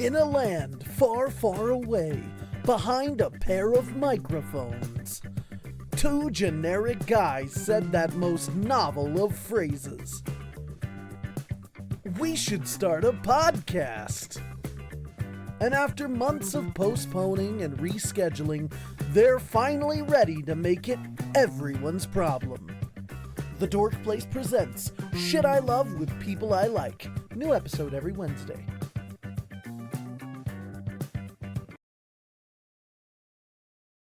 In a land far, far away, behind a pair of microphones, two generic guys said that most novel of phrases. We should start a podcast. And after months of postponing and rescheduling, they're finally ready to make it everyone's problem. The Dork Place presents Shit I Love with People I Like. New episode every Wednesday.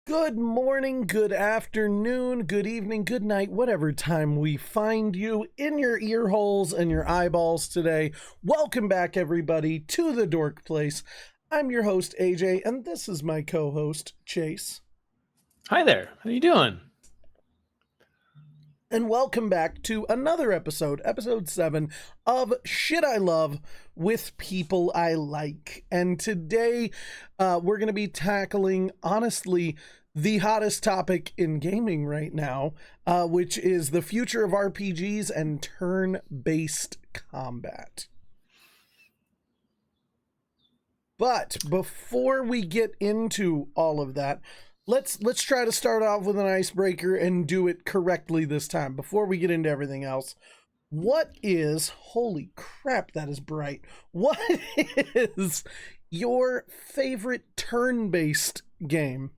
Good morning, good afternoon, good evening, good night, whatever time we find you in your ear holes and your eyeballs today. Welcome back, everybody, to the Dork Place. I'm your host, AJ, and this is my co-host, Chase. Hi there. How you doing? And welcome back to another episode 7 of Shit I Love with People I Like. And today, we're going to be tackling, honestly, the hottest topic in gaming right now, which is the future of RPGs and turn-based combat. But before we get into all of that, let's try to start off with an icebreaker and do it correctly this time before we get into everything else. Holy crap, that is bright. What is your favorite turn-based game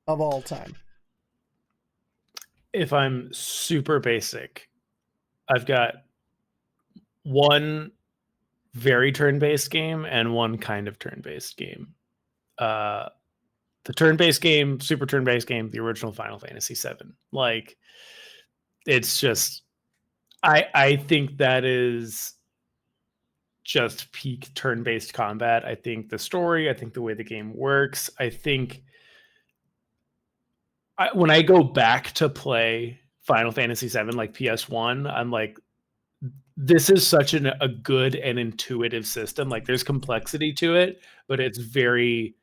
of all time? If I'm super basic, I've got one very turn-based game and one kind of turn-based game. The turn-based game, super turn-based game, the original Final Fantasy VII. Like, it's just, I think that is just peak turn-based combat. I think the story, I think the way the game works, I think when I go back to play Final Fantasy VII, like PS1, I'm like, this is such a good and intuitive system. Like, there's complexity to it, but it's very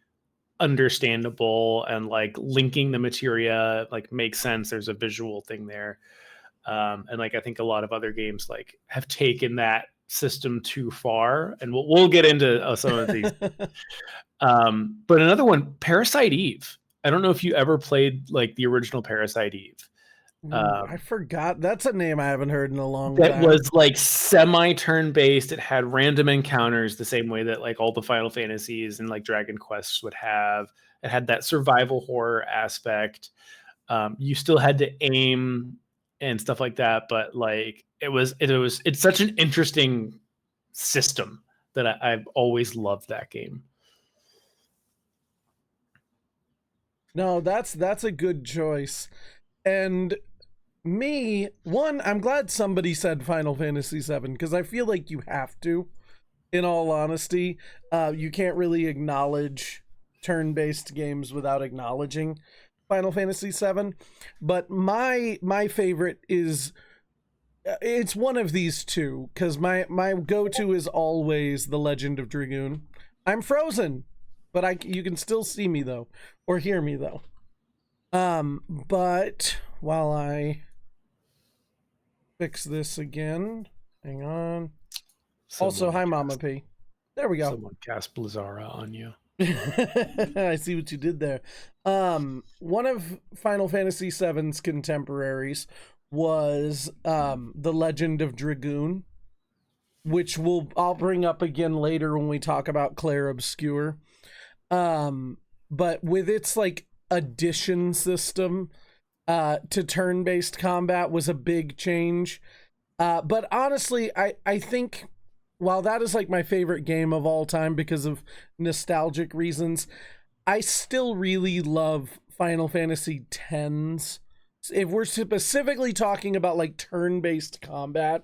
understandable, and like linking the materia like makes sense. There's a visual thing there, and like I think a lot of other games like have taken that system too far, and we'll get into some of these. But another one, Parasite Eve. I don't know if you ever played like the original Parasite Eve. I forgot. That's a name I haven't heard in a long time. That was like semi-turn based. It had random encounters the same way that like all the Final Fantasies and like Dragon Quests would have. It had that survival horror aspect. You still had to aim and stuff like that, but like it's such an interesting system that I've always loved that game. No, that's a good choice. And me, I'm glad somebody said Final Fantasy VII, because I feel like you have to, in all honesty. You can't really acknowledge turn-based games without acknowledging Final Fantasy VII. But my favorite is, it's one of these two, because my go-to is always The Legend of Dragoon. I'm frozen, but you can still see me, though, or hear me, though. But while I fix this again, hang on. Also, hi, Mama P. There we go. Someone cast Blizzara on you. I see what you did there. One of Final Fantasy VII's contemporaries was The Legend of Dragoon, which I'll bring up again later when we talk about Clair Obscur. But with its like addition system to turn-based combat was a big change. But honestly, I think while that is like my favorite game of all time because of nostalgic reasons, I still really love Final Fantasy X's. If we're specifically talking about like turn-based combat,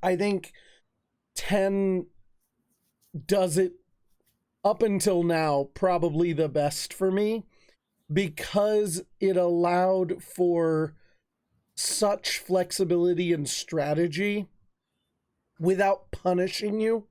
I think 10 does it up until now probably the best for me, because it allowed for such flexibility and strategy without punishing you.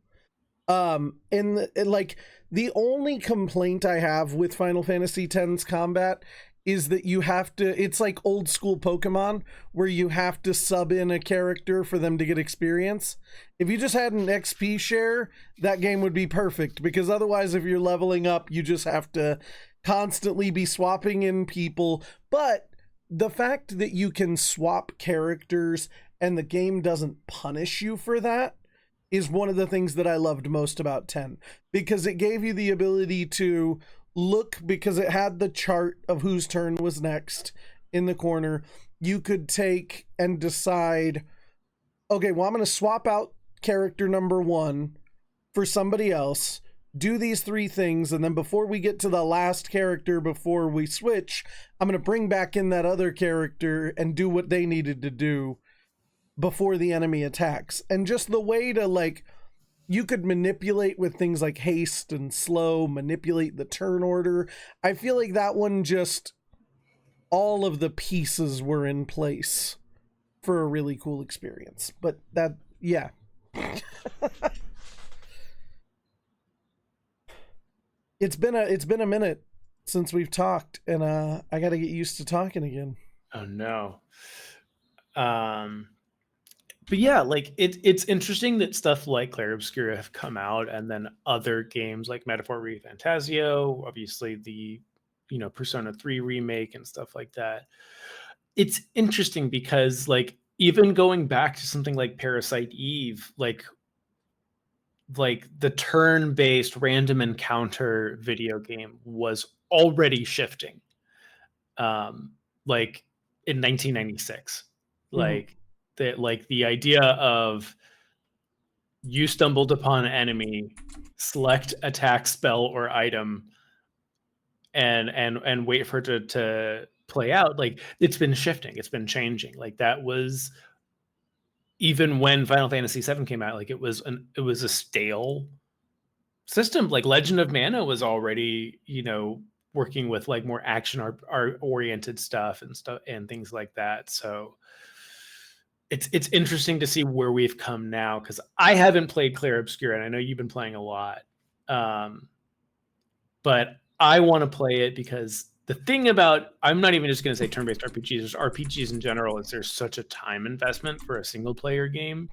Like the only complaint I have with Final Fantasy X's combat is that you have to, it's like old school Pokemon where you have to sub in a character for them to get experience. If you just had an XP share, that game would be perfect, because otherwise if you're leveling up, you just have to constantly be swapping in people. But the fact that you can swap characters and the game doesn't punish you for that is one of the things that I loved most about 10, because it gave you the ability to look, because it had the chart of whose turn was next in the corner. You could take and decide, okay, well, I'm going to swap out character number 1 for somebody else, do these 3 things, and then before we get to the last character before we switch, I'm going to bring back in that other character and do what they needed to do before the enemy attacks. And just the way to, like, you could manipulate with things like haste and slow, manipulate the turn order. I feel like that one, just all of the pieces were in place for a really cool experience. But that, yeah. It's been a minute since we've talked, and I got to get used to talking again. Oh no. But yeah, like it's interesting that stuff like Clair Obscur have come out, and then other games like Metaphor ReFantasio, obviously the Persona 3 remake and stuff like that. It's interesting because, like, even going back to something like Parasite Eve, like the turn-based random encounter video game was already shifting, like in 1996. Like the idea of you stumbled upon an enemy, select attack, spell, or item, and wait for it to play out. Like, it's been shifting, it's been changing. Like, that was, even when Final Fantasy VII came out, like, it was a stale system. Like, Legend of Mana was already, working with like more action art oriented stuff and things like that. So it's interesting to see where we've come now, because I haven't played Clair Obscur, and I know you've been playing a lot. But I want to play it because the thing about, I'm not even just going to say turn-based RPGs, just RPGs in general, is there's such a time investment for a single player game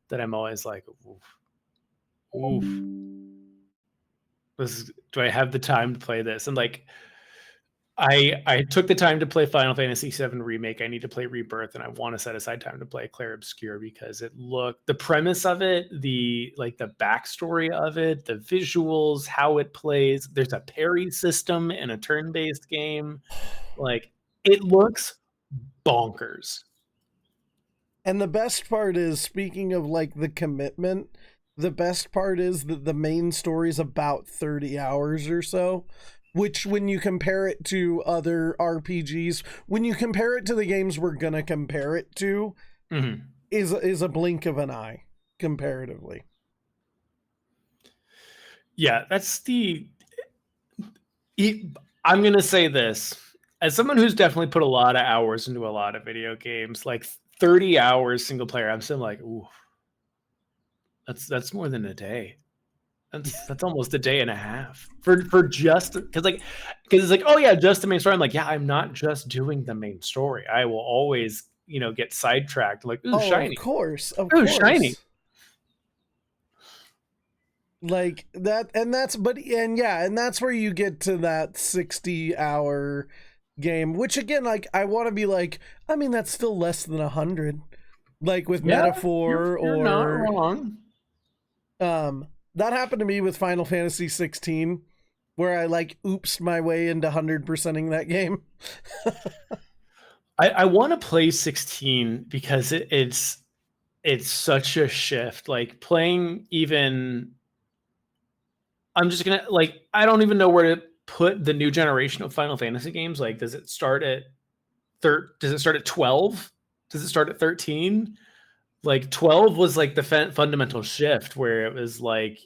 that I'm always like, oof. Do I have the time to play this? And like, I took the time to play Final Fantasy VII Remake. I need to play Rebirth, and I want to set aside time to play Clair Obscur, because the premise of it, the backstory of it, the visuals, how it plays. There's a parry system in a turn-based game. Like, it looks bonkers. And the best part is, speaking of like the commitment, the best part is that the main story is about 30 hours or so, which, when you compare it to other RPGs, when you compare it to the games we're gonna compare it to, is a blink of an eye comparatively. Yeah, I'm gonna say this as someone who's definitely put a lot of hours into a lot of video games. Like, 30 hours single player, I'm still like, ooh, that's more than a day. That's almost a day and a half for just, because it's like, oh yeah, just the main story. I'm like, yeah, I'm not just doing the main story. I will always, get sidetracked. Like, ooh, shiny. Of course. Shiny. Like that, and that's where you get to that 60-hour game, which, again, like, I want to be like, I mean, that's still less than 100. Like with Metaphor, you're not wrong. That happened to me with Final Fantasy 16, where I like oopsed my way into 100%ing that game. I want to play 16 because it's such a shift. Like, playing even, I'm just gonna, like, I don't even know where to put the new generation of Final Fantasy games. Like, does it start at 12? Does it start at 13? Like, 12 was like the fundamental shift, where it was like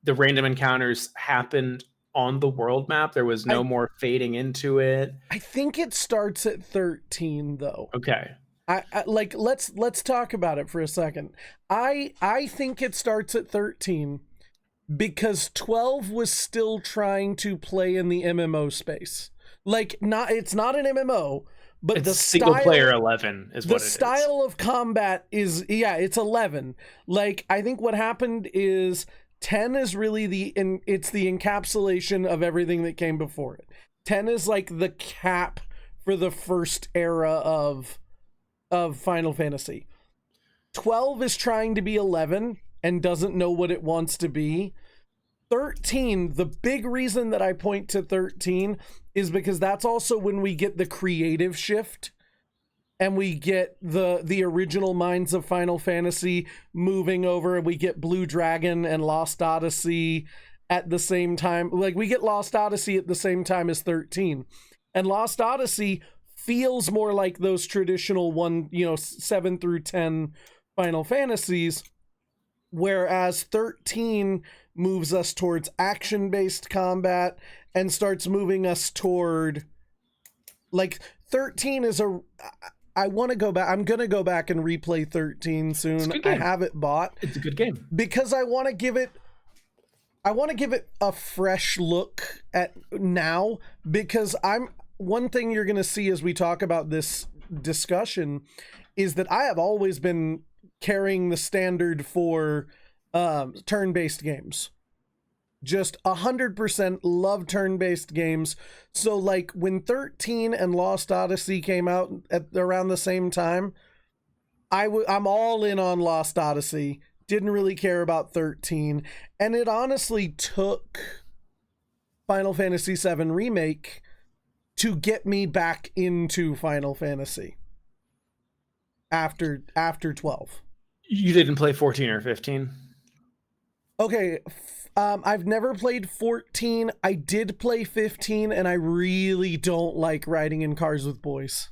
the random encounters happened on the world map. There was no more fading into it. I think it starts at 13 though. Okay. I like, let's talk about it for a second. I think it starts at 13 because 12 was still trying to play in the MMO space. Like, it's not an MMO, but It's the single player style 11 is the what it is. style of combat is, yeah, it's 11. Like, I think what happened is 10 is really it's the encapsulation of everything that came before it. 10 is like the cap for the first era of Final Fantasy. 12 is trying to be 11 and doesn't know what it wants to be. 13, the big reason that I point to 13 is because that's also when we get the creative shift and we get the original minds of Final Fantasy moving over, and we get Blue Dragon and Lost Odyssey at the same time. Like, we get Lost Odyssey at the same time as 13. And Lost Odyssey feels more like those traditional 7 through 10 Final Fantasies, whereas 13 moves us towards action-based combat and starts moving us toward, like, 13 is I want to go back. I'm going to go back and replay 13 soon. I have it bought. It's a good game. Because I want to give it a fresh look at now, because one thing you're going to see as we talk about this discussion is that I have always been carrying the standard for turn-based games. Just 100% love turn-based games. So, like, when 13 and Lost Odyssey came out at around the same time, I'm all in on Lost Odyssey. Didn't really care about 13. And it honestly took Final Fantasy VII Remake to get me back into Final Fantasy after 12. You didn't play 14 or 15? Okay, I've never played 14. I did play 15, and I really don't like riding in cars with boys.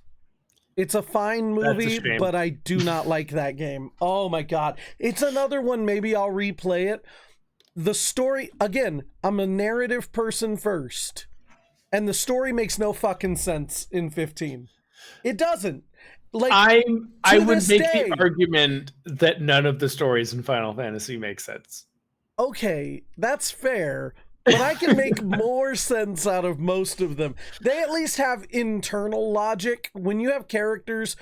It's a fine movie, but I do not like that game. Oh my god. It's another one, maybe I'll replay it. The story, again, I'm a narrative person first, and the story makes no fucking sense in 15. It doesn't. Like, I would make the argument that none of the stories in Final Fantasy make sense. Okay, that's fair, but I can make more sense out of most of them. They at least have internal logic. When you have characters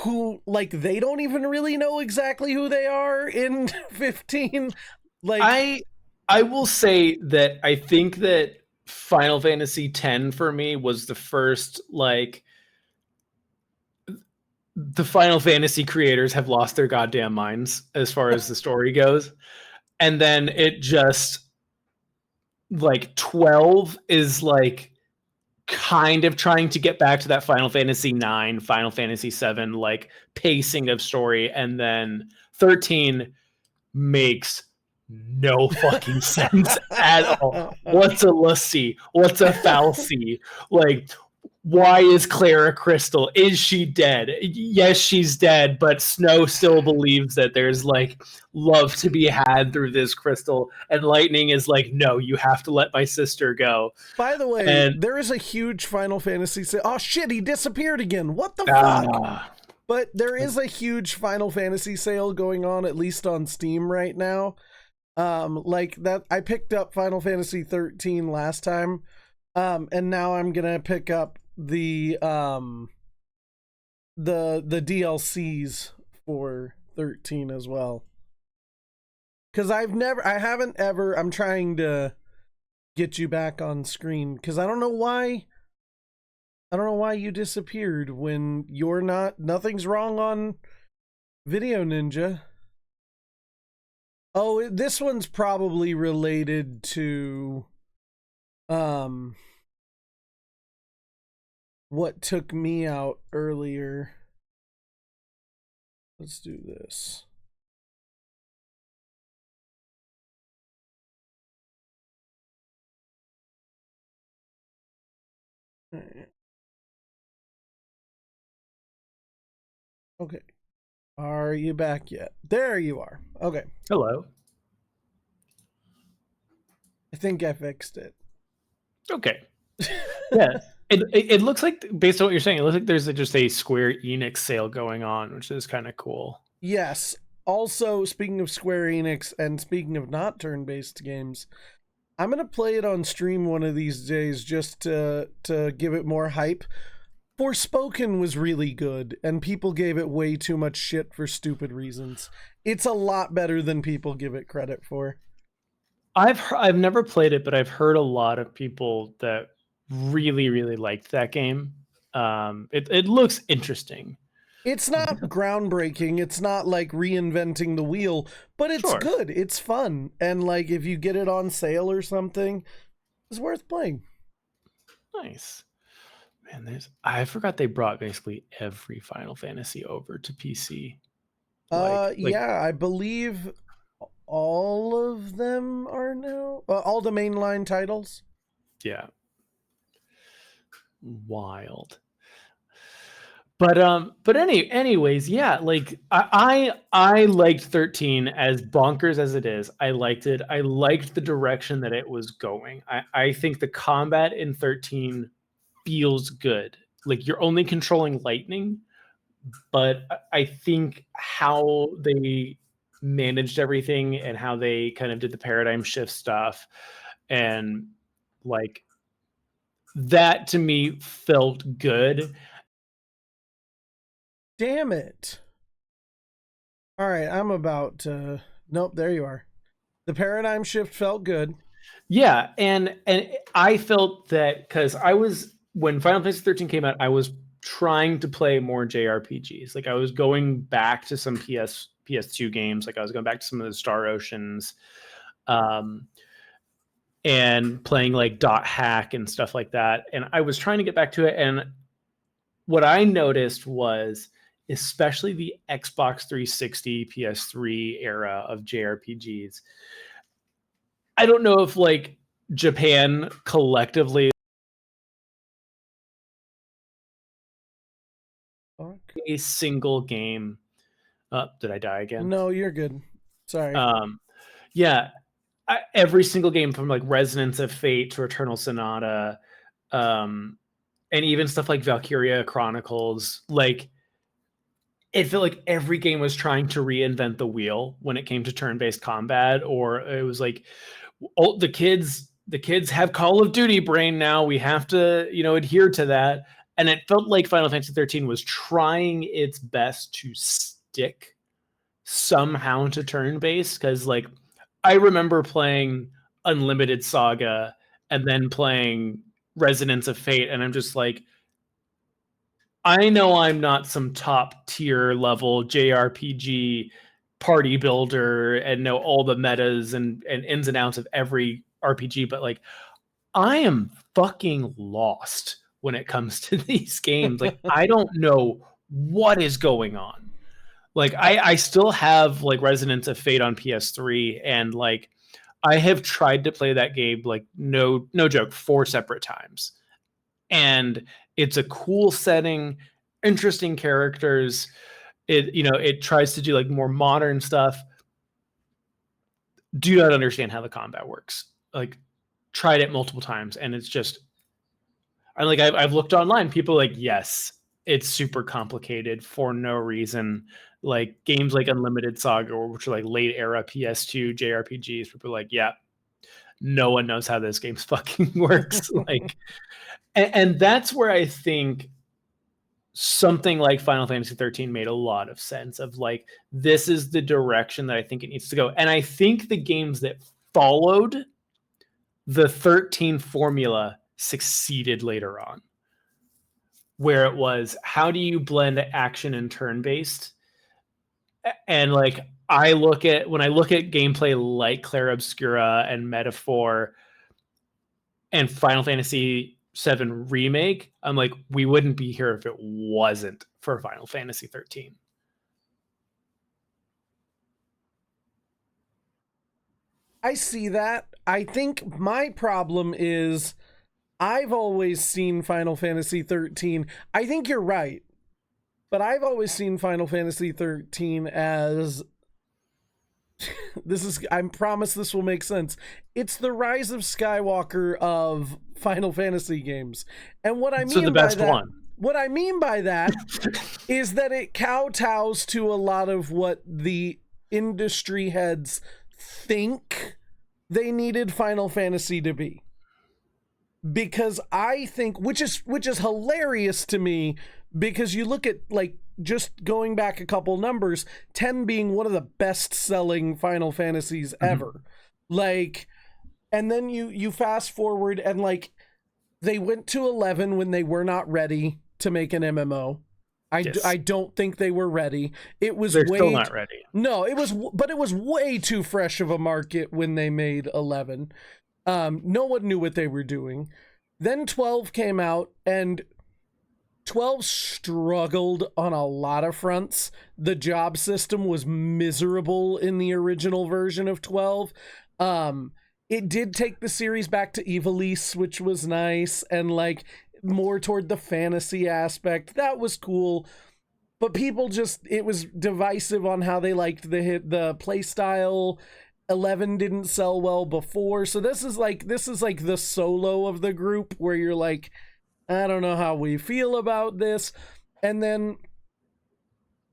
who, like, they don't even really know exactly who they are in 15, like... I will say that I think that Final Fantasy X for me was the first, like, the Final Fantasy creators have lost their goddamn minds as far as the story goes. And then it just, like, 12 is, like, kind of trying to get back to that Final Fantasy 9, Final Fantasy 7, like, pacing of story. And then 13 makes no fucking sense at all. What's a lassie? What's a fal'cy? Like, why is Clair a crystal? Is she dead? Yes, she's dead, but Snow still believes that there's, like, love to be had through this crystal. And Lightning is like, no, you have to let my sister go. By the way, there is a huge Final Fantasy sale. Oh shit, he disappeared again. What the fuck? But there is a huge Final Fantasy sale going on, at least on Steam right now. Like that, I picked up Final Fantasy 13 last time. And now I'm gonna pick up the DLCs for 13 as well, because I'm trying to get you back on screen, because I don't know why you disappeared when nothing's wrong on Video Ninja. Oh, this one's probably related to what took me out earlier. Let's do this. Okay. Are you back yet? There you are. Okay. Hello. I think I fixed it. Okay. Yeah. It looks like, based on what you're saying, it looks like there's just a Square Enix sale going on, which is kind of cool. Yes. Also, speaking of Square Enix and speaking of not turn-based games, I'm gonna play it on stream one of these days just to give it more hype. Forspoken was really good, and people gave it way too much shit for stupid reasons. It's a lot better than people give it credit for. I've never played it, but I've heard a lot of people that really liked that game. It looks interesting. It's not groundbreaking. It's not like reinventing the wheel, but it's Sure. good. It's fun. And like if you get it on sale or something, it's worth playing. Nice. Man, I forgot they brought basically every Final Fantasy over to PC. Yeah, I believe all of them are now all the mainline titles. Yeah. Wild. But anyways, yeah, like I liked 13 as bonkers as it is. I liked it. I liked the direction that it was going. I think the combat in 13 feels good. Like you're only controlling lightning, but I think how they managed everything and how they kind of did the paradigm shift stuff and like that to me felt good. Damn it. All right, I'm about to. Nope, there you are. The paradigm shift felt good. Yeah, and I felt that because I was when Final Fantasy 13 came out, I was trying to play more JRPGs. Like I was going back to some PS2 games. Like I was going back to some of the Star Oceans, and playing like Dot Hack and stuff like that. And I was trying to get back to it. And what I noticed was, especially the Xbox 360, PS3 era of JRPGs, I don't know if like Japan collectively a single game. Did I die again? No, you're good. Sorry. Yeah, every single game from like Resonance of Fate to Eternal Sonata, and even stuff like Valkyria Chronicles, like it felt like every game was trying to reinvent the wheel when it came to turn-based combat, or it was like, oh, the kids have Call of Duty brain now. We have to, adhere to that. And it felt like Final Fantasy 13 was trying its best to stick somehow to turn-based, because like I remember playing Unlimited Saga and then playing Resonance of Fate, and I'm just like, I know I'm not some top tier level JRPG party builder and know all the metas and ins and outs of every RPG, but like I am fucking lost when it comes to these games. Like I don't know what is going on. Like I still have like Resonance of Fate on PS3, and like I have tried to play that game like no joke 4 separate times. And it's a cool setting, interesting characters. It tries to do like more modern stuff. Do not understand how the combat works. Like tried it multiple times, and it's just I've looked online. People are like, yes, it's super complicated for no reason. Like games like Unlimited Saga, which are like late era PS2 JRPGs, people are like, yeah, no one knows how this game fucking works. Like, and that's where I think something like Final Fantasy 13 made a lot of sense of like, this is the direction that I think it needs to go. And I think the games that followed the 13 formula succeeded later on, where it was, how do you blend action and turn-based? And like, when I look at gameplay like Clair Obscura and Metaphor and Final Fantasy 7 Remake, I'm like, we wouldn't be here if it wasn't for Final Fantasy 13. I see that. I think my problem is I've always seen Final Fantasy 13. I think you're right. But I've always seen Final Fantasy 13 as I promise this will make sense. It's the Rise of Skywalker of Final Fantasy games. And what I mean the best one. What I mean by that is that it kowtows to a lot of what the industry heads think they needed Final Fantasy to be. Because I think, which is hilarious to me, because you look at, like, just going back a couple numbers, 10 being one of the best selling Final Fantasies ever. Like, and then you fast forward and, like, they went to 11 when they were not ready to make an MMO. I don't think they were ready. They're still not ready. No, it was way too fresh of a market when they made 11. No one knew what they were doing. Then 12 came out, and 12 struggled on a lot of fronts. The job system was miserable in the original version of 12. It did take the series back to Ivalice, which was nice, and, like, more toward the fantasy aspect. That was cool. But people it was divisive on how they liked the play style. 11 didn't sell well before. So this is like the solo of the group, where you're like, I don't know how we feel about this. And then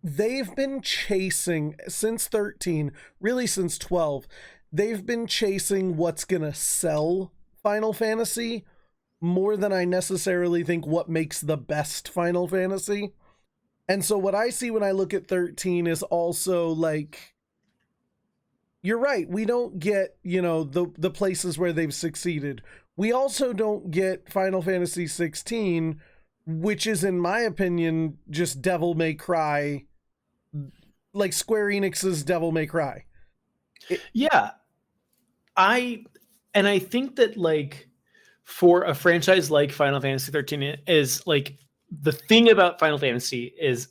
they've been chasing since 13, really since 12. They've been chasing what's going to sell Final Fantasy more than I necessarily think what makes the best Final Fantasy. And so what I see when I look at 13 is also, like, you're right, we don't get, the places where they've succeeded. We also don't get Final Fantasy 16, which is, in my opinion, just Devil May Cry, like Square Enix's Devil May Cry. I think that, like, for a franchise like Final Fantasy 13 is, like, the thing about Final Fantasy is,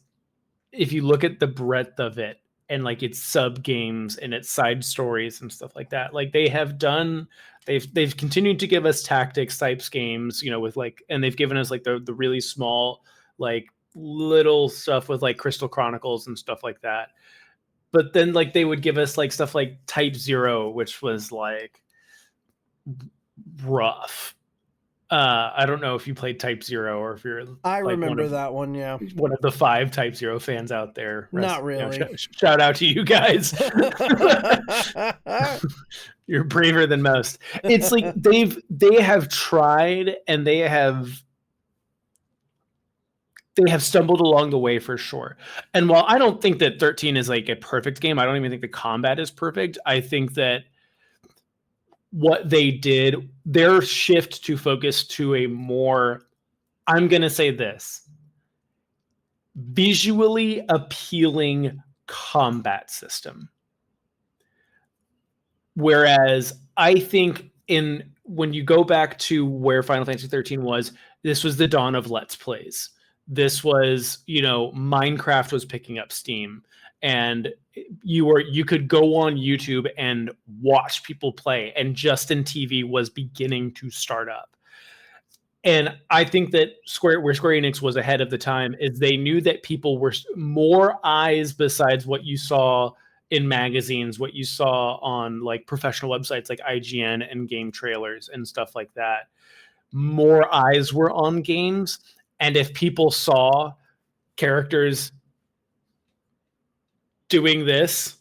if you look at the breadth of it and, like, its sub games and its side stories and stuff like that, like, they've continued to give us tactics types games, with, like, and they've given us, like, the really small, like, little stuff with, like, Crystal Chronicles and stuff like that. But then, like, they would give us, like, stuff like Type 0, which was, like, rough. I don't know if you played Type 0 or if you're. I remember that one, yeah. One of the 5 Type 0 fans out there. Not really. Shout out to you guys. You're braver than most. It's like they have tried, and they have stumbled along the way for sure. And while I don't think that 13 is, like, a perfect game, I don't even think the combat is perfect. I think that what they did, their shift to focus to a more, I'm going to say this, visually appealing combat system. Whereas I think when you go back to where Final Fantasy 13 was, this was the dawn of Let's Plays. This was, Minecraft was picking up steam, and you could go on YouTube and watch people play, and Justin TV was beginning to start up. And I think that where Square Enix was ahead of the time is they knew that people were more eyes besides what you saw in magazines, what you saw on, like, professional websites like IGN and game trailers and stuff like that. More eyes were on games. And if people saw characters doing this,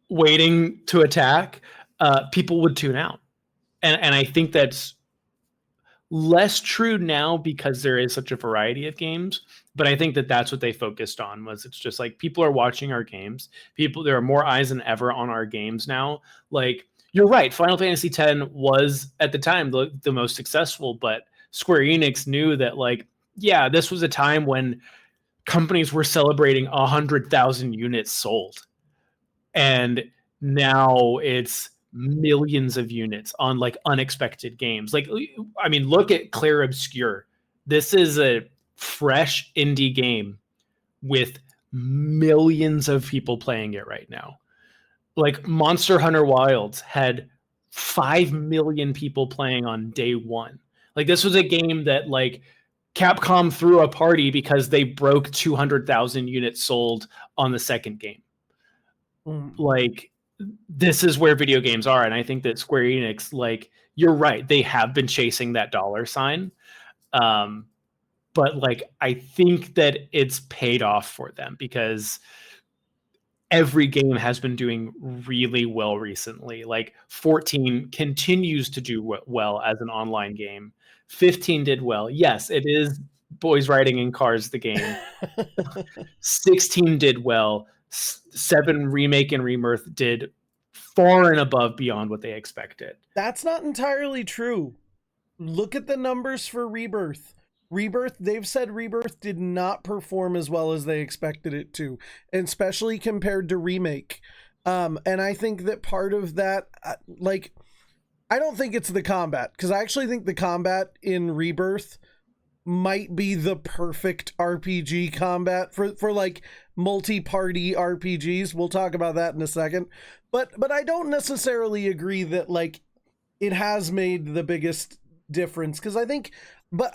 waiting to attack, people would tune out. And I think that's less true now because there is such a variety of games. But I think that that's what they focused on, was it's just like, people are watching our games. There are more eyes than ever on our games now. Like, you're right, Final Fantasy X was at the time the most successful, but Square Enix knew that, like, yeah, this was a time when companies were celebrating 100,000 units sold. And now it's millions of units on, like, unexpected games. Like, I mean, look at Clair Obscur. This is a fresh indie game with millions of people playing it right now. Like, Monster Hunter Wilds had 5 million people playing on day one. Like, this was a game that, like, Capcom threw a party because they broke 200,000 units sold on the second game. Like, this is where video games are. And I think that Square Enix, like, you're right, they have been chasing that dollar sign. But, like, I think that it's paid off for them, because every game has been doing really well recently. Like 14 continues to do well as an online game. 15 did well. Yes, it is boys riding in cars, the game. 16 did well. 7 remake and rebirth did far and above beyond what they expected. That's not entirely true. Look at the numbers for Rebirth. Rebirth, they've said Rebirth did not perform as well as they expected it to, and especially compared to Remake. And I think that part of that, like, I don't think it's the combat, because I actually think the combat in Rebirth might be the perfect RPG combat for like multi-party RPGs. We'll talk about that in a second. But I don't necessarily agree that like it has made the biggest difference, because I think, but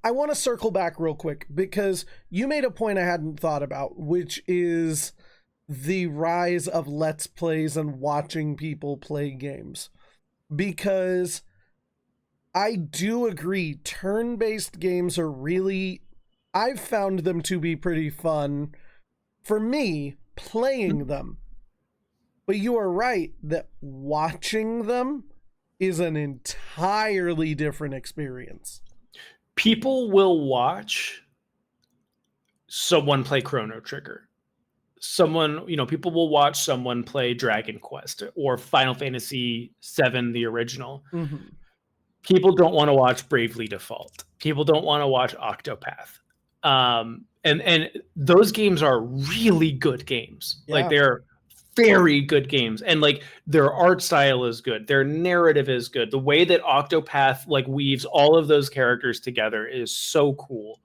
I want to circle back real quick, because you made a point I hadn't thought about, which is the rise of Let's Plays and watching people play games. Because I do agree, turn-based games are really, I've found them to be pretty fun for me playing them. But you are right that watching them is an entirely different experience. People will watch someone play Chrono Trigger. People will watch someone play Dragon Quest or Final Fantasy VII, the original. Mm-hmm. People don't want to watch Bravely Default. People don't want to watch Octopath. And those games are really good games. Yeah. Like they're very good games, and like their art style is good, their narrative is good, the way that Octopath like weaves all of those characters together is so cool,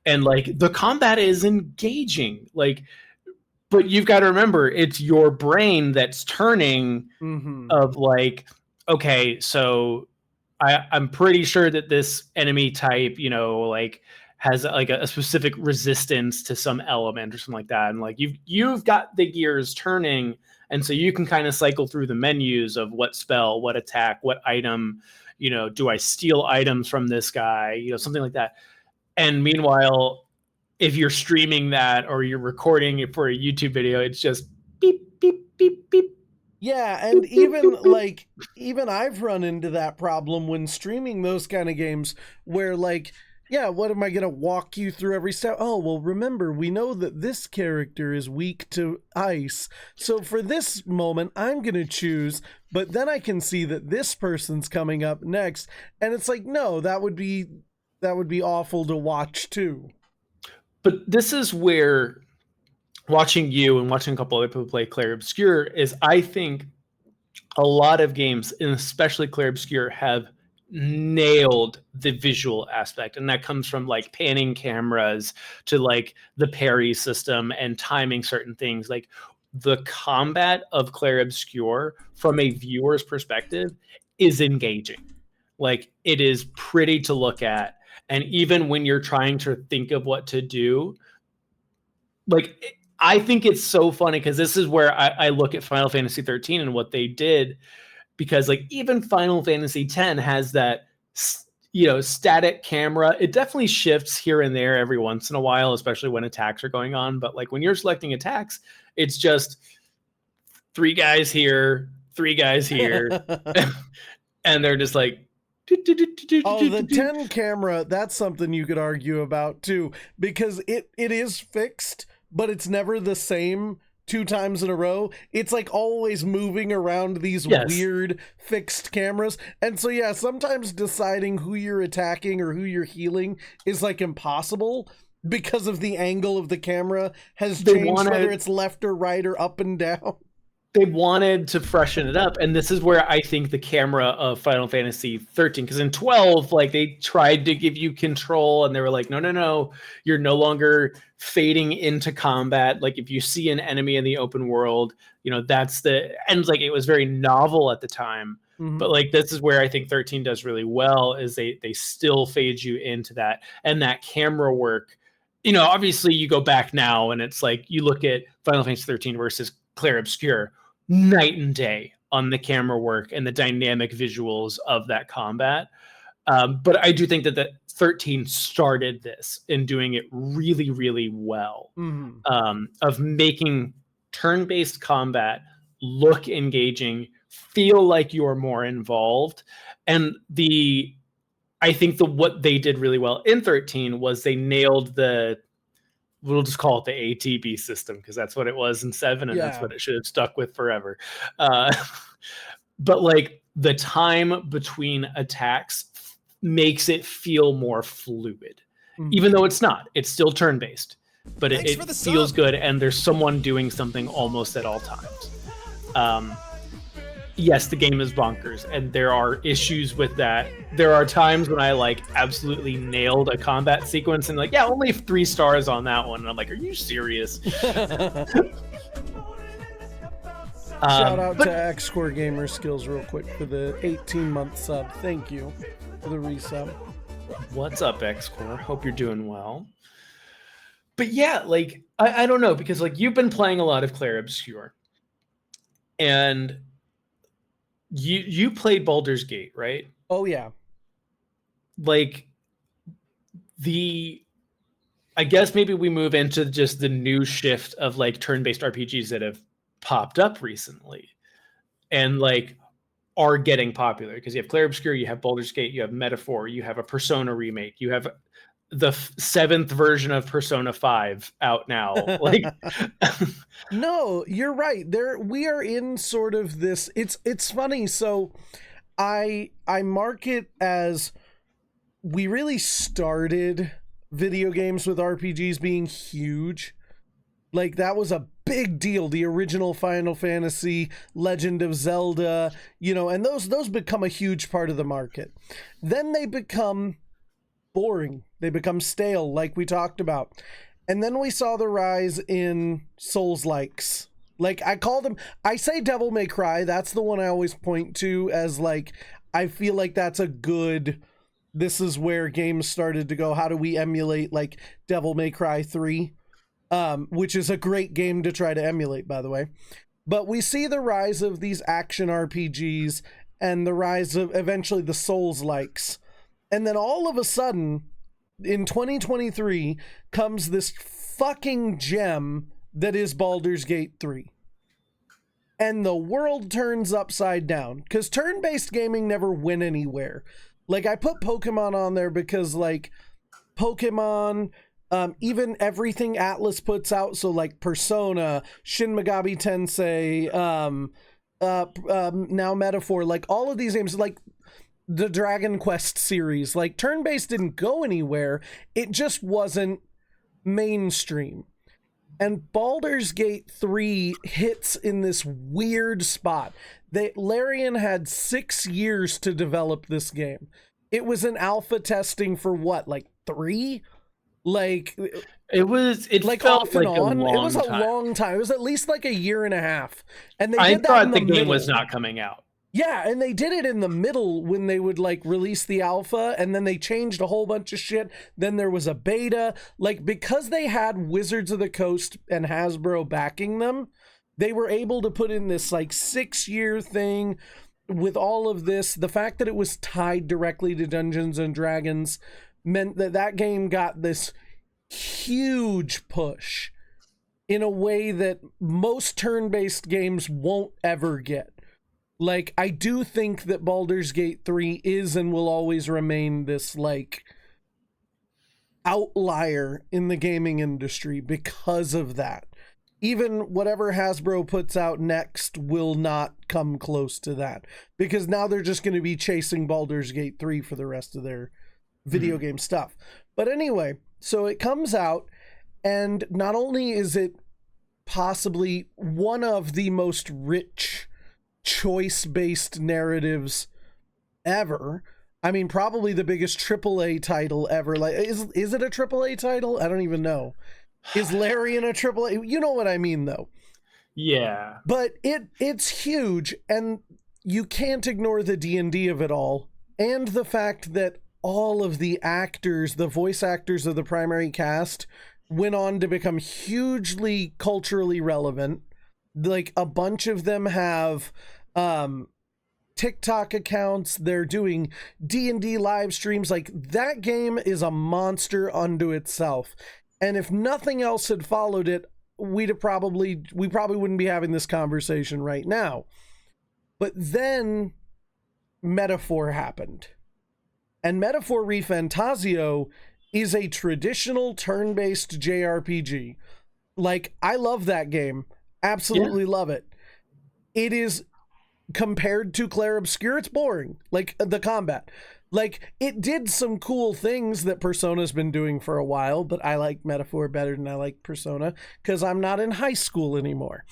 and like the combat is engaging, like, but you've got to remember it's your brain that's turning of like, okay, so I'm pretty sure that this enemy type, like has like a specific resistance to some element or something like that. And like you've got the gears turning. And so you can kind of cycle through the menus of what spell, what attack, what item, do I steal items from this guy, something like that. And meanwhile, if you're streaming that or you're recording it for a YouTube video, it's just beep, beep, beep, beep. Yeah, and even I've run into that problem when streaming those kind of games where like, yeah, what am I going to walk you through every step? Oh, well, remember, we know that this character is weak to ice. So for this moment, I'm going to choose, but then I can see that this person's coming up next. And it's like, no, that would be awful to watch too. But this is where watching you and watching a couple other people play Clair Obscur is, I think a lot of games, and especially Clair Obscur, have nailed the visual aspect, and that comes from like panning cameras to like the parry system and timing certain things. Like the combat of Clair Obscur from a viewer's perspective is engaging. Like it is pretty to look at, and even when you're trying to think of what to do, like I think it's so funny because this is where I look at Final Fantasy 13 and what they did. Because like even Final Fantasy X has that, static camera. It definitely shifts here and there every once in a while, especially when attacks are going on. But like when you're selecting attacks, it's just 3 guys here, 3 guys here. And they're just like, oh, the 10 camera, that's something you could argue about too, because it is fixed, but it's never the same 2 times in a row. It's like always moving around these weird fixed cameras. And so yeah, sometimes deciding who you're attacking or who you're healing is like impossible because of the angle of the camera has changed, whether it's left or right or up and down. They wanted to freshen it up, and this is where I think the camera of Final Fantasy 13, because in 12, like they tried to give you control, and they were like, no, you're no longer fading into combat. Like if you see an enemy in the open world, that's and like it was very novel at the time. Mm-hmm. But like this is where I think 13 does really well, is they still fade you into that, and that camera work. Obviously you go back now, and it's like you look at Final Fantasy 13 versus Clair Obscur, night and day on the camera work and the dynamic visuals of that combat. But I do think that 13 started this in doing it really, really well, of making turn-based combat, look engaging, feel like you're more involved. And I think what they did really well in 13 was they nailed we'll just call it the ATB system, because that's what it was in 7, and that's what it should have stuck with forever. But like the time between attacks makes it feel more fluid, even though it's not. It's still turn-based, but it feels good, and there's someone doing something almost at all times. Yes, the game is bonkers, and there are issues with that. There are times when I like absolutely nailed a combat sequence and like, yeah, only 3 stars on that one. And I'm like, are you serious? Shout out to X-Core Gamer Skills real quick for the 18-month sub. Thank you for the resub. What's up, X-Core? Hope you're doing well. But yeah, like, I don't know, because like you've been playing a lot of Clair Obscur, and you played Baldur's Gate, right? Oh yeah. Like I guess maybe we move into just the new shift of like turn-based RPGs that have popped up recently and like are getting popular, because you have Clair Obscur, you have Baldur's Gate, you have Metaphor, you have a Persona remake, you have the 7th version of Persona 5 out now. Like no, you're right. We are in sort of this, it's funny. So I mark it as we really started video games with RPGs being huge. Like that was a big deal. The original Final Fantasy, Legend of Zelda, and those become a huge part of the market. Then they become boring. They become stale, like we talked about. And then we saw the rise in Souls-likes. Like I say Devil May Cry, that's the one I always point to as like, I feel like that's a good, this is where games started to go, how do we emulate like Devil May Cry 3? Which is a great game to try to emulate, by the way. But we see the rise of these action RPGs and the rise of eventually the Souls-likes. And then all of a sudden, in 2023, comes this fucking gem that is Baldur's Gate 3. And the world turns upside down, because turn-based gaming never went anywhere. Like, I put Pokemon on there because, like, Pokemon, even everything Atlas puts out, so, like, Persona, Shin Megami Tensei, now Metaphor, like, all of these games, like, the Dragon Quest series, like, turn-based didn't go anywhere. It just wasn't mainstream. And Baldur's Gate 3 hits in this weird spot. Larian had 6 years to develop this game. It was in alpha testing for what, like 3? Like it like felt off and like on. It was a time. long time. It was at least like a year and a half. And I thought the game was not coming out. Yeah, and they did it in the middle when they would like release the alpha, and then they changed a whole bunch of shit. Then there was a beta. Like, because they had Wizards of the Coast and Hasbro backing them, they were able to put in this like 6-year thing with all of this. The fact that it was tied directly to Dungeons and Dragons meant that that game got this huge push in a way that most turn-based games won't ever get. Like, I do think that Baldur's Gate 3 is and will always remain this, like, outlier in the gaming industry because of that. Even whatever Hasbro puts out next will not come close to that, because now they're just going to be chasing Baldur's Gate 3 for the rest of their video game stuff. But anyway, so it comes out, and not only is it possibly one of the most rich choice-based narratives ever. I mean, probably the biggest AAA title ever. Like, is it a AAA title? I don't even know. Is Larian a AAA? You know what I mean, though. Yeah. But it's huge, and you can't ignore the D&D of it all, and the fact that all of the actors, the voice actors of the primary cast, went on to become hugely culturally relevant. Like, a bunch of them have TikTok accounts. They're doing D&D live streams. Like, that game is a monster unto itself. And if nothing else had followed it, we probably wouldn't be having this conversation right now. But then Metaphor happened. And Metaphor ReFantasio is a traditional turn-based JRPG. Like, I love that game. Absolutely love it. It is, compared to Clair Obscur, it's boring. Like, the combat. Like, it did some cool things that Persona's been doing for a while, but I like Metaphor better than I like Persona, because I'm not in high school anymore.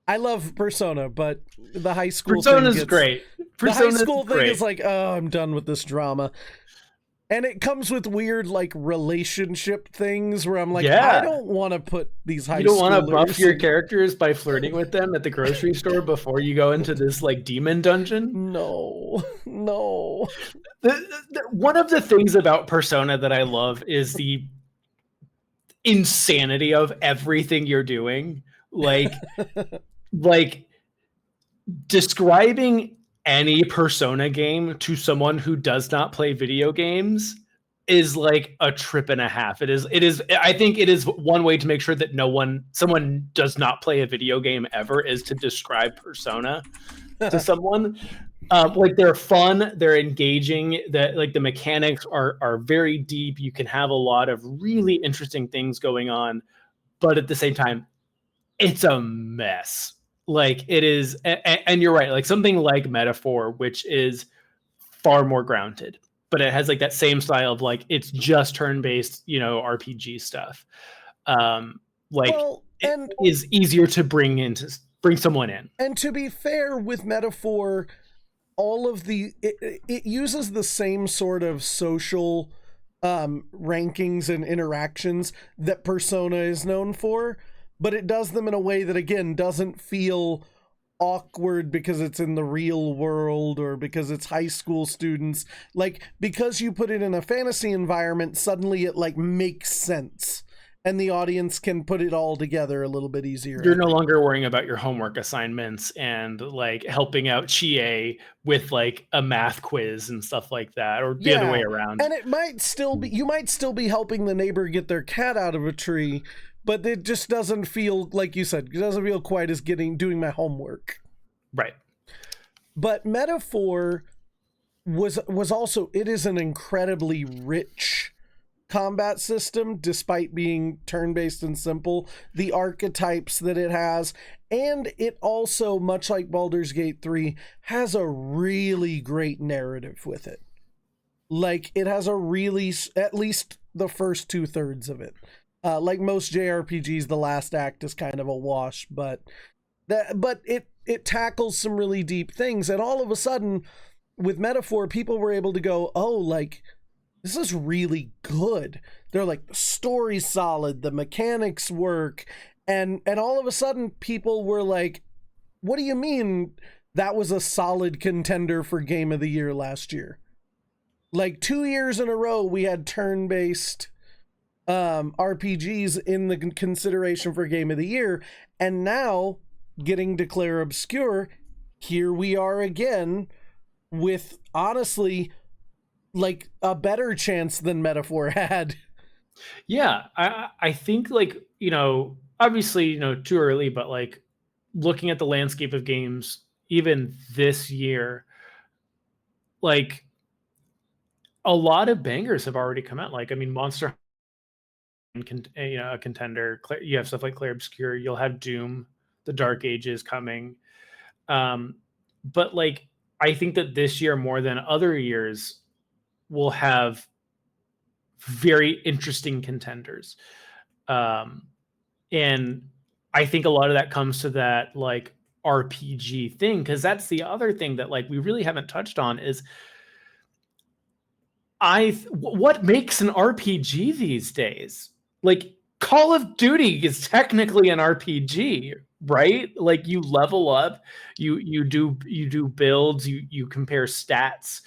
I love Persona, but the high school Persona's thing great. The high school thing is like, oh, I'm done with this drama. And it comes with weird, like, relationship things where I'm like, I don't want to put these high schoolers... You don't want to buff your characters by flirting with them at the grocery store before you go into this, like, demon dungeon? No. One of the things about Persona that I love is the insanity of everything you're doing. Like describing any Persona game to someone who does not play video games is like a trip and a half. It is I think it is one way to make sure that someone does not play a video game ever, is to describe Persona to someone. Like, they're fun, they're engaging, that like the mechanics are very deep. You can have a lot of really interesting things going on, but at the same time, it's a mess. Like, it is, and you're right, like something like Metaphor, which is far more grounded, but it has like that same style of like, it's just turn-based, RPG stuff. It is easier to bring someone in. And to be fair with Metaphor, all of it uses the same sort of social rankings and interactions that Persona is known for, but it does them in a way that, again, doesn't feel awkward because it's in the real world or because it's high school students. Like, because you put it in a fantasy environment, suddenly it like makes sense, and the audience can put it all together a little bit easier. You're no longer worrying about your homework assignments and like helping out Chie with like a math quiz and stuff like that, or the other way around. And it might still be, you might still be helping the neighbor get their cat out of a tree, but it just doesn't feel, like you said, it doesn't feel quite as doing my homework. Right. But Metaphor was also, it is an incredibly rich combat system, despite being turn-based and simple. The archetypes that it has, and it also, much like Baldur's Gate 3, has a really great narrative with it. Like, it has at least the first 2/3 of it. Like most JRPGs, the last act is kind of a wash, but it tackles some really deep things. And all of a sudden, with Metaphor, people were able to go, oh, like, this is really good. They're like, the story's solid, the mechanics work, and all of a sudden, people were like, what do you mean that was a solid contender for Game of the Year last year? Like, 2 years in a row, we had turn-based RPGs in the consideration for Game of the Year, and now, getting to Clair Obscur, here we are again with, honestly, like a better chance than Metaphor had. Yeah, I think, like, obviously, too early, but like looking at the landscape of games, even this year, like a lot of bangers have already come out. Like, I mean, Monster, a contender. You have stuff like Clair Obscur. You'll have Doom, the Dark Ages coming. But like, I think that this year, more than other years, will have very interesting contenders. And I think a lot of that comes to that like RPG thing, because that's the other thing that like we really haven't touched on is what makes an RPG these days? Like, Call of Duty is technically an RPG, right? Like, you level up, you do builds, you compare stats.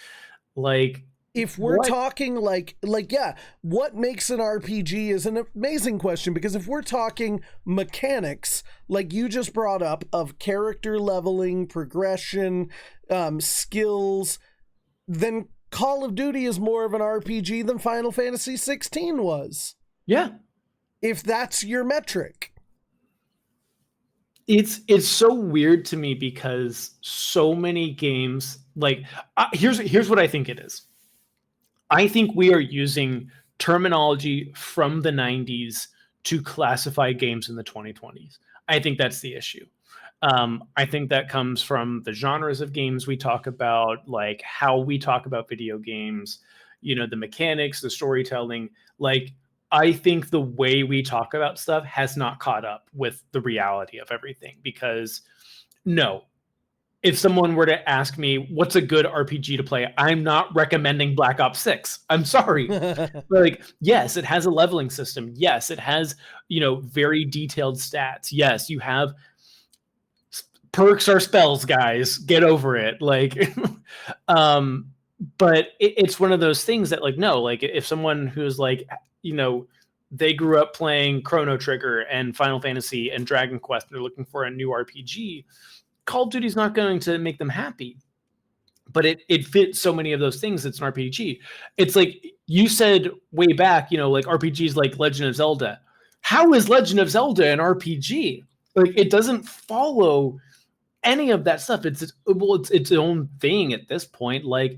Like, if we're talking like yeah, what makes an RPG is an amazing question, because if we're talking mechanics, like you just brought up, of character leveling, progression, skills, then Call of Duty is more of an RPG than Final Fantasy 16 was. Yeah. if that's your metric. It's so weird to me because so many games, like, here's what I think it is. I think we are using terminology from the 90s to classify games in the 2020s. I think that's the issue. I think that comes from the genres of games we talk about, like how we talk about video games, the mechanics, the storytelling. Like, I think the way we talk about stuff has not caught up with the reality of everything. Because no, if someone were to ask me what's a good RPG to play, I'm not recommending Black Ops 6. I'm sorry. Like, yes, it has a leveling system. Yes, it has, very detailed stats. Yes, you have perks are spells, guys. Get over it. Like, but it's one of those things that, like, no, like, if someone who's like, they grew up playing Chrono Trigger and Final Fantasy and Dragon Quest, they're looking for a new RPG, Call of Duty's not going to make them happy. But it fits so many of those things. It's an RPG. It's like you said way back, like RPGs like Legend of Zelda. How is Legend of Zelda an RPG? Like, it doesn't follow any of that stuff. It's its own thing at this point. Like,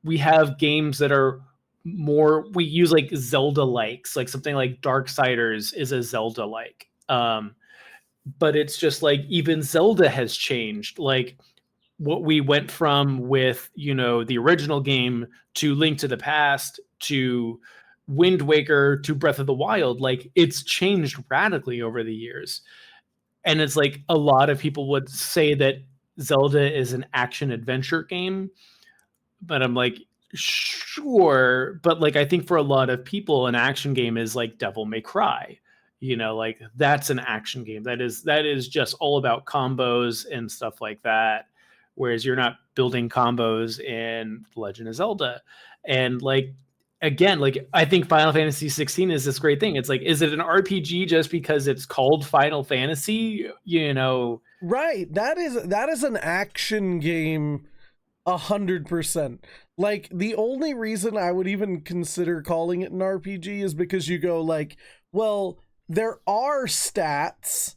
we have games that are more, we use like Zelda likes, like something like Darksiders is a Zelda like. But it's just like, even Zelda has changed. Like, what we went from with, the original game to Link to the Past to Wind Waker to Breath of the Wild, like, it's changed radically over the years. And it's like, a lot of people would say that Zelda is an action adventure game, but I'm like, sure. But like, I think for a lot of people, an action game is like Devil May Cry. Like, that's an action game. That is just all about combos and stuff like that. Whereas you're not building combos in Legend of Zelda. And like, again, like, I think Final Fantasy 16 is this great thing. It's like, is it an RPG just because it's called Final Fantasy? Right. That is an action game 100%. Like, the only reason I would even consider calling it an RPG is because you go like, well, there are stats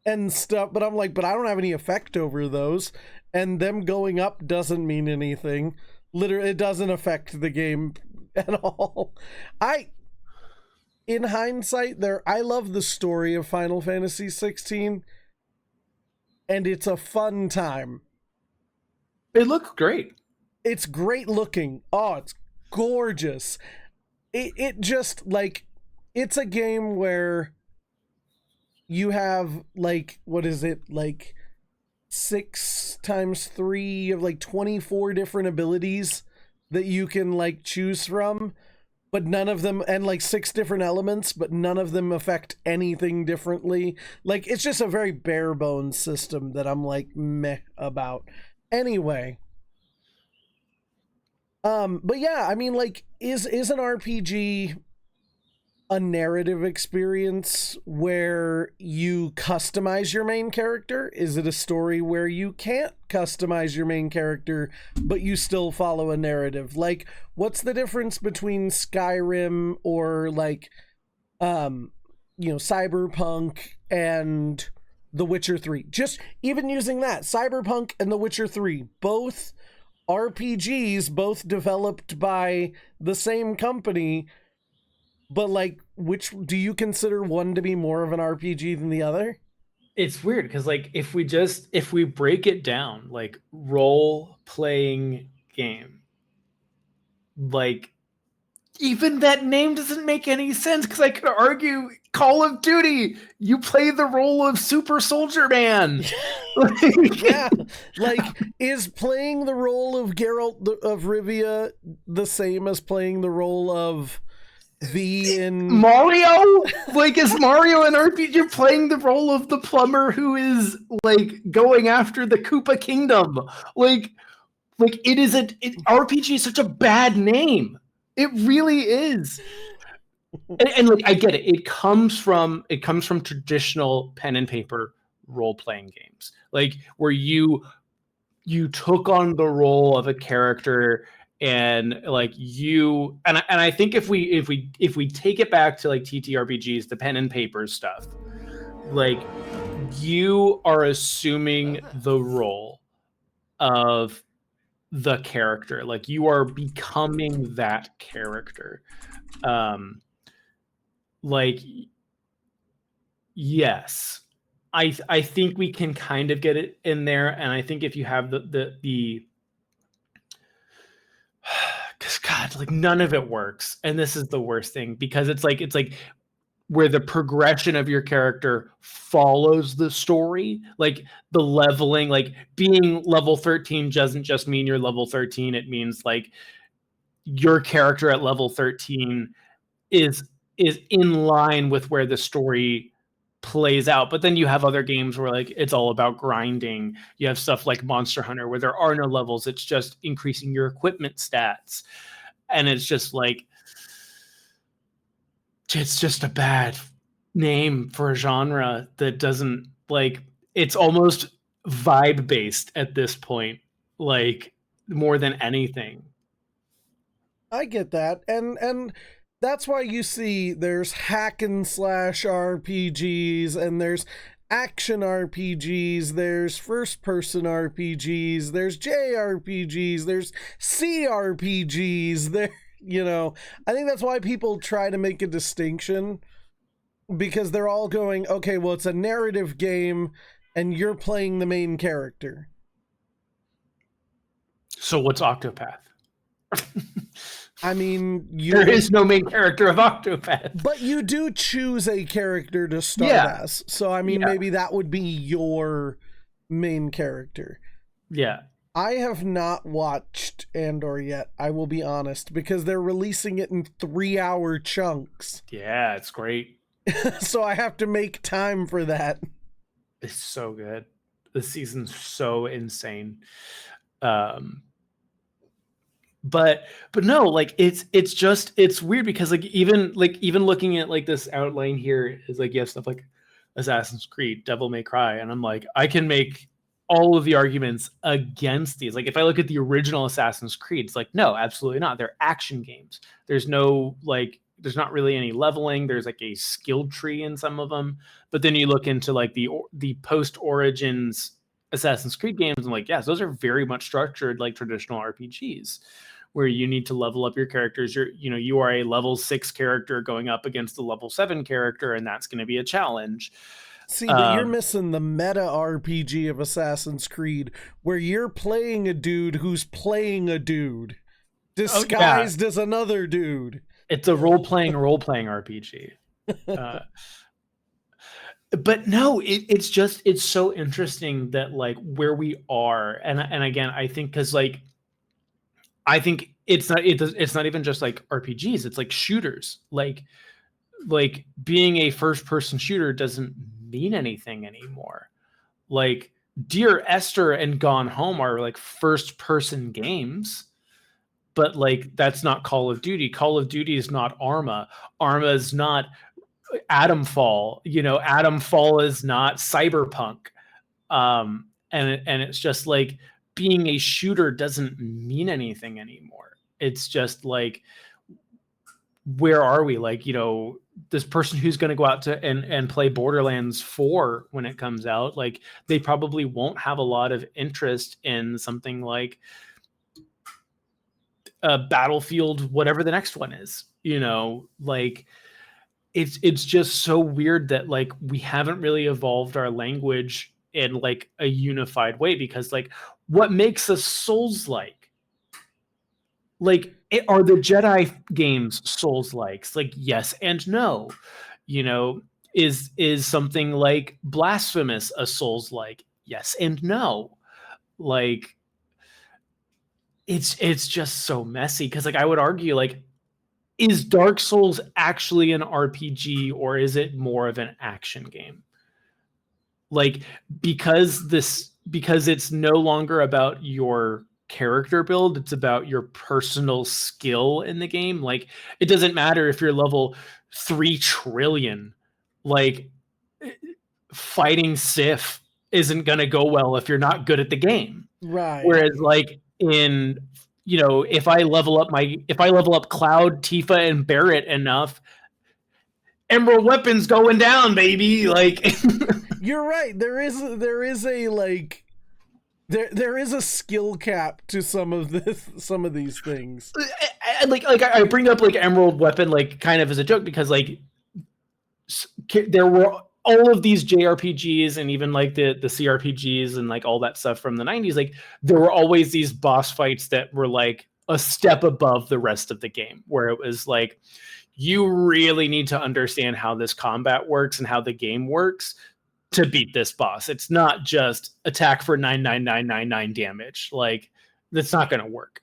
and stuff, but I'm like, but I don't have any effect over those. And them going up doesn't mean anything. Literally, it doesn't affect the game at all. In hindsight, I love the story of Final Fantasy 16, and it's a fun time. It looks great. It's great looking. Oh, it's gorgeous. It just, like, it's a game where you have, like, what is it, like 6 times 3 of like 24 different abilities that you can like choose from, but none of them, and like 6 different elements, but none of them affect anything differently. Like, it's just a very bare bones system that I'm like meh about. Anyway, but yeah, I mean, like, is an RPG a narrative experience where you customize your main character? Is it a story where you can't customize your main character, but you still follow a narrative? Like, what's the difference between Skyrim or like, Cyberpunk and The Witcher 3? Just even using that, Cyberpunk and The Witcher 3, both RPGs, both developed by the same company. But like, which do you consider one to be more of an RPG than the other? It's weird because, like, if we break it down, like, role playing game, like, even that name doesn't make any sense, because I could argue Call of Duty, you play the role of Super Soldier Man. Yeah, like, is playing the role of Geralt of Rivia the same as playing the role of V in Mario? Like, is Mario an RPG? You're playing the role of the plumber who is like going after the Koopa Kingdom. Like it is RPG is such a bad name. It really is. And like, I get it. It comes from traditional pen and paper role playing games, like where you took on the role of a character and like you and I think if we take it back to like TTRPGs, the pen and paper stuff, like you are assuming the role of the character, like you are becoming that character. um like yes, I think we can kind of get it in there, and I think if you have the because God, like none of it works, and this is the worst thing because it's like where the progression of your character follows the story, like the leveling, like being level 13 doesn't just mean you're level 13. It means like your character at level 13 is in line with where the story plays out. But then you have other games where like it's all about grinding. You have stuff like Monster Hunter where there are no levels, it's just increasing your equipment stats, and it's just like it's just a bad name for a genre that doesn't like, it's almost vibe based at this point, like more than anything. I get that. And that's why you see there's hack and slash RPGs and there's action RPGs, there's first person RPGs, there's JRPGs, there's CRPGs, there I think that's why people try to make a distinction, because they're all going, okay, well, it's a narrative game and you're playing the main character. So what's Octopath? I mean, there is no main character of Octopath. But you do choose a character to start as. So, I mean, maybe that would be your main character. Yeah. I have not watched Andor yet, I will be honest, because they're releasing it in 3-hour chunks. Yeah, it's great. So I have to make time for that. It's so good. The season's so insane. But no, like it's weird because like even looking at like this outline here is like, you have stuff like Assassin's Creed, Devil May Cry, and I'm like, I can make all of the arguments against these. Like if I look at the original Assassin's Creed, it's like, no, absolutely not. They're action games. There's no like, there's not really any leveling. There's like a skill tree in some of them. But then you look into like the post Origins Assassin's Creed games, and like, yes, those are very much structured like traditional RPGs, where you need to level up your characters. You are a level 6 character going up against a level 7 character, and that's going to be a challenge. See, but you're missing the meta RPG of Assassin's Creed, where you're playing a dude who's playing a dude disguised as another dude. It's a role-playing RPG. But no, it's so interesting that like where we are, and again, I think because like, I think it's not even just like RPGs, it's like shooters. Like being a first person shooter doesn't mean anything anymore. Like Dear Esther and Gone Home are like first person games, but like that's not Call of Duty. Call of Duty is not Arma. Arma is not Atomfall. Atomfall is not Cyberpunk. And it's just like, being a shooter doesn't mean anything anymore. It's just like, where are we? Like, this person who's going to go out to and play Borderlands 4 when it comes out, like they probably won't have a lot of interest in something like Battlefield, whatever the next one is. Like it's just so weird that like we haven't really evolved our language in like a unified way, because like, what makes us Souls-like? Like, are the Jedi games Souls-likes? Like, yes and no. Is something like Blasphemous a Souls-like? Yes and no. Like, it's just so messy, because like I would argue, like, is Dark Souls actually an RPG, or is it more of an action game? Like, because it's no longer about your character build, it's about your personal skill in the game. Like, it doesn't matter if you're level 3 trillion, like fighting Sif isn't going to go well if you're not good at the game. Right. Whereas like in you know, if I level up Cloud, Tifa, and Barret enough, Emerald Weapon's going down, baby. Like You're right. There is a like there is a skill cap to some of these things. I bring up like Emerald Weapon like kind of as a joke because like there were all of these JRPGs and even like the CRPGs and like all that stuff from the 90s, like there were always these boss fights that were like a step above the rest of the game, where it was like you really need to understand how this combat works and how the game works to beat this boss. It's not just attack for 99999 damage. Like that's not going to work.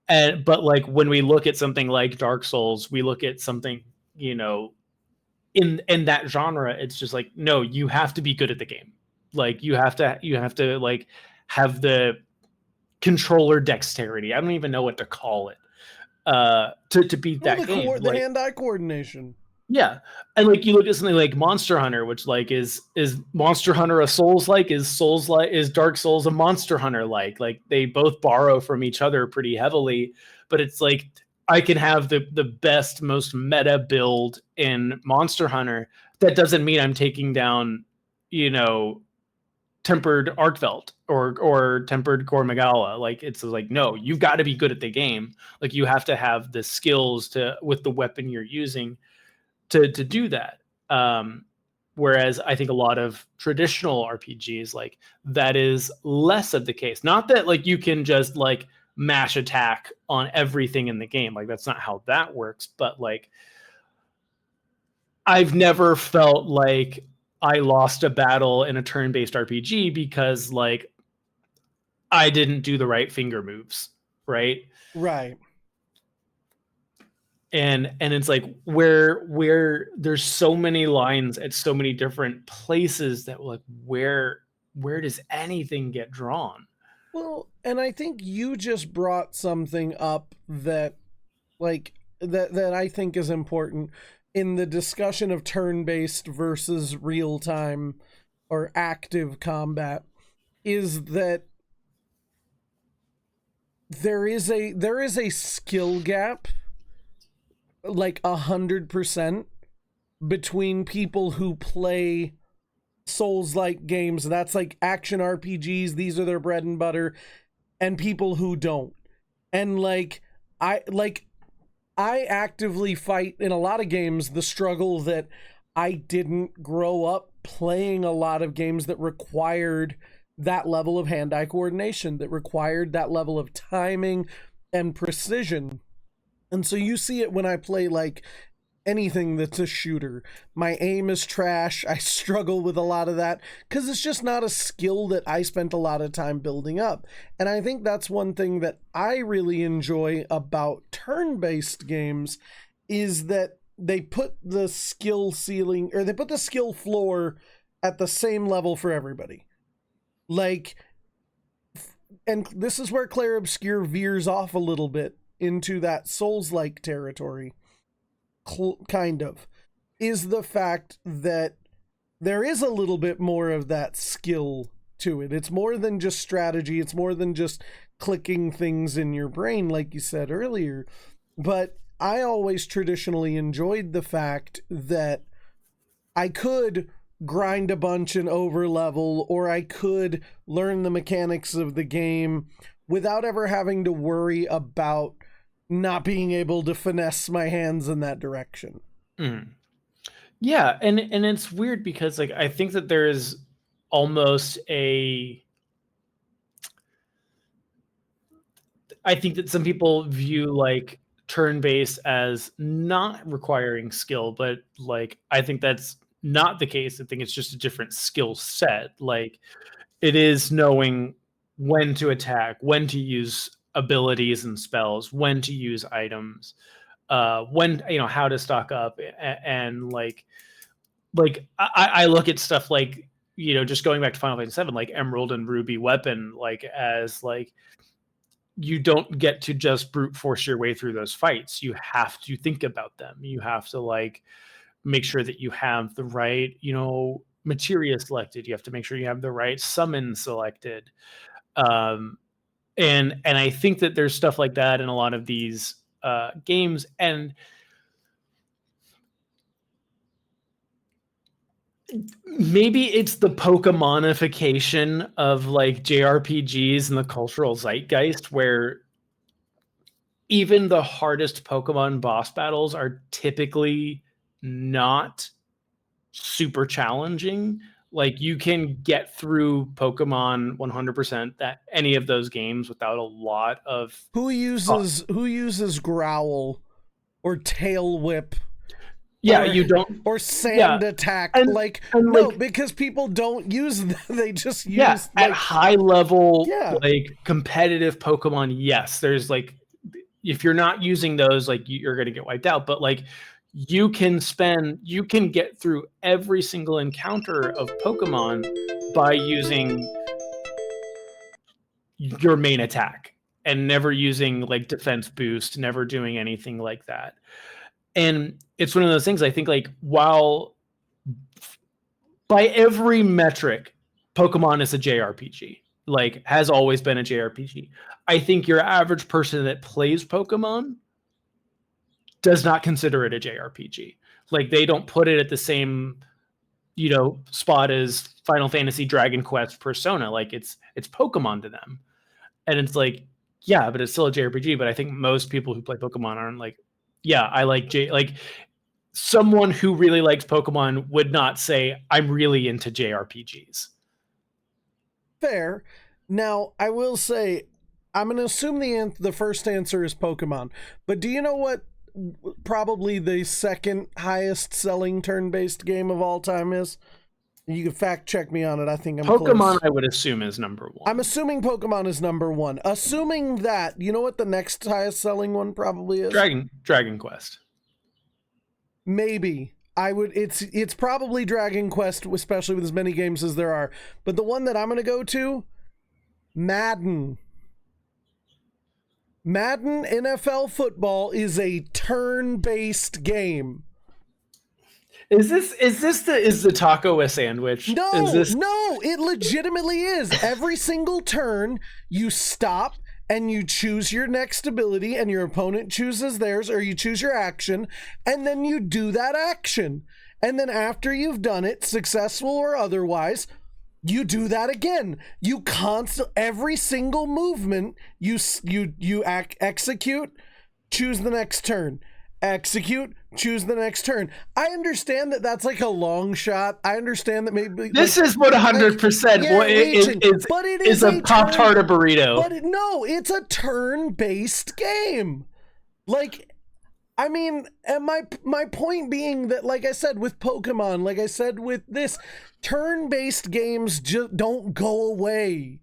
But like when we look at something like Dark Souls, we look at something, you know, in that genre, it's just like, no, you have to be good at the game. Like you have to like have the controller dexterity. I don't even know what to call it. To beat that game. The hand-eye coordination. Yeah. And like you look at something like Monster Hunter, which like is Monster Hunter a Souls like? Is Dark Souls a Monster Hunter like? Like they both borrow from each other pretty heavily, but it's like I can have the best, most meta build in Monster Hunter. That doesn't mean I'm taking down, you know, tempered Arkveld or tempered Gormagala. Like it's like, no, you've got to be good at the game. Like you have to have the skills to with the weapon you're using to do that. Whereas I think a lot of traditional RPGs, like that is less of the case. Not that like you can just like mash attack on everything in the game. Like that's not how that works. But like I've never felt like I lost a battle in a turn-based RPG because like I didn't do the right finger moves, right? Right. And it's like where there's so many lines at so many different places that like where does anything get drawn? Well, and I think you just brought something up that like that I think is important in the discussion of turn-based versus real-time or active combat, is that there is a skill gap like 100% between people who play Souls-like games, that's like action RPGs, these are their bread and butter, and people who don't. And I actively fight in a lot of games the struggle that I didn't grow up playing a lot of games that required that level of hand-eye coordination, that required that level of timing and precision. And so you see it when I play like anything that's a shooter. My aim is trash. I struggle with a lot of that because it's just not a skill that I spent a lot of time building up. And I think that's one thing that I really enjoy about turn-based games is that they put the skill ceiling, or they put the skill floor at the same level for everybody. Like, and this is where Clair Obscur veers off a little bit into that Souls-like territory, kind of, is the fact that there is a little bit more of that skill to it. It's more than just strategy. It's more than just clicking things in your brain, like you said earlier. But I always traditionally enjoyed the fact that I could grind a bunch and over level, or I could learn the mechanics of the game without ever having to worry about not being able to finesse my hands in that direction. Mm. Yeah, and it's weird because like I think that there is almost I think that some people view like turn-based as not requiring skill, but like I think that's not the case. I think it's just a different skill set. Like it is knowing when to attack, when to use abilities and spells, when to use items, when, you know, how to stock up, and I look at stuff like, you know, just going back to Final Fantasy VII, like Emerald and Ruby weapon, like as like you don't get to just brute force your way through those fights. You have to think about them. You have to like make sure that you have the right, you know, materia selected. You have to make sure you have the right summon selected. And I think that there's stuff like that in a lot of these games, and maybe it's the Pokemonification of like JRPGs and the cultural zeitgeist, where even the hardest Pokemon boss battles are typically not super challenging. Like you can get through Pokemon 100% that any of those games without a lot of Who uses growl or tail whip? Yeah, you don't. Or sand attack. And no, like, because people don't use them. They just use at high level, like competitive Pokemon. Yes, there's like, if you're not using those, like you're gonna get wiped out. But like you can get through every single encounter of Pokemon by using your main attack and never using like defense boost, never doing anything like that. And it's one of those things, I think, like, while by every metric, Pokemon is a JRPG, like has always been a JRPG. I think your average person that plays Pokemon does not consider it a JRPG. Like they don't put it at the same, spot as Final Fantasy, Dragon Quest, Persona. Like it's Pokemon to them. And it's like, yeah, but it's still a JRPG. But I think most people who play Pokemon aren't like, yeah, I like like someone who really likes Pokemon would not say, I'm really into JRPGs. Fair. Now, I will say, I'm going to assume the first answer is Pokemon. But do you know what probably the second highest selling turn-based game of all time is? You can fact check me on it. I think I'm Pokemon, close. I would assume, is number one. I'm assuming Pokemon is number one. Assuming that, you know what the next highest selling one probably is? Dragon Quest. Maybe. It's probably Dragon Quest, especially with as many games as there are. But the one that I'm going to go to, Madden. Madden NFL football is a turn-based game. Is the taco a sandwich? No, it legitimately is. Every single turn, you stop and you choose your next ability, and your opponent chooses theirs, or you choose your action, and then you do that action. And then after you've done it, successful or otherwise, you do that again. Every single movement, you execute, choose the next turn. Execute, choose the next turn. I understand that that's like a long shot. I understand that maybe this is what 100% but it is a Pop-Tart a burrito. But no, it's a turn-based game. Like, I mean, and my point being that, like I said with Pokemon, like I said with this, turn-based games just don't go away.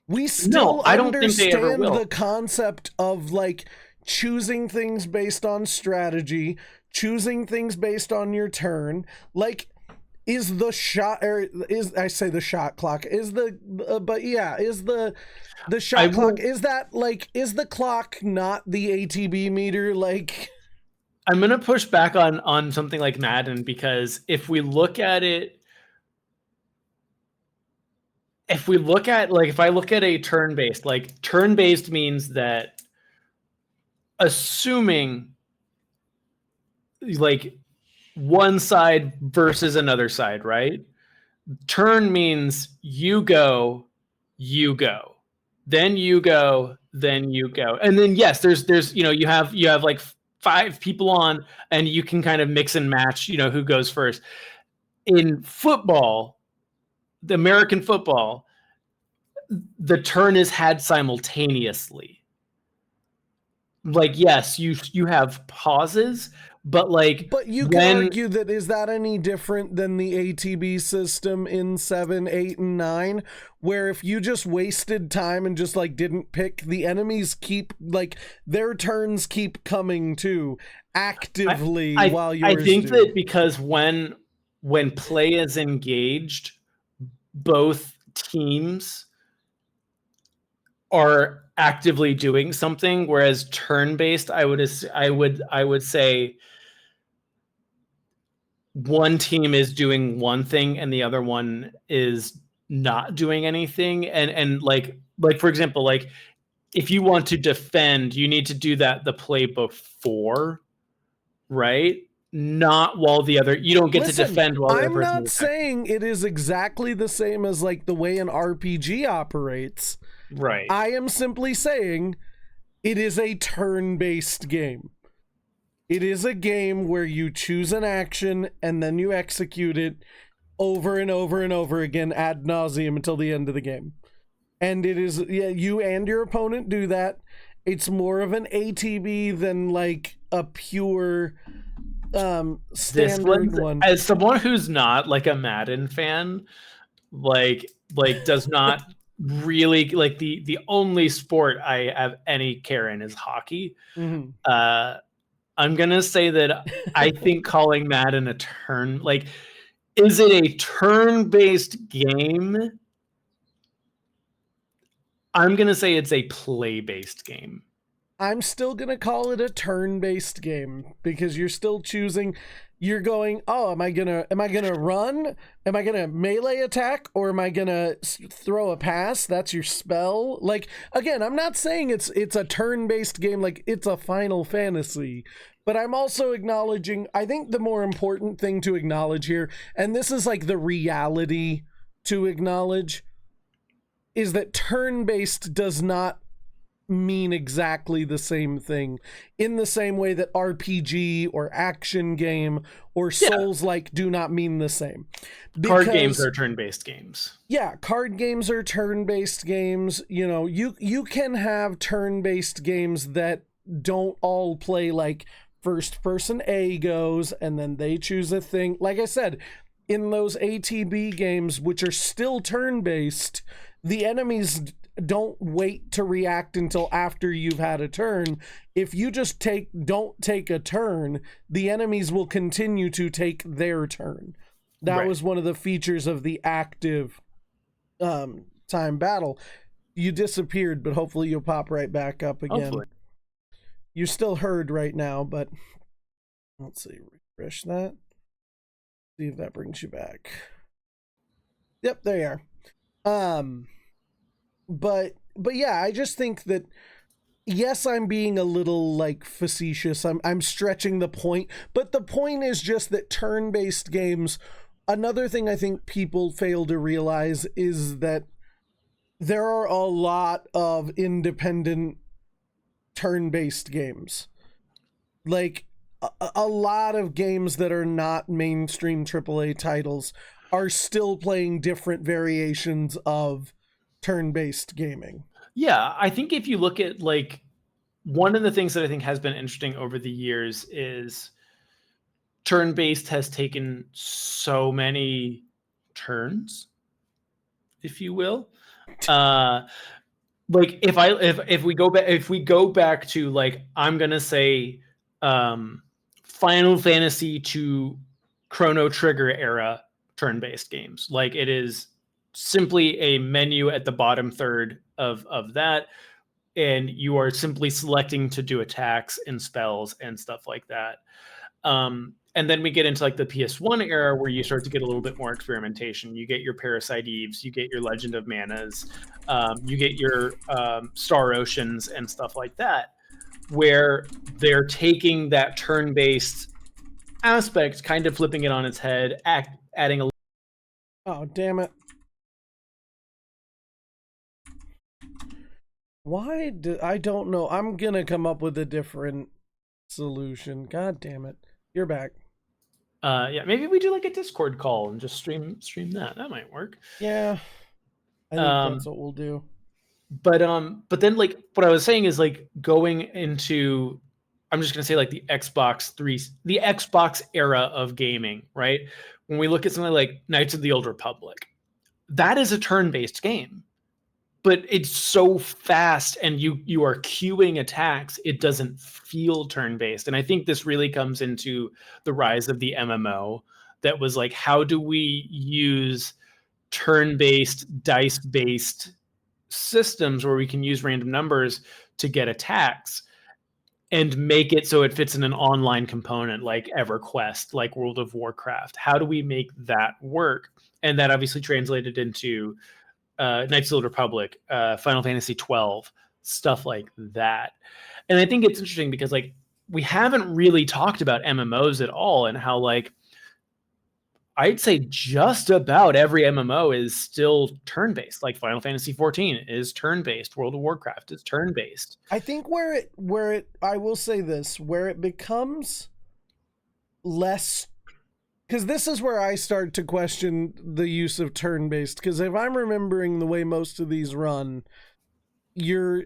We still understand the concept of like choosing things based on strategy, choosing things based on your turn. Like, is the shot clock, is the shot clock, is the clock not the ATB meter? Like, I'm gonna push back on something like Madden, because if we look at it, if I look at a turn-based, like turn-based means that, assuming like one side versus another side, right? Turn means you go, then you go, then you go. And then yes, there's you have like 5 people on, and you can kind of mix and match, who goes first. In football, the American football, the turn is had simultaneously. Like, yes, you have pauses, but you can argue that, is that any different than the ATB system in 7, 8, and 9, where if you just wasted time and just like didn't pick, the enemies keep, like, their turns keep coming too actively while you're. I think that because when play is engaged, both teams are actively doing something, whereas turn-based, I would say one team is doing one thing and the other one is not doing anything. And like for example, like if you want to defend, you need to do that the play before, right? Not while the other, you don't get to defend while the other I'm person not is attacking. saying it is exactly the same as like the way an RPG operates. Right. I am simply saying it is a turn-based game. It is a game where you choose an action and then you execute it over and over and over again ad nauseum until the end of the game. And it is, yeah, you and your opponent do that. It's more of an ATB than like a pure standard one. As someone who's not like a Madden fan, like does not really like the only sport I have any care in is hockey. Mm-hmm. I'm gonna say that I think calling Madden a turn, like, is it a turn-based game? I'm gonna say it's a play-based game. I'm still gonna call it a turn-based game because you're still choosing. You're going, oh, am I gonna run? Am I gonna melee attack, or am I gonna throw a pass? That's your spell. Like, again, I'm not saying it's a turn-based game like it's a Final Fantasy, but I'm also acknowledging. I think the more important thing to acknowledge here, and this is like the reality to acknowledge, is that turn-based does not mean exactly the same thing in the same way that RPG or action game or Souls-like do not mean the same. Card games are turn-based games. Yeah, card games are turn-based games. You know, you can have turn-based games that don't all play like first person A goes and then they choose a thing. Like I said, in those ATB games, which are still turn-based, the enemies don't wait to react until after you've had a turn. If you just don't take a turn, the enemies will continue to take their turn. That was one of the features of the active time battle. You disappeared, but hopefully you'll pop right back up again. Hopefully. You're still heard right now, but let's see, refresh that. See if that brings you back. Yep, there you are. But yeah, I just think that, yes, I'm being a little like facetious. I'm stretching the point, but the point is just that turn-based games, another thing I think people fail to realize is that there are a lot of independent turn-based games. Like a lot of games that are not mainstream AAA titles are still playing different variations of turn-based gaming. Yeah, I think if you look at like one of the things that I think has been interesting over the years is turn-based has taken so many turns, if you will. Like if we go back to like, I'm gonna say Final Fantasy to Chrono Trigger era turn-based games. Like, it is simply a menu at the bottom third of that, and you are simply selecting to do attacks and spells and stuff like that. And then we get into like the PS1 era where you start to get a little bit more experimentation. You get your Parasite Eves, you get your Legend of Manas, you get your Star Oceans and stuff like that, where they're taking that turn-based aspect, kind of flipping it on its head, adding a... Oh, damn it. Why do I don't know. I'm gonna come up with a different solution. God damn it. You're back. Yeah, maybe we do like a Discord call and just stream that. That might work. Yeah. I think that's what we'll do. But then like what I was saying is like going into, I'm just gonna say like the Xbox era of gaming, right? When we look at something like Knights of the Old Republic, that is a turn-based game, but it's so fast and you are queuing attacks, it doesn't feel turn-based. And I think this really comes into the rise of the MMO, that was like, how do we use turn-based, dice-based systems where we can use random numbers to get attacks and make it so it fits in an online component like EverQuest, like World of Warcraft? How do we make that work? And that obviously translated into Knights of the Old Republic, Final Fantasy 12, stuff like that. And I think it's interesting because like we haven't really talked about MMOs at all, and how like I'd say just about every MMO is still turn-based. Like Final Fantasy 14 is turn-based, World of Warcraft is turn-based. I think where it I will say this, where it becomes less, because this is where I start to question the use of turn-based, because if I'm remembering the way most of these run, do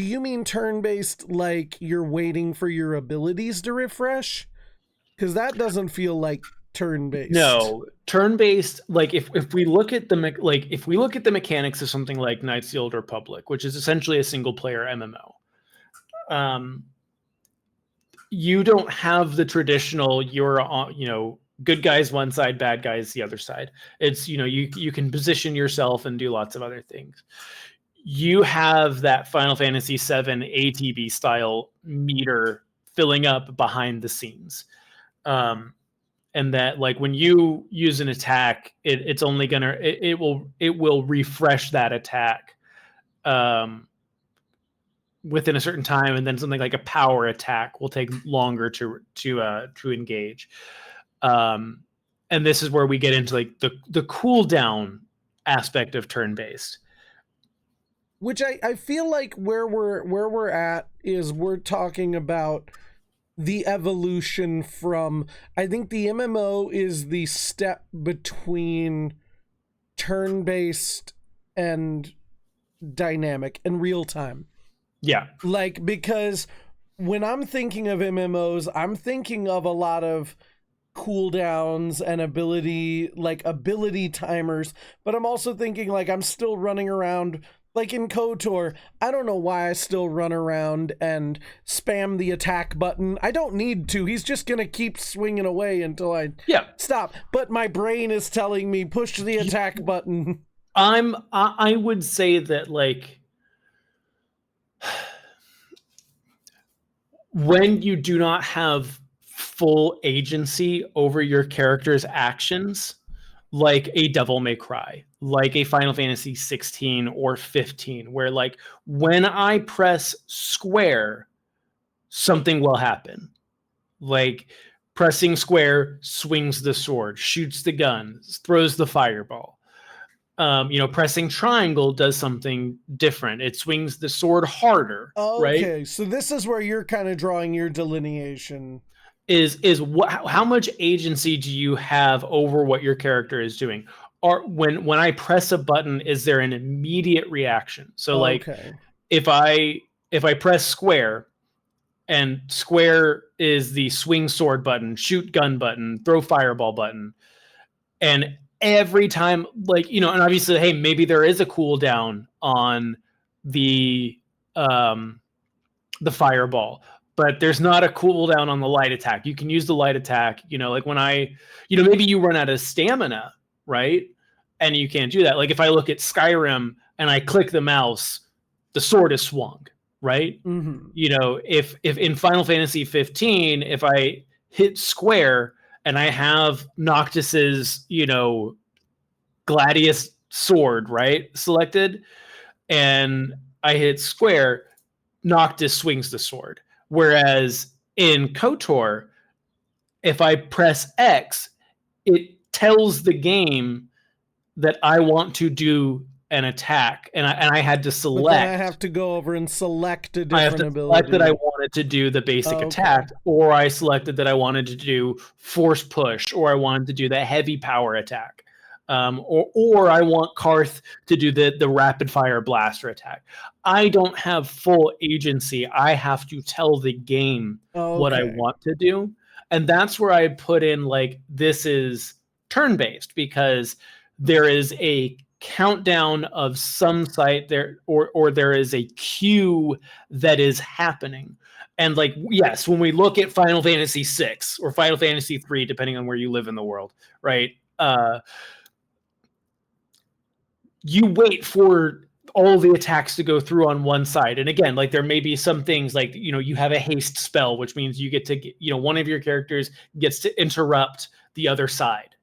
you mean turn-based like you're waiting for your abilities to refresh? Because that doesn't feel like turn-based. No, turn-based. Like if we look at the if we look at the mechanics of something like Knights of the Old Republic, which is essentially a single-player MMO, you don't have the traditional good guys one side, bad guys the other side. It's you can position yourself and do lots of other things. You have that Final Fantasy VII ATB style meter filling up behind the scenes. And that like when you use an attack, it will refresh that attack within a certain time, and then something like a power attack will take longer to engage. And this is where we get into like the cooldown aspect of turn-based, which I feel like where we're at is we're talking about the evolution from, I think the MMO is the step between turn-based and dynamic and real time. Yeah. Like, because when I'm thinking of MMOs, I'm thinking of a lot of cooldowns and ability timers, but I'm also thinking like I'm still running around. Like in KOTOR, I don't know why I still run around and spam the attack button. I don't need to. He's just going to keep swinging away until I stop. But my brain is telling me, push the attack button. I would say that, like, when you do not have full agency over your character's actions, like a Devil May Cry, like a Final Fantasy 16 or 15, where like when I press square, something will happen. Like pressing square swings the sword, shoots the gun, throws the fireball. Pressing triangle does something different. It swings the sword harder. Okay, right? So this is where you're kind of drawing your delineation. How much agency do you have over what your character is doing? Or when I press a button, is there an immediate reaction? So like if I press square, and square is the swing sword button, shoot gun button, throw fireball button, and every time, like, and obviously, hey, maybe there is a cooldown on the fireball, but there's not a cooldown on the light attack. You can use the light attack, like when maybe you run out of stamina, right? And you can't do that. Like if I look at Skyrim and I click the mouse, the sword is swung, right? Mm-hmm. If in Final Fantasy 15, if I hit square and I have Noctis's, Gladius sword, right, selected, and I hit square, Noctis swings the sword. Whereas in KOTOR, if I press X, it tells the game that I want to do an attack, and I had to select. But then I have to go over and select a different I have to ability. select that I wanted to do the basic attack, or I selected that I wanted to do force push, or I wanted to do the heavy power attack. Or I want Karth to do the rapid fire blaster attack. I don't have full agency. I have to tell the game what I want to do. And that's where I put in, like, this is turn-based, because there is a countdown of some site there, or there is a queue that is happening. And like, yes, when we look at Final Fantasy 6 or Final Fantasy 3, depending on where you live in the world, right? You wait for all the attacks to go through on one side. And again, like there may be some things like, you have a haste spell, which means you get to, one of your characters gets to interrupt the other side,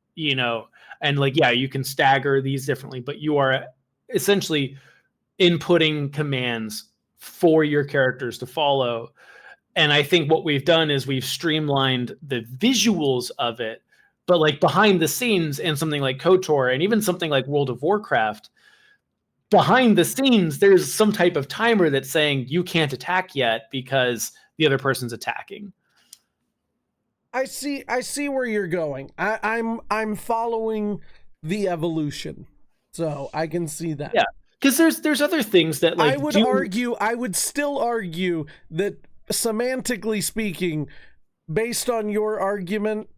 and like, yeah, you can stagger these differently, but you are essentially inputting commands for your characters to follow. And I think what we've done is we've streamlined the visuals of it, but like behind the scenes in something like KOTOR and even something like World of Warcraft, behind the scenes, there's some type of timer that's saying you can't attack yet because the other person's attacking. I see where you're going. I'm following the evolution, so I can see that. Yeah, because there's other things that like I would still argue that semantically speaking, based on your argument,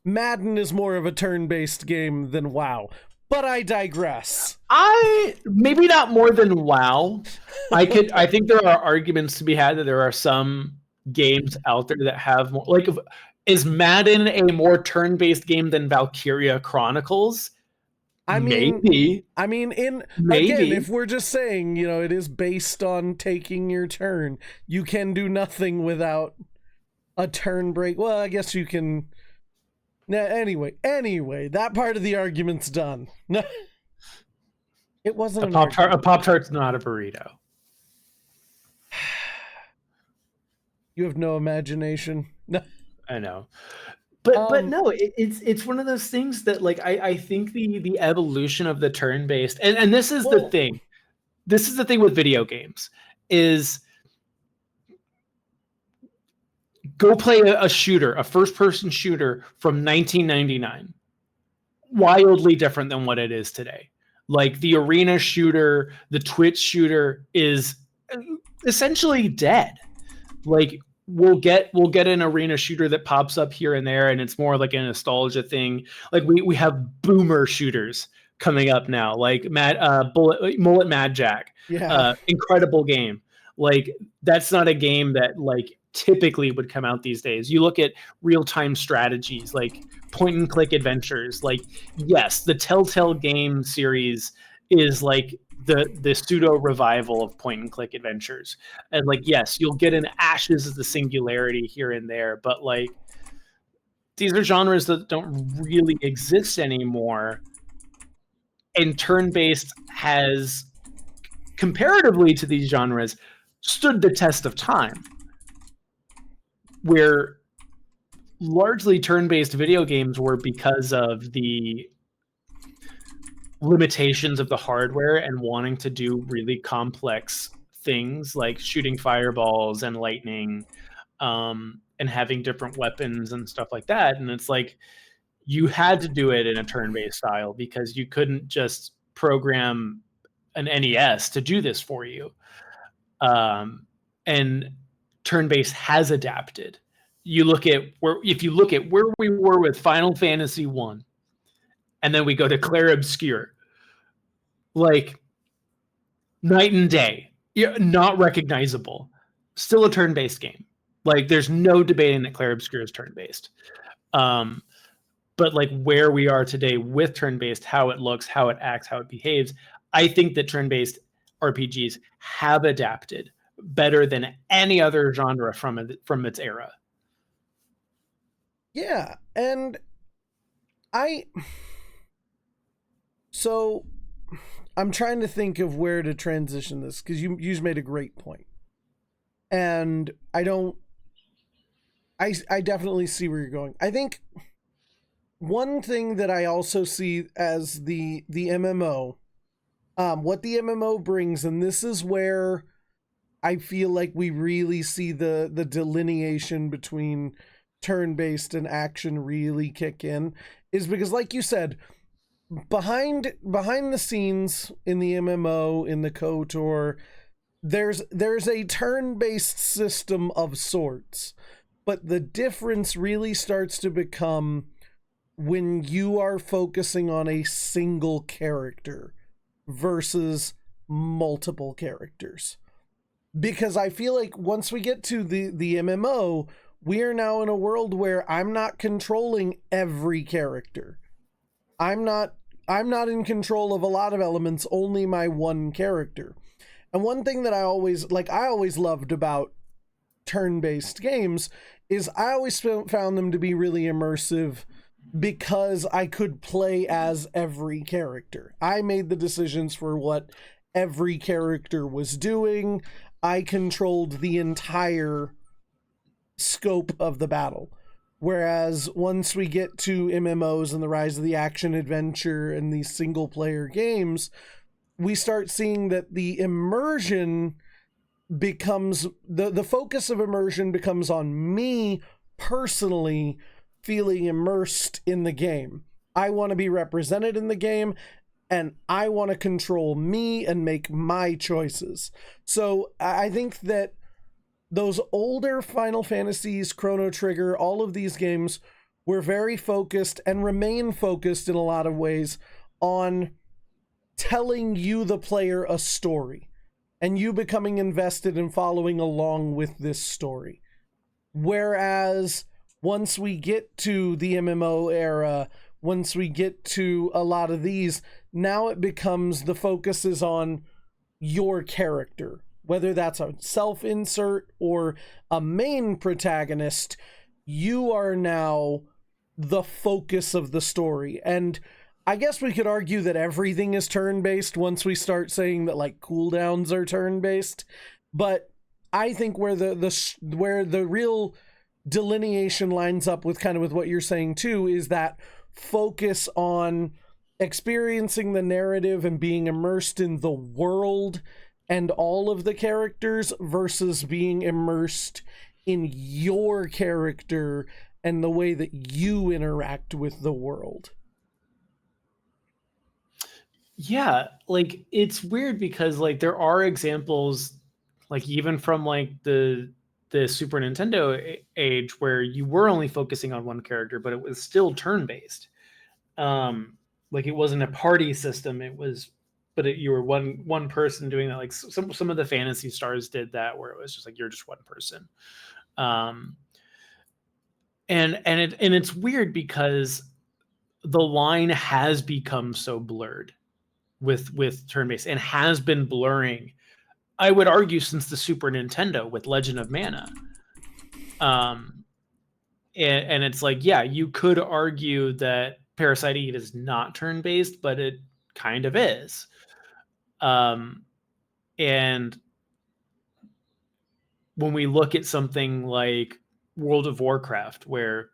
Madden is more of a turn-based game than WoW. But I digress. Maybe not more than WoW. I think there are arguments to be had that there are some games out there that have more, like, is Madden a more turn-based game than Valkyria Chronicles? Maybe. Again, if we're just saying, it is based on taking your turn, you can do nothing without a turn break. Well, I guess you can. Anyway, that part of the argument's done. It wasn't a Pop-Tart's not a burrito. You have no imagination. I know. But no, it's one of those things that, like, I think the evolution of the turn-based, and this is the thing. This is the thing with video games, is go play a shooter, a first-person shooter from 1999. Wildly different than what it is today. Like, the arena shooter, the Twitch shooter is essentially dead. Like, we'll get an arena shooter that pops up here and there, and it's more like a nostalgia thing. Like, we have boomer shooters coming up now, like Mullet Mad Jack. Yeah. Incredible game. Like, that's not a game that, like, typically would come out these days. You look at real-time strategies, like point and click adventures. Like, yes, the Telltale game series is like the pseudo revival of point and click adventures. And, like, yes, you'll get an Ashes of the Singularity here and there, but, like, these are genres that don't really exist anymore. And turn-based has, comparatively to these genres, stood the test of time. Where largely turn-based video games were because of the limitations of the hardware and wanting to do really complex things like shooting fireballs and lightning, and having different weapons and stuff like that. And it's like, you had to do it in a turn-based style because you couldn't just program an NES to do this for you. And turn-based has adapted. If you look at where we were with Final Fantasy 1, and then we go to Clair Obscur, like, night and day. Not recognizable. Still a turn-based game. Like, there's no debating that Clair Obscur is turn-based. But, like, where we are today with turn-based, how it looks, how it acts, how it behaves, I think that turn-based RPGs have adapted better than any other genre from its era. Yeah, and so I'm trying to think of where to transition this, because you made a great point. And I definitely see where you're going. I think one thing that I also see as the MMO, what the MMO brings, and this is where I feel like we really see the delineation between turn-based and action really kick in, is because, like you said, behind the scenes in the MMO, in the KOTOR, there's a turn-based system of sorts, but the difference really starts to become when you are focusing on a single character versus multiple characters. Because I feel like once we get to the MMO, we are now in a world where I'm not controlling every character. I'm not in control of a lot of elements, only my one character. And one thing that I always loved about turn-based games is I always found them to be really immersive because I could play as every character. I made the decisions for what every character was doing. I controlled the entire scope of the battle. Whereas once we get to MMOs and the rise of the action adventure and these single player games, we start seeing that the immersion becomes the focus of immersion becomes on me personally feeling immersed in the game. I want to be represented in the game, and I want to control me and make my choices. So I think that those older Final Fantasies, Chrono Trigger, all of these games were very focused and remain focused in a lot of ways on telling you, the player, a story and you becoming invested in following along with this story. Whereas once we get to the MMO era, once we get to a lot of these, now it becomes the focus is on your character, whether that's a self-insert or a main protagonist. You are now the focus of the story. And I guess we could argue that everything is turn-based once we start saying that like cooldowns are turn-based. But I think where the real delineation lines up with kind of with what you're saying too is that focus on experiencing the narrative and being immersed in the world and all of the characters versus being immersed in your character and the way that you interact with the world. Yeah, like it's weird because like there are examples like even from like the Super Nintendo age where you were only focusing on one character but it was still turn-based. Like it wasn't a party system, it was you were one person doing that. Like some of the Fantasy Stars did that where it was just like you're just one person. And it's weird because the line has become so blurred with turn-based and has been blurring, I would argue, since the Super Nintendo with Legend of Mana. And it's like, yeah, you could argue that Parasite Eve is not turn-based, but it kind of is. And when we look at something like World of Warcraft, where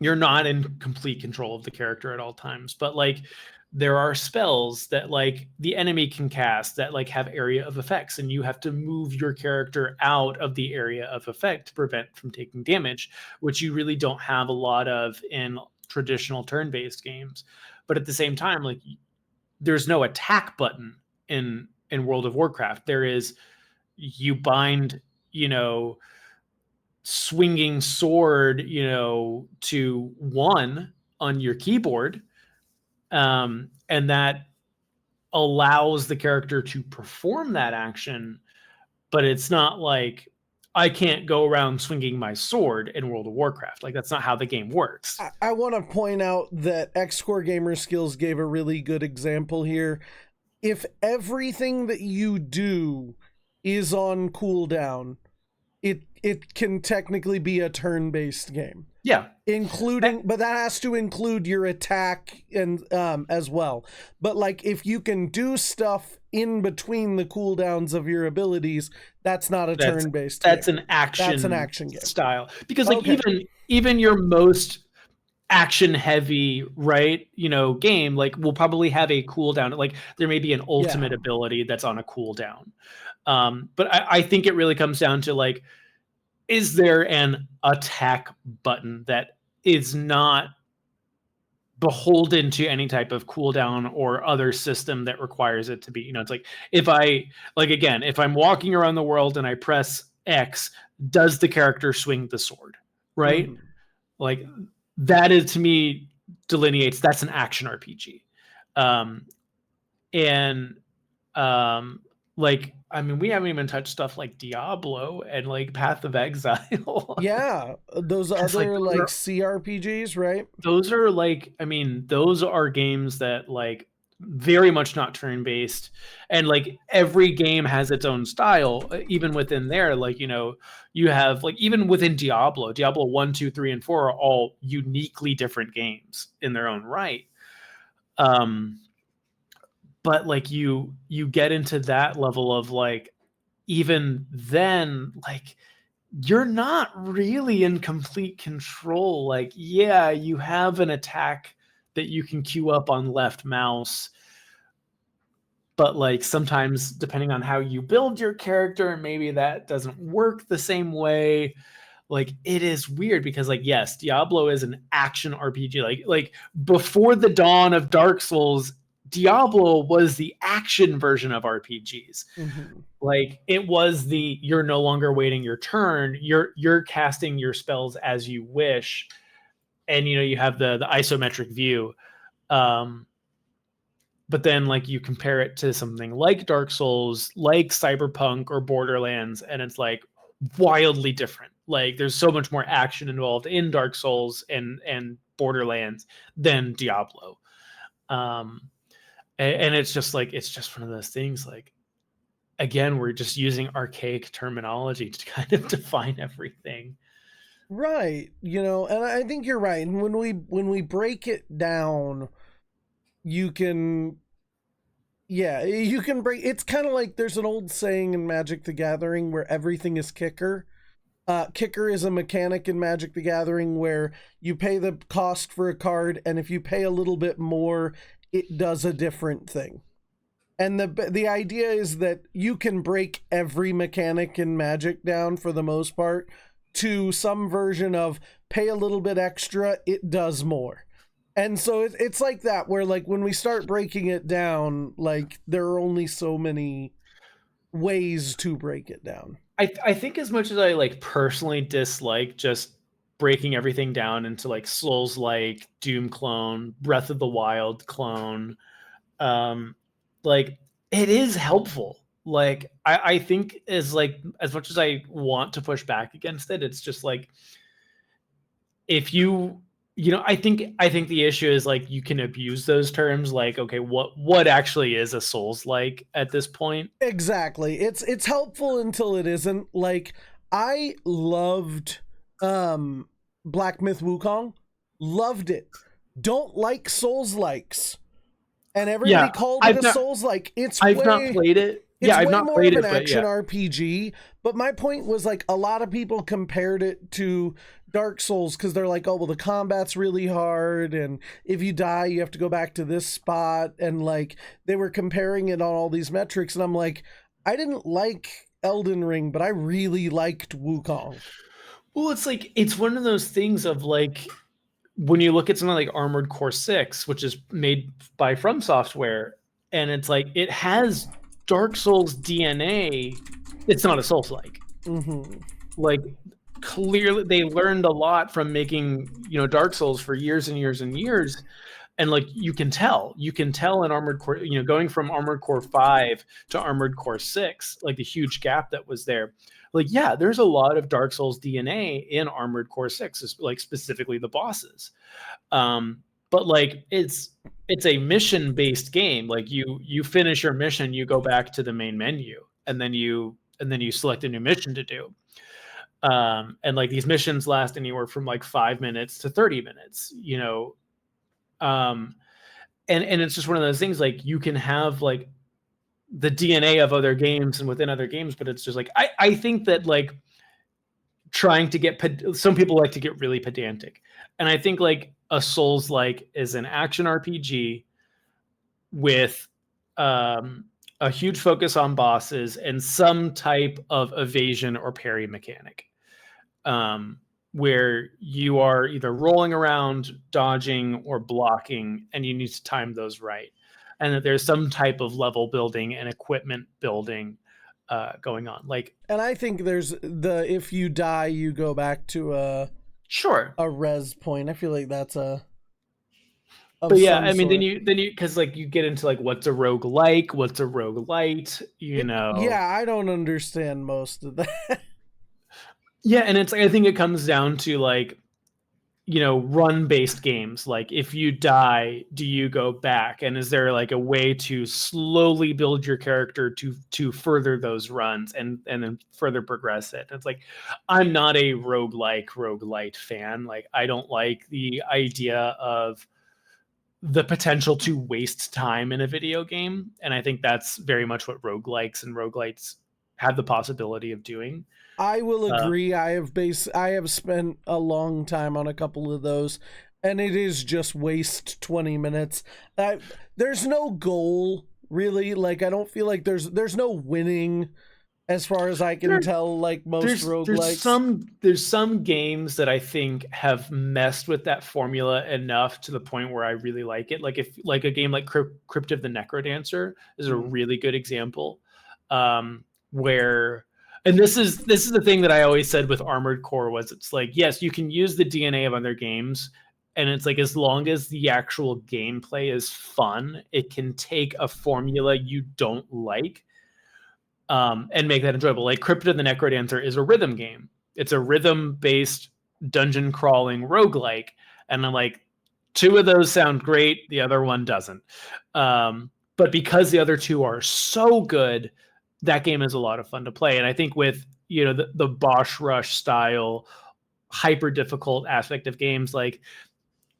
you're not in complete control of the character at all times, but like there are spells that like the enemy can cast that like have area of effects, and you have to move your character out of the area of effect to prevent from taking damage, which you really don't have a lot of in traditional turn-based games. But at the same time, like there's no attack button in World of Warcraft. There is, you bind, swinging sword, to 1 on your keyboard, and that allows the character to perform that action, but it's not like I can't go around swinging my sword in World of Warcraft. Like that's not how the game works. I want to point out that X-Core Gamer Skills gave a really good example here. If everything that you do is on cooldown, it can technically be a turn-based game. Yeah. But that has to include your attack and as well. But like if you can do stuff in between the cooldowns of your abilities, that's not a turn-based game. That's an action game style. Because like even your most action heavy, right, game like will probably have a cooldown. Like there may be an ultimate ability that's on a cooldown. But I think it really comes down to like, is there an attack button that is not beholden to any type of cooldown or other system that requires it to be, it's like if I'm walking around the world and I press X, does the character swing the sword, right? Mm-hmm. Like that is, to me, delineates that's an action RPG. Like, I mean, we haven't even touched stuff like Diablo and like Path of Exile. Yeah, those other like CRPGs, right? Those are like, I mean, those are games that like very much not turn-based, and like every game has its own style. Even within there, like you have like even within Diablo 1, 2, 3, and 4 are all uniquely different games in their own right. but like you get into that level of like, even then, like, you're not really in complete control. Like, yeah, you have an attack that you can queue up on left mouse, but like sometimes depending on how you build your character, maybe that doesn't work the same way. Like, it is weird because like, yes, Diablo is an action RPG. Like before the dawn of Dark Souls, Diablo was the action version of RPGs. Mm-hmm. Like, it was the, you're no longer waiting your turn, you're casting your spells as you wish, and you know, you have the isometric view. um but then like you compare it to something like Dark Souls, like Cyberpunk or Borderlands, and it's like wildly different. Like, there's so much more action involved in Dark Souls and Borderlands than Diablo. um and it's just like, it's just one of those things. Like, again, we're just using archaic terminology to kind of define everything. Right. You know, and I think you're right. And when we break it down, you can yeah, you can break it's kind of like there's an old saying in Magic the Gathering where everything is kicker. Kicker is a mechanic in Magic the Gathering where you pay the cost for a card, and if you pay a little bit more, it does a different thing. And the idea is that you can break every mechanic in Magic down for the most part to some version of pay a little bit extra, it does more. And so it's like that where like when we start breaking it down, like there are only so many ways to break it down. I think as much as I like personally dislike just breaking everything down into like Souls, like Doom clone, Breath of the Wild clone, um, like, it is helpful. Like, I think is like, as much as I want to push back against it, it's just like, if you know, I think the issue is like, you can abuse those terms. Like, okay, what actually is a Souls like at this point? Exactly. It's helpful until it isn't. Like I loved um Black Myth Wukong. Loved it. Don't like Souls likes. And everybody Yeah, called it I've a not Souls like. I've not played it. Yeah, It's I've way not more played of an it, but action yeah. RPG, but my point was like a lot of people compared it to Dark Souls because they're like, oh, well, the combat's really hard, and if you die, you have to go back to this spot. And like they were comparing it on all these metrics, and I'm like, I didn't like Elden Ring, but I really liked Wukong. Well, it's like, it's one of those things of like, when you look at something like Armored Core 6, which is made by From Software, and it's like, it has Dark Souls DNA, it's not a Souls like. Mm-hmm. Like, clearly they learned a lot from making, you know, Dark Souls for years and years and years. And like, you can tell in Armored Core, you know, going from Armored Core 5 to Armored Core 6, like the huge gap that was there. Like, yeah, there's a lot of Dark Souls DNA in Armored Core 6, like specifically the bosses. But like, it's a mission based game. Like, you finish your mission, you go back to the main menu, and then you select a new mission to do. And like, these missions last anywhere from like 5 minutes to 30 minutes, you know. um and it's just one of those things. Like, you can have like the DNA of other games and within other games, but it's just like, I think that like, trying to get some people like to get really pedantic, and I think like a Souls like is an action RPG with a huge focus on bosses and some type of evasion or parry mechanic, um, where you are either rolling around, dodging, or blocking, and you need to time those right. And that there's some type of level building and equipment building going on. Like, And I think there's the if you die, you go back to sure, a res point. I feel like that's a of but yeah, some I mean, then sort. you because like, you get into like, what's a rogue like, what's a rogue light, you know. Yeah, I don't understand most of that. Yeah, and it's like, I think it comes down to like, you know, run based games. Like, if you die, do you go back, and is there like a way to slowly build your character to further those runs and then further progress it? It's like, I'm not a roguelike roguelite fan. Like, I don't like the idea of the potential to waste time in a video game. And I think that's very much what roguelikes and roguelites have the possibility of doing. I will Uh, agree. I have spent a long time on a couple of those, and it is just waste 20 minutes. There's no goal really. Like I don't feel like there's no winning as far as I can there, tell, like most there's roguelikes. some games that I think have messed with that formula enough to the point where I really like it. Like if like a game like Crypt of the Necrodancer is a Mm. really good example, where and this is the thing that I always said with Armored Core was it's like yes you can use the DNA of other games and it's like as long as the actual gameplay is fun it can take a formula you don't like and make that enjoyable. Like Crypt of the Necrodancer is a rhythm game. It's a rhythm-based dungeon crawling roguelike. And I'm like, two of those sound great, the other one doesn't. But because the other two are so good, that game is a lot of fun to play. And I think with the Bosch Rush style hyper difficult aspect of games, like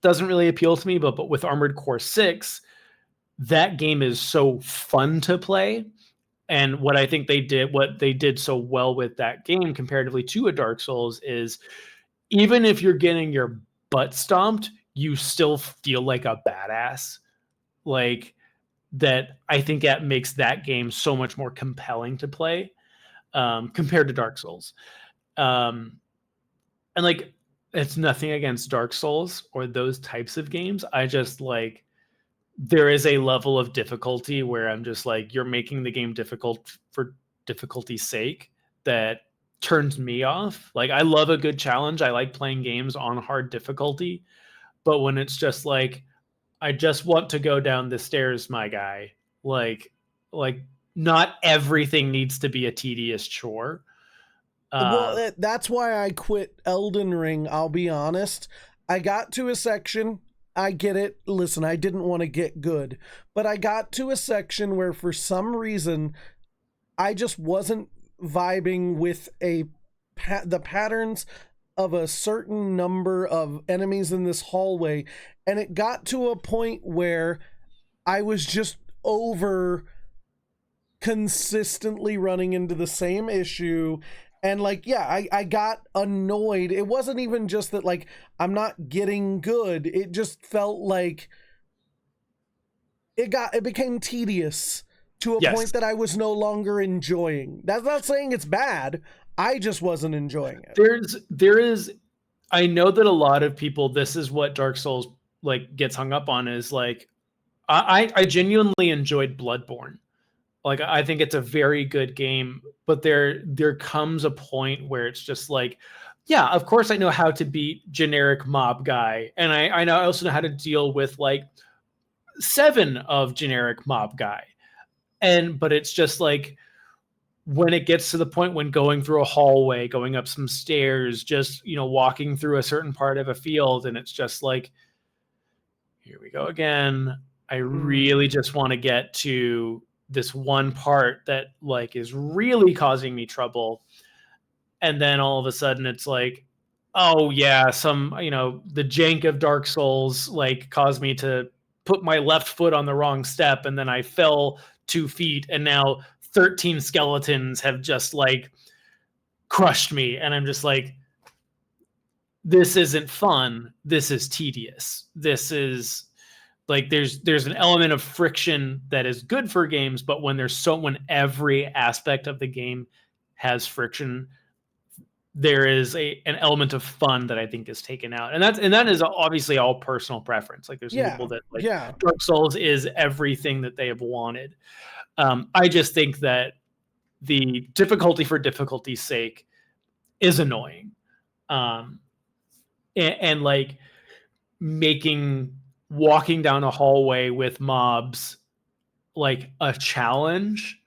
doesn't really appeal to me. But with Armored Core 6, that game is so fun to play and what I think what they did so well with that game comparatively to a Dark Souls is even if you're getting your butt stomped, you still feel like a badass. Like that, I think that makes that game so much more compelling to play compared to Dark Souls. And like, it's nothing against Dark Souls or those types of games. I just like there is a level of difficulty where I'm just like, you're making the game difficult for difficulty's sake that turns me off. Like, I love a good challenge. I like playing games on hard difficulty. But when it's just like, I just want to go down the stairs, my guy, like not everything needs to be a tedious chore. Well, that's why I quit Elden Ring. I'll be honest. I got to a section. I get it. Listen, I didn't want to get good, but I got to a section where for some reason I just wasn't vibing with the patterns of a certain number of enemies in this hallway, and it got to a point where I was just over consistently running into the same issue. And like, yeah, I got annoyed. It wasn't even just that like I'm not getting good. It just felt like it became tedious to a Yes, point that I was no longer enjoying. That's not saying it's bad. I just wasn't enjoying it. there is I know that a lot of people this is what Dark Souls like gets hung up on is like I genuinely enjoyed Bloodborne. Like I think it's a very good game, but there comes a point where it's just like, yeah, of course I know how to beat generic mob guy, and I know I also know how to deal with like 7 of generic mob guy, but it's just like when it gets to the point when going through a hallway, going up some stairs, just walking through a certain part of a field, and it's just like, here we go again. I really just want to get to this one part that like is really causing me trouble. And then all of a sudden it's like, oh yeah, the jank of Dark Souls like caused me to put my left foot on the wrong step and then I fell 2 feet and now 13 skeletons have just like crushed me. And I'm just like, this isn't fun. This is tedious. This is like there's an element of friction that is good for games, but when when every aspect of the game has friction, there is an element of fun that I think is taken out. And that is obviously all personal preference. Like there's some Yeah, people that like yeah. Dark Souls is everything that they have wanted. I just think that the difficulty for difficulty's sake is annoying. And like making walking down a hallway with mobs like a challenge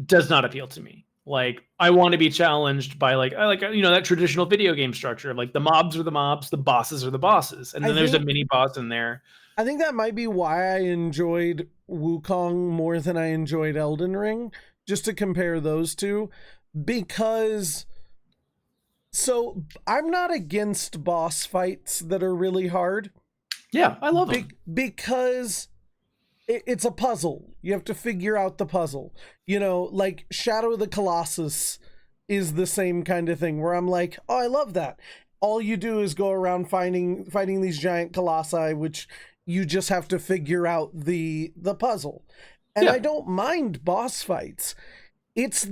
does not appeal to me. Like I want to be challenged by that traditional video game structure of like the mobs are the mobs, the bosses are the bosses, and then there's a mini boss in there. I think that might be why I enjoyed Wukong more than I enjoyed Elden Ring, just to compare those two, because so I'm not against boss fights that are really hard. Yeah, I love them. Because it's a puzzle. You have to figure out the puzzle. You know, like Shadow of the Colossus is the same kind of thing where I'm like, oh, I love that. All you do is go around fighting these giant colossi, which you just have to figure out the puzzle. And I Yeah. don't mind boss fights. It's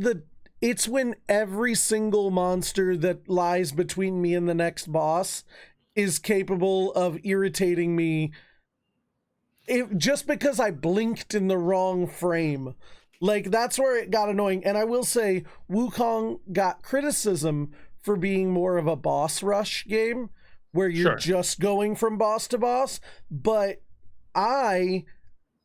when every single monster that lies between me and the next boss is capable of irritating me just because I blinked in the wrong frame. Like, that's where it got annoying. And I will say, Wukong got criticism for being more of a boss rush game where you're Sure. just going from boss to boss. But I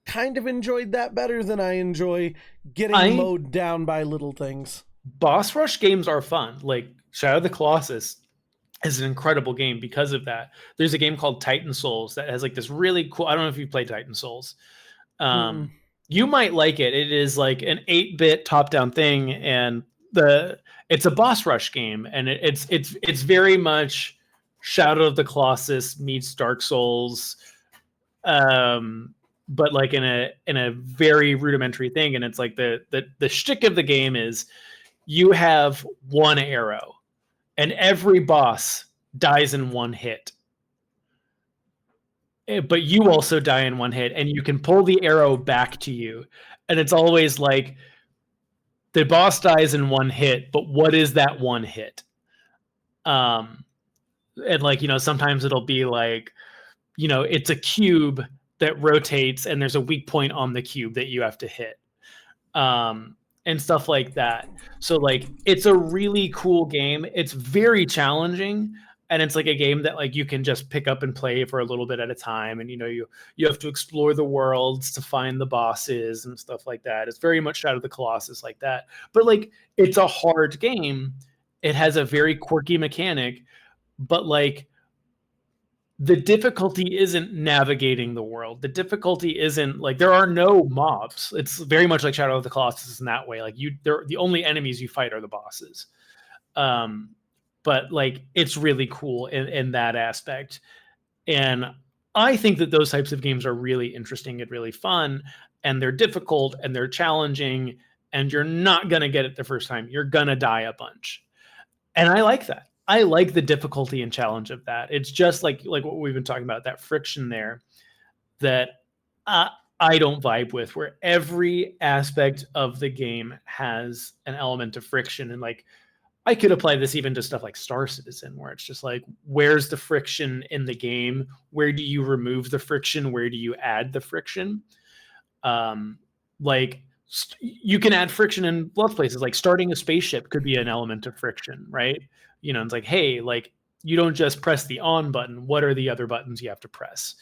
kind of enjoyed that better than I enjoy getting mowed down by little things. Boss rush games are fun. Like Shadow of the Colossus is an incredible game because of that. There's a game called Titan Souls that has like this really cool. I don't know if you played Titan Souls. You might like it. It is like an 8-bit top-down thing, and it's a boss rush game, and it's very much Shadow of the Colossus meets Dark Souls, but like in a very rudimentary thing. And it's like the shtick of the game is you have one arrow, and every boss dies in one hit. But you also die in one hit, and you can pull the arrow back to you. And it's always like the boss dies in one hit, but what is that one hit? And like, sometimes it'll be like, it's a cube that rotates and there's a weak point on the cube that you have to hit. And stuff like that. So like, it's a really cool game. It's very challenging, and it's like a game that like you can just pick up and play for a little bit at a time. And you have to explore the worlds to find the bosses and stuff like that. It's very much Shadow of the Colossus like that. But like, it's a hard game. It has a very quirky mechanic, but like, the difficulty isn't navigating the world. The difficulty isn't like, there are no mobs. It's very much like Shadow of the Colossus in that way. Like the only enemies you fight are the bosses. But like, it's really cool in that aspect. And I think that those types of games are really interesting and really fun, and they're difficult and they're challenging, and you're not going to get it the first time. You're going to die a bunch. And I like that. I like the difficulty and challenge of that. It's just like what we've been talking about, that friction there that I don't vibe with, where every aspect of the game has an element of friction. And like, I could apply this even to stuff like Star Citizen, where it's just like, where's the friction in the game? Where do you remove the friction? Where do you add the friction? Like, you can add friction in lots of places. Like starting a spaceship could be an element of friction, right? It's like, hey, like, you don't just press the on button. What are the other buttons you have to press?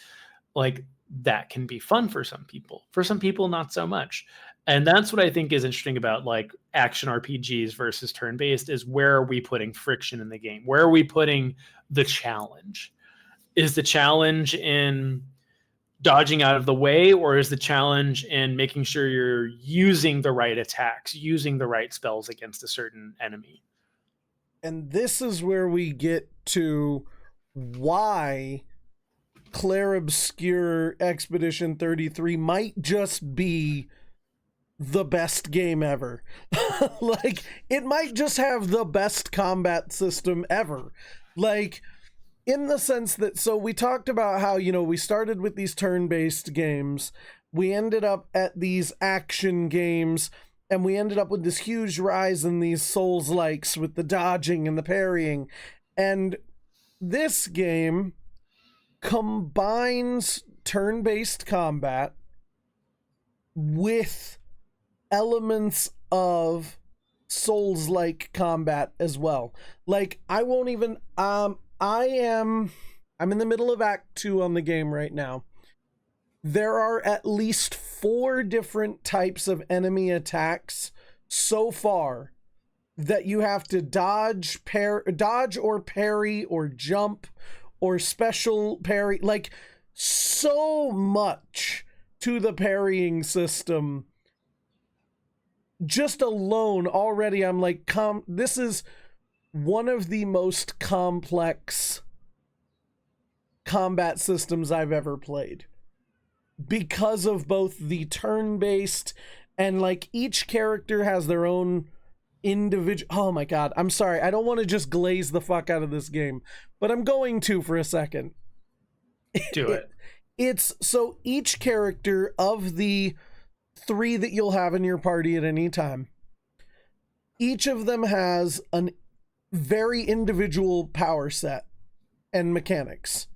Like, that can be fun for some people. For some people, not so much. And that's what I think is interesting about like action RPGs versus turn-based, is where are we putting friction in the game? Where are we putting the challenge? Is the challenge in dodging out of the way, or is the challenge in making sure you're using the right attacks, using the right spells against a certain enemy? And this is where we get to why Clair Obscur Expedition 33 might just be the best game ever. Like, it might just have the best combat system ever. Like, in the sense that, so we talked about how, we started with these turn-based games, we ended up at these action games, and we ended up with this huge rise in these Souls-likes with the dodging and the parrying. And this game combines turn-based combat with elements of Souls-like combat as well. Like, I won't even I'm in the middle of Act 2 on the game right now. There are at least 4 different types of enemy attacks so far that you have to dodge or parry or jump or special parry. Like, so much to the parrying system. Just alone, already I'm like, this is one of the most complex combat systems I've ever played, because of both the turn-based and like each character has their own individual. Oh my god, I'm sorry, I don't want to just glaze the fuck out of this game, but I'm going to for a second. Do it. It's so each character of the 3 that you'll have in your party at any time, each of them has an very individual power set and mechanics.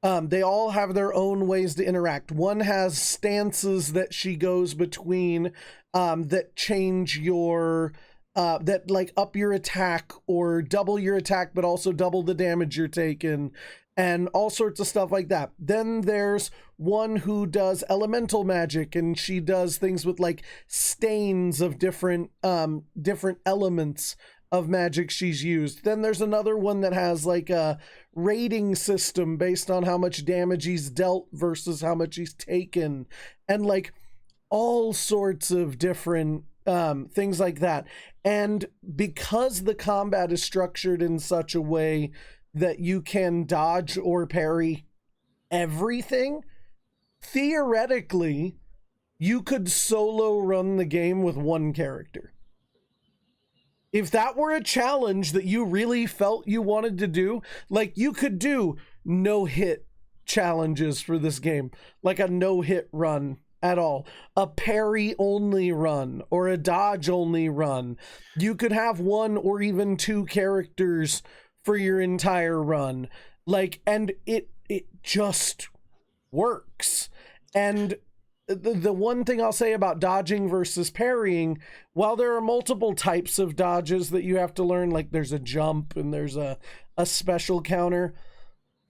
They all have their own ways to interact. One has stances that she goes between, that change your, that like up your attack or double your attack, but also double the damage you're taking, and all sorts of stuff like that. Then there's one who does elemental magic, and she does things with like stains of different elements of magic she's used. Then there's another one that has like a rating system based on how much damage he's dealt versus how much he's taken, and like all sorts of different things like that. And because the combat is structured in such a way that you can dodge or parry everything, theoretically you could solo run the game with one character. If that were a challenge that you really felt you wanted to do, like you could do no-hit challenges for this game, like a no-hit run at all, a parry only run, or a dodge only run. You could have 1 or even 2 characters for your entire run, like, and it just works. And the one thing I'll say about dodging versus parrying, while there are multiple types of dodges that you have to learn, like there's a jump and there's a special counter,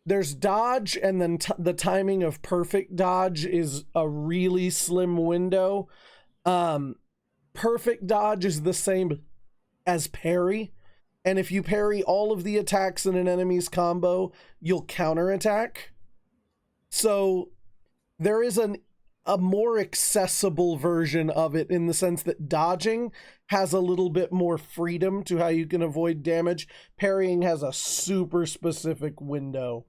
there's dodge, and then the timing of perfect dodge is a really slim window. Perfect dodge is the same as parry, and if you parry all of the attacks in an enemy's combo, you'll counterattack. So there is a more accessible version of it, in the sense that dodging has a little bit more freedom to how you can avoid damage. Parrying has a super specific window.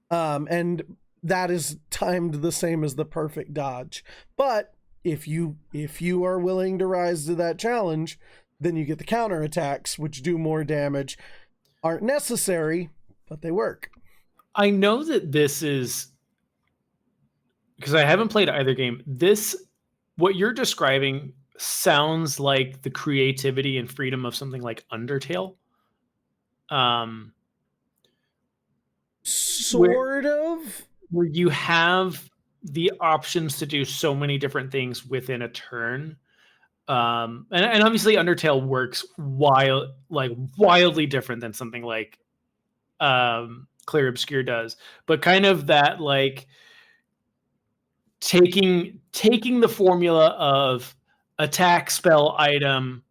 And that is timed the same as the perfect dodge. But if you are willing to rise to that challenge, then you get the counterattacks, which do more damage. Aren't necessary, but they work. I know that this is, because I haven't played either game, what you're describing sounds like the creativity and freedom of something like Undertale. Sort of. Where you have the options to do so many different things within a turn. And obviously Undertale works wildly different than something like Clair Obscur does. But kind of that, like, taking the formula of attack, spell, item,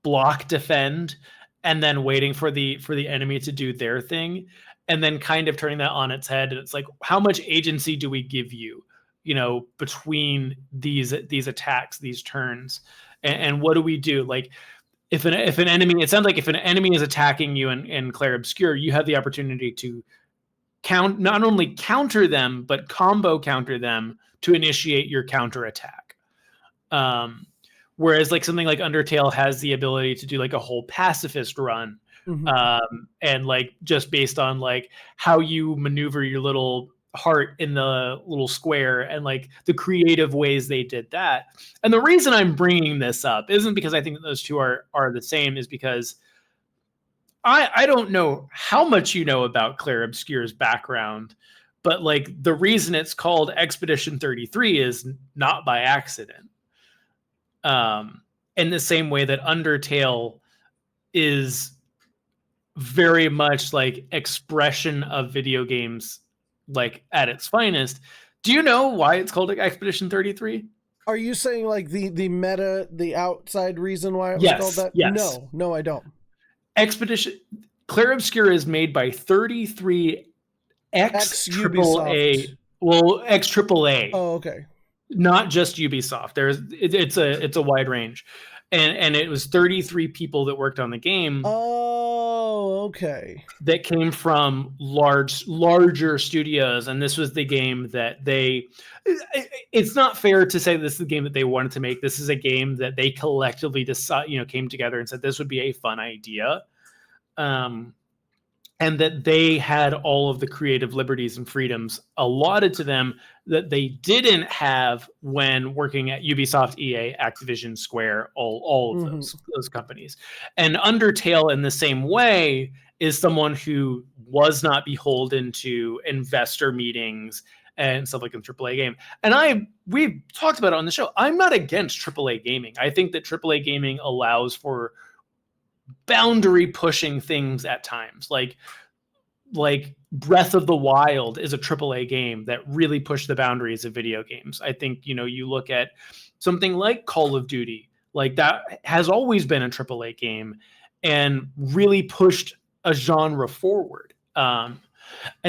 block, defend, and then waiting for the enemy to do their thing, and then kind of turning that on its head. And it's like, how much agency do we give you, between these attacks, these turns, and what do we do? Like, if an enemy, it sounds like if an enemy is attacking you in Clair Obscur, you have the opportunity to not only counter them, but combo counter them to initiate your counter attack. Whereas like something like Undertale has the ability to do like a whole pacifist run. Mm-hmm. And like just based on like how you maneuver your little heart in the little square and like the creative ways they did that. And the reason I'm bringing this up isn't because I think that those two are the same, is because I don't know how much you know about Clair Obscur's background, but like the reason it's called Expedition 33 is not by accident. In the same way that Undertale is very much like expression of video games, like at its finest. Do you know why it's called Expedition 33? Are you saying like the meta, the outside reason why it was called that? Yes. No, I don't. Expedition Clair Obscur is made by 33 X AAA. Well, X AAA. Oh, okay. Not just Ubisoft. It's a wide range. and it was 33 people that worked on the game. Oh, okay. That came from larger studios, and this was the game that they. It's not fair to say this is the game that they wanted to make. This is a game that they collectively came together and said this would be a fun idea. And that they had all of the creative liberties and freedoms allotted to them that they didn't have when working at Ubisoft, EA, Activision, Square, all of those companies. And Undertale, in the same way, is someone who was not beholden to investor meetings and stuff like a AAA game. And we've talked about it on the show. I'm not against AAA gaming. I think that AAA gaming allows for boundary pushing things at times, like Breath of the Wild is a AAA game that really pushed the boundaries of video games. I think, you look at something like Call of Duty, like that has always been a AAA game and really pushed a genre forward. And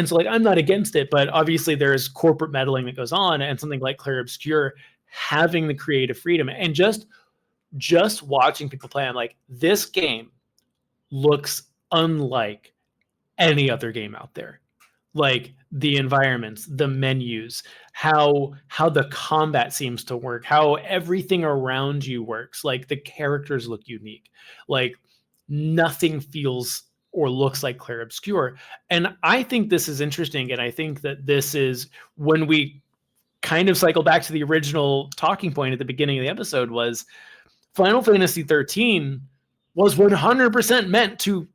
so I'm not against it, but obviously there's corporate meddling that goes on, and something like Clair Obscur having the creative freedom and just watching people play, I'm like, this game looks unlike any other game out there. Like the environments, the menus, how the combat seems to work, how everything around you works. Like the characters look unique. Like nothing feels or looks like Clair Obscur. And I think this is interesting. And I think that this is when we kind of cycle back to the original talking point at the beginning of the episode was Final Fantasy 13 was 100% meant to,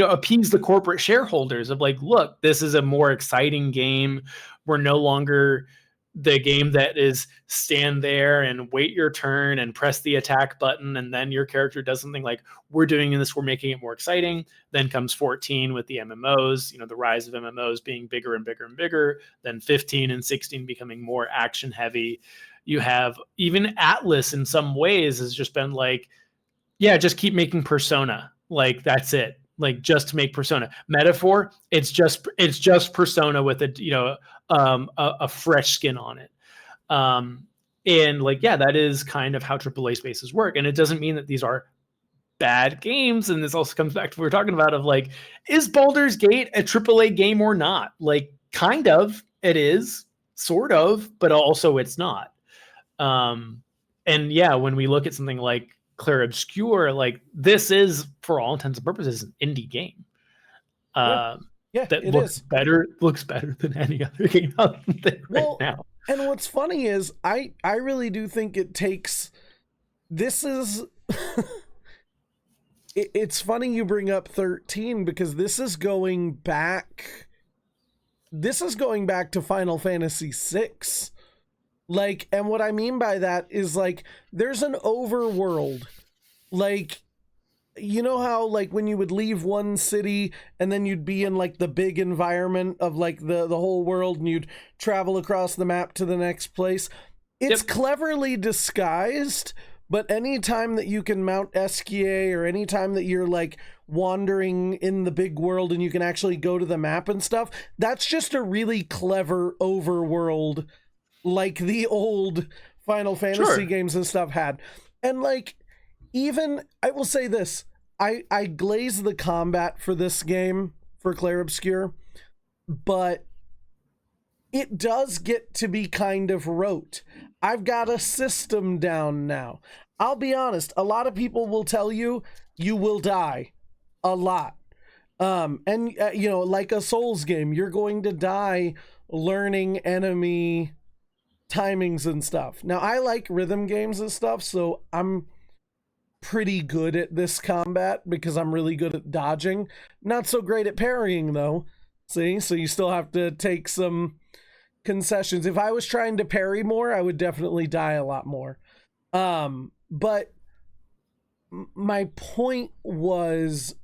appease the corporate shareholders of like, look, this is a more exciting game. We're no longer the game that is stand there and wait your turn and press the attack button and then your character does something. Like, we're doing this, we're making it more exciting. Then comes 14 with the MMOs, the rise of MMOs being bigger and bigger and bigger. Then 15 and 16 becoming more action heavy. You have even Atlas in some ways has just been like, yeah, just keep making Persona. Like, that's it. Like, just to make Persona. Metaphor, it's just Persona with a fresh skin on it. And like, yeah, that is kind of how AAA spaces work. And it doesn't mean that these are bad games. And this also comes back to what we're talking about of like, is Baldur's Gate a AAA game or not? Like, kind of, it is, sort of, but also it's not. And yeah, when we look at something like Clair Obscur, like this is, for all intents and purposes, an indie game. Yeah, that looks better than any other game out there right now. And what's funny is I really do think it takes, this is it's funny you bring up 13 because this is going back to Final Fantasy 6. Like, and what I mean by that is like there's an overworld. Like, you know how like when you would leave one city and then you'd be in like the big environment of like the whole world and you'd travel across the map to the next place? It's cleverly disguised, but anytime that you can mount SKA or anytime that you're like wandering in the big world and you can actually go to the map and stuff, that's just a really clever overworld like the old Final Fantasy games and stuff had. And like, even, I will say this, I glaze the combat for this game, for Clair Obscur, but it does get to be kind of rote. I've got a system down now. I'll be honest, a lot of people will tell you, you will die. A lot. Like a Souls game, you're going to die learning enemy timings and stuff. Now, I like rhythm games and stuff, so I'm pretty good at this combat because I'm really good at dodging. Not so great at parrying, though. See? So you still have to take some concessions. If I was trying to parry more, I would definitely die a lot more. But my point was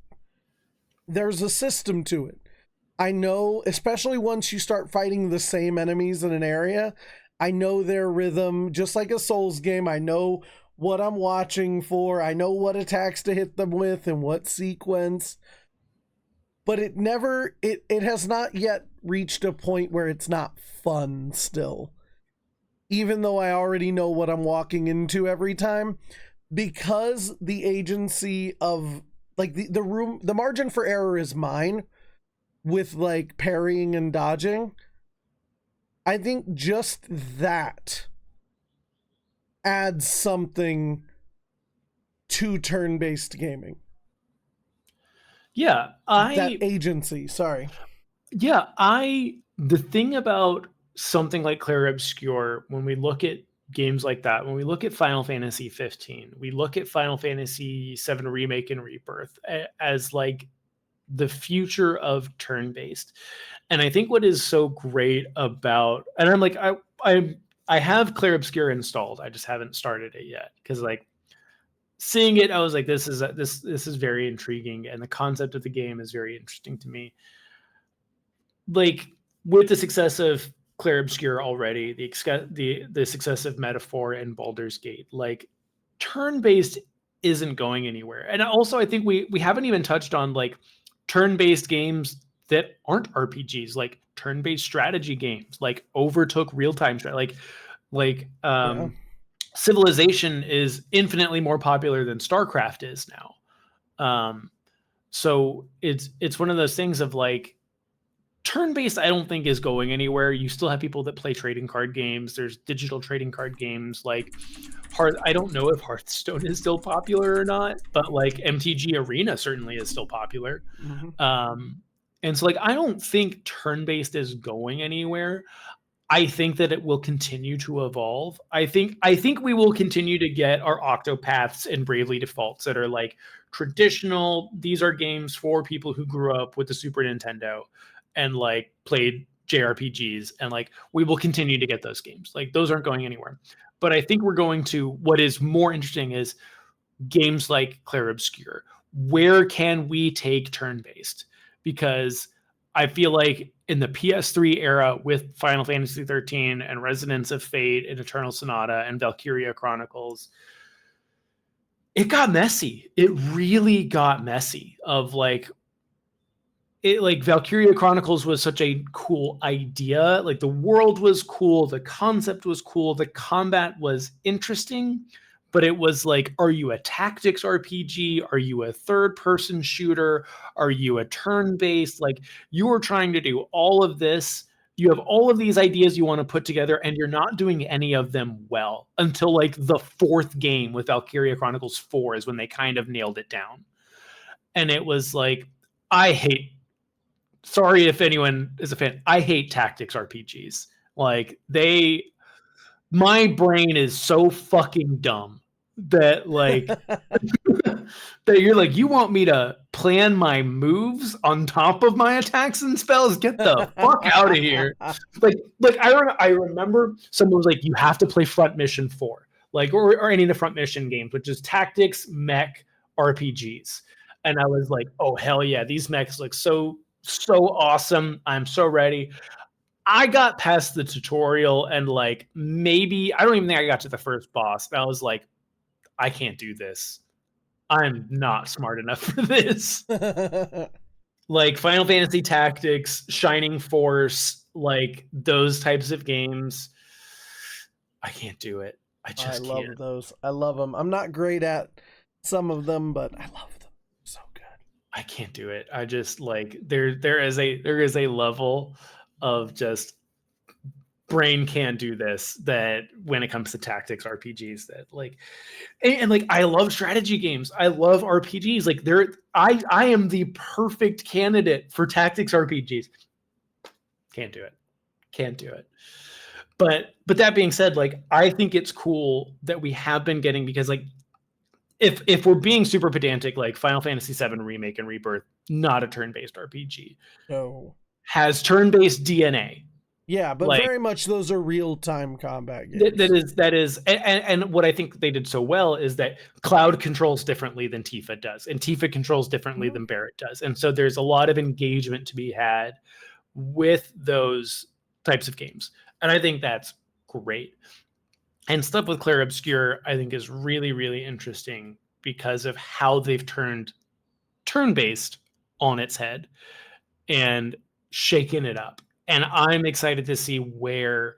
there's a system to it. I know, especially once you start fighting the same enemies in an area, I know their rhythm, just like a Souls game. I know what I'm watching for. I know what attacks to hit them with and what sequence. But it has not yet reached a point where it's not fun still. Even though I already know what I'm walking into every time. because the agency of like the margin for error is mine with like parrying and dodging. I think just that adds something to turn-based gaming. Yeah, That agency, sorry. The thing about something like Clair Obscur, when we look at games like that, when we look at Final Fantasy 15, we look at Final Fantasy 7 Remake and Rebirth as like the future of turn-based. And I think what is so great about, and I'm like, I have Clair Obscur installed. I just haven't started it yet because like seeing it, I was like, this is very intriguing, and the concept of the game is very interesting to me. Like with the success of Clair Obscur already, the success of Metaphor and Baldur's Gate, like turn-based isn't going anywhere. And also, I think we haven't even touched on like turn-based games that aren't RPGs, like turn-based strategy games, like overtook real-time strategy, Yeah. Civilization is infinitely more popular than StarCraft is now. So it's one of those things of like turn-based I don't think is going anywhere. You still have people that play trading card games. There's digital trading card games like I don't know if Hearthstone is still popular or not, but like MTG Arena certainly is still popular. Mm-hmm. And so like I don't think turn-based is going anywhere. I think that it will continue to evolve. I think we will continue to get our Octopaths and Bravely Defaults that are like traditional. These are games for people who grew up with the Super Nintendo and like played JRPGs, and like we will continue to get those games. Like those aren't going anywhere. But I think we're going to, what is more interesting is games like Clair Obscur. Where can we take turn-based? Because I feel like in the PS3 era with Final Fantasy 13 and Resonance of Fate and Eternal Sonata and Valkyria Chronicles, it got messy. It really got messy of like Valkyria Chronicles was such a cool idea. Like the world was cool, the concept was cool, the combat was interesting, but it was like, are you a tactics RPG? Are you a third person shooter? Are you a turn based? Like you are trying to do all of this. You have all of these ideas you want to put together, and you're not doing any of them well until like the fourth game with Valkyria Chronicles 4 is when they kind of nailed it down. And it was like, I hate sorry if anyone is a fan. I hate tactics RPGs. Like my brain is so fucking dumb that like that you're like, you want me to plan my moves on top of my attacks and spells? Get the fuck out of here. Like I remember someone was like, you have to play Front Mission 4, like or any of the Front Mission games, which is tactics mech RPGs. And I was like, oh hell yeah, these mechs look so awesome. I'm so ready. I got past the tutorial and like maybe I don't even think I got to the first boss. I was like, I can't do this. I'm not smart enough for this. Like Final Fantasy Tactics, Shining Force, like those types of games, I can't do it. I just love can't. those. I love them. I'm not great at some of them, but I love them. So good. I can't do it. I just like there is a level of just brain can't do this that when it comes to tactics RPGs that like and like I love strategy games. I love RPGs. Like I am the perfect candidate for tactics RPGs. Can't do it. Can't do it. But that being said, like I think it's cool that we have been getting, because like if we're being super pedantic, like Final Fantasy 7 Remake and Rebirth, not a turn-based RPG. No. Has turn-based DNA. Yeah, but like, very much those are real-time combat games. That is, and what I think they did so well is that Cloud controls differently than Tifa does, and Tifa controls differently than Barrett does, and so there's a lot of engagement to be had with those types of games, and I think that's great. And stuff with Clair Obscur, I think, is really, really interesting because of how they've turned turn-based on its head and shaken it up. And I'm excited to see where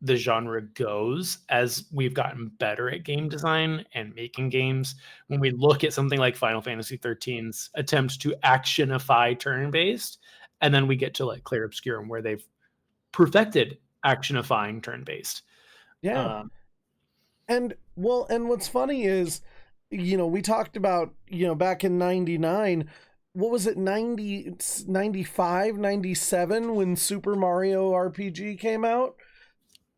the genre goes as we've gotten better at game design and making games. When we look at something like Final Fantasy XIII's attempt to actionify turn-based, and then we get to like Clair Obscur, where they've perfected actionifying turn-based. Yeah. And what's funny is, we talked about, back in 99, what was it, 90, 95, 97 when Super Mario RPG came out?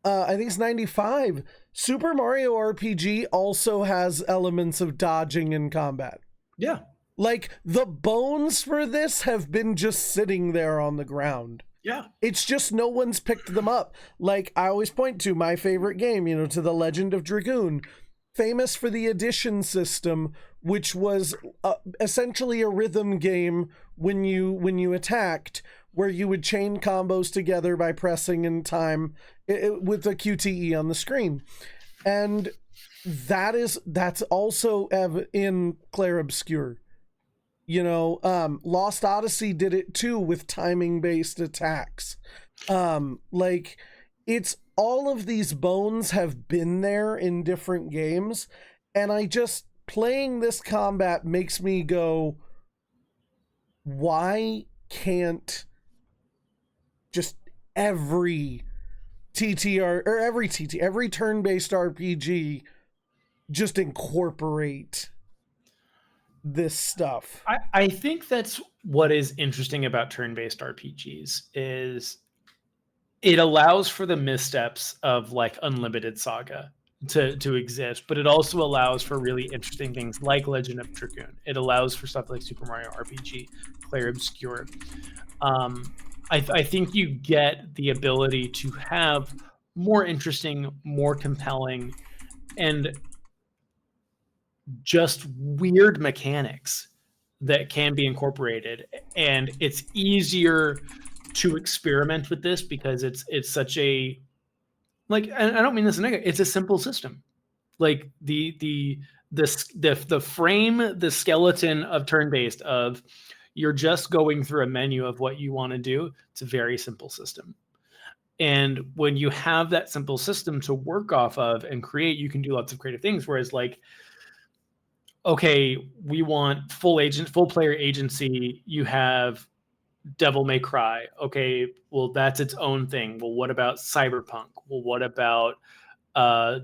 I think it's 95. Super Mario RPG also has elements of dodging in combat. Yeah. Like, the bones for this have been just sitting there on the ground. Yeah. It's just no one's picked them up. Like, I always point to my favorite game, to The Legend of Dragoon, famous for the addition system, which was essentially a rhythm game when you attacked, where you would chain combos together by pressing in time with a QTE on the screen. And that's also in Clair Obscur. Lost Odyssey did it too with timing-based attacks. Like, it's all of these bones have been there in different games, and playing this combat makes me go, why can't just every TTR or every turn-based RPG just incorporate this stuff? I think that's what is interesting about turn-based RPGs is it allows for the missteps of like Unlimited Saga to exist, but it also allows for really interesting things like Legend of Dragoon. It allows for stuff like Super Mario RPG, Clair Obscur. I think you get the ability to have more interesting, more compelling, and just weird mechanics that can be incorporated, and it's easier to experiment with this because it's such a, like, and I don't mean this in negative, it's a simple system. Like the frame, the skeleton of turn-based, of you're just going through a menu of what you want to do. It's a very simple system. And when you have that simple system to work off of and create, you can do lots of creative things. Whereas like, okay, we want full player agency. You have Devil May Cry. Okay, well, that's its own thing. Well, what about Cyberpunk? Well, what about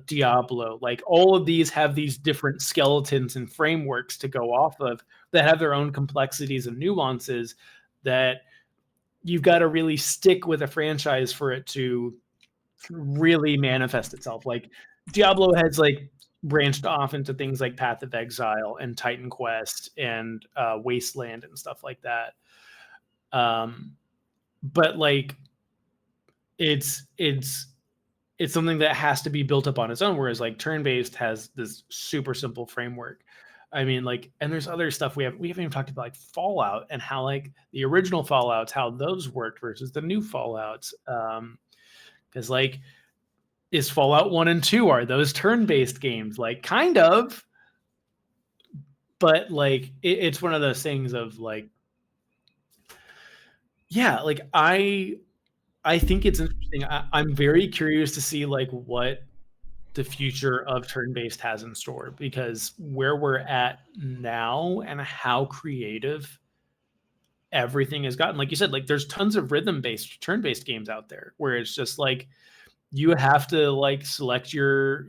Diablo? Like, all of these have these different skeletons and frameworks to go off of that have their own complexities and nuances that you've got to really stick with a franchise for it to really manifest itself. Like, Diablo has like branched off into things like Path of Exile and Titan Quest and Wasteland and stuff like that. But like, it's something that has to be built up on its own, whereas like turn-based has this super simple framework. I mean, like, and there's other stuff we haven't even talked about, like Fallout, and how like the original Fallouts, how those worked versus the new Fallouts. Because like, is Fallout 1 and 2, are those turn-based games? Like, kind of, but like it's one of those things of like, yeah, like I think it's interesting. I'm very curious to see like what the future of turn-based has in store, because where we're at now and how creative everything has gotten, like you said, like there's tons of rhythm-based turn-based games out there where it's just like you have to like select your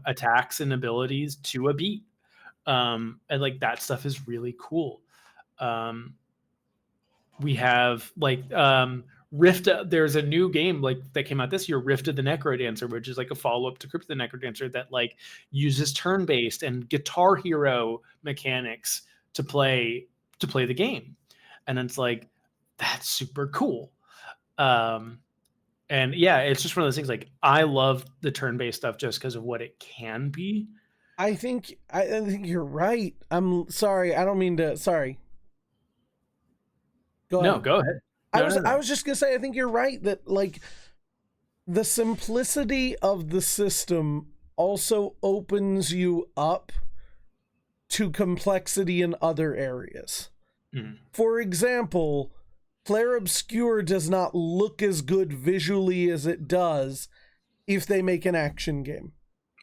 attacks and abilities to a beat, and like that stuff is really cool. We have like Rift. There's a new game like that came out this year, Rift of the Necrodancer, which is like a follow-up to Crypt of the Necrodancer that like uses turn-based and Guitar Hero mechanics to play the game, and it's like, that's super cool. And yeah, it's just one of those things. Like, I love the turn-based stuff just because of what it can be. I think you're right. I'm sorry. I don't mean to. Sorry. Go ahead. No, go ahead. I was just gonna say, I think you're right that like the simplicity of the system also opens you up to complexity in other areas. Mm. For example, Clair Obscur does not look as good visually as it does if they make an action game.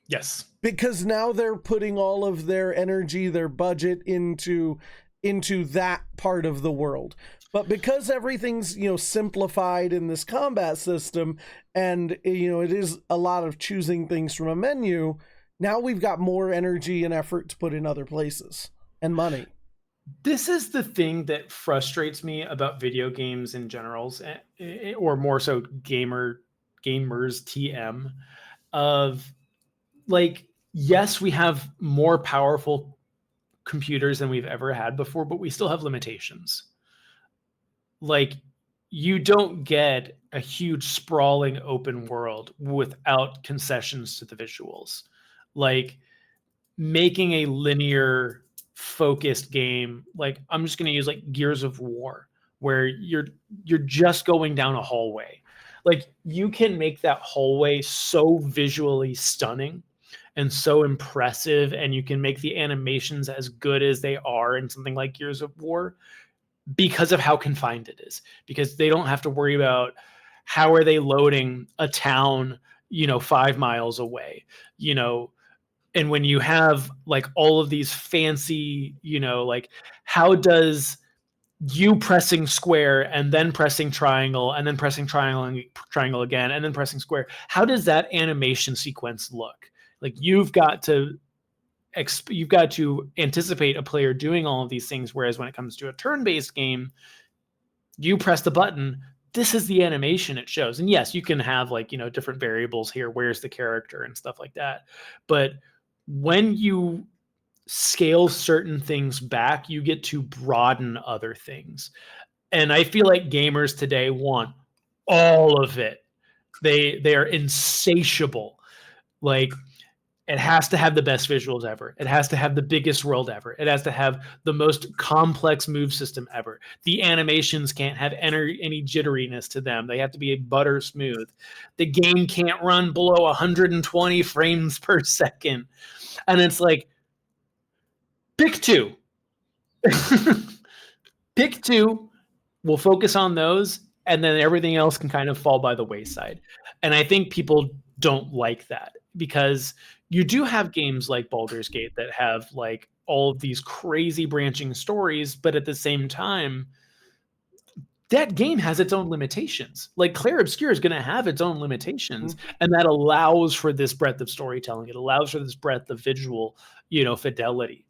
Yes. Because now they're putting all of their energy, their budget into that part of the world. But because everything's, simplified in this combat system, and it is a lot of choosing things from a menu, now we've got more energy and effort to put in other places, and money. This is the thing that frustrates me about video games in general, or more so gamers TM, of like, yes, we have more powerful computers than we've ever had before, but we still have limitations. Like, you don't get a huge sprawling open world without concessions to the visuals. Like, making a linear focused game, like, I'm just going to use like Gears of War, where you're just going down a hallway. Like, you can make that hallway so visually stunning and so impressive, and you can make the animations as good as they are in something like Gears of War because of how confined it is, because they don't have to worry about how are they loading a town 5 miles away. And when you have like all of these fancy, like, how does you pressing square and then pressing triangle and then pressing triangle again and then pressing square, how does that animation sequence look? Like, you've got to anticipate a player doing all of these things, whereas when it comes to a turn-based game, you press the button, this is the animation it shows. And yes, you can have like, different variables here, where's the character and stuff like that, but when you scale certain things back, you get to broaden other things. And I feel like gamers today want all of it. They are insatiable. Like, it has to have the best visuals ever. It has to have the biggest world ever. It has to have the most complex move system ever. The animations can't have any jitteriness to them. They have to be butter smooth. The game can't run below 120 frames per second. And it's like, pick two. Pick two. We'll focus on those, and then everything else can kind of fall by the wayside. And I think people don't like that, because you do have games like Baldur's Gate that have like all of these crazy branching stories, but at the same time, that game has its own limitations. Like, Clair Obscur is going to have its own limitations, and that allows for this breadth of storytelling. It allows for this breadth of visual, fidelity.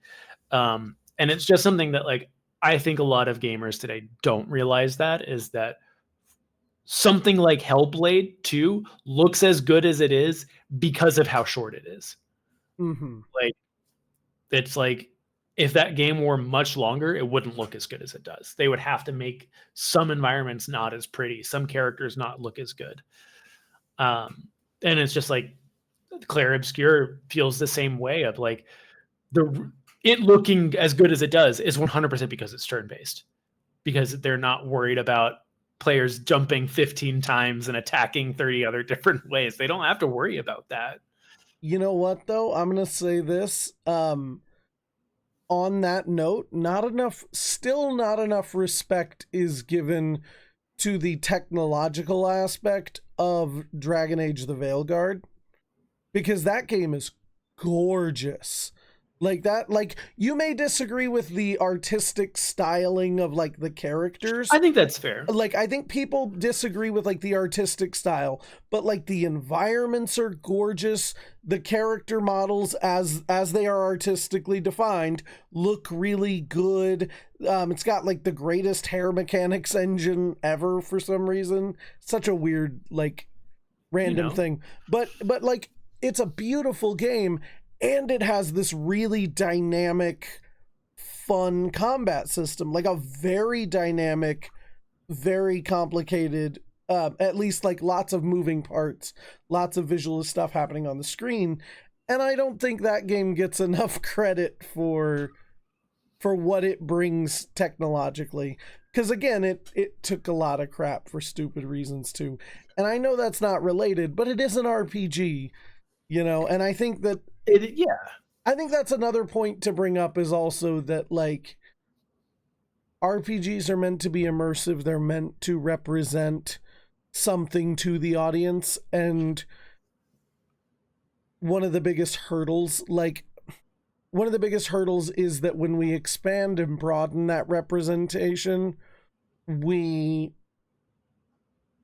And it's just something that, like, I think a lot of gamers today don't realize, that is that something like Hellblade 2 looks as good as it is because of how short it is. Mm-hmm. Like, it's like, if that game were much longer, it wouldn't look as good as it does. They would have to make some environments not as pretty, some characters not look as good. And it's just like, Clair Obscur feels the same way, of like, it looking as good as it does is 100% because it's turn-based, because they're not worried about players jumping 15 times and attacking 30 other different ways. They don't have to worry about that. You know what, though? I'm going to say this. On that note, still not enough respect is given to the technological aspect of Dragon Age the Veilguard, because that game is gorgeous. Like, you may disagree with the artistic styling of like the characters. I think that's fair. Like, I think people disagree with like the artistic style, but like the environments are gorgeous. The character models, as they are artistically defined, look really good. It's got like the greatest hair mechanics engine ever for some reason. Such a weird, like, random thing. But like, it's a beautiful game. And it has this really dynamic, fun combat system, like a very dynamic, very complicated, at least like lots of moving parts, lots of visual stuff happening on the screen. And I don't think that game gets enough credit for what it brings technologically. Because again, it took a lot of crap for stupid reasons too. And I know that's not related, but it is an RPG, and I think that I think that's another point to bring up, is also that like RPGs are meant to be immersive. They're meant to represent something to the audience, and one of the biggest hurdles. Like, one of the biggest hurdles is that when we expand and broaden that representation, we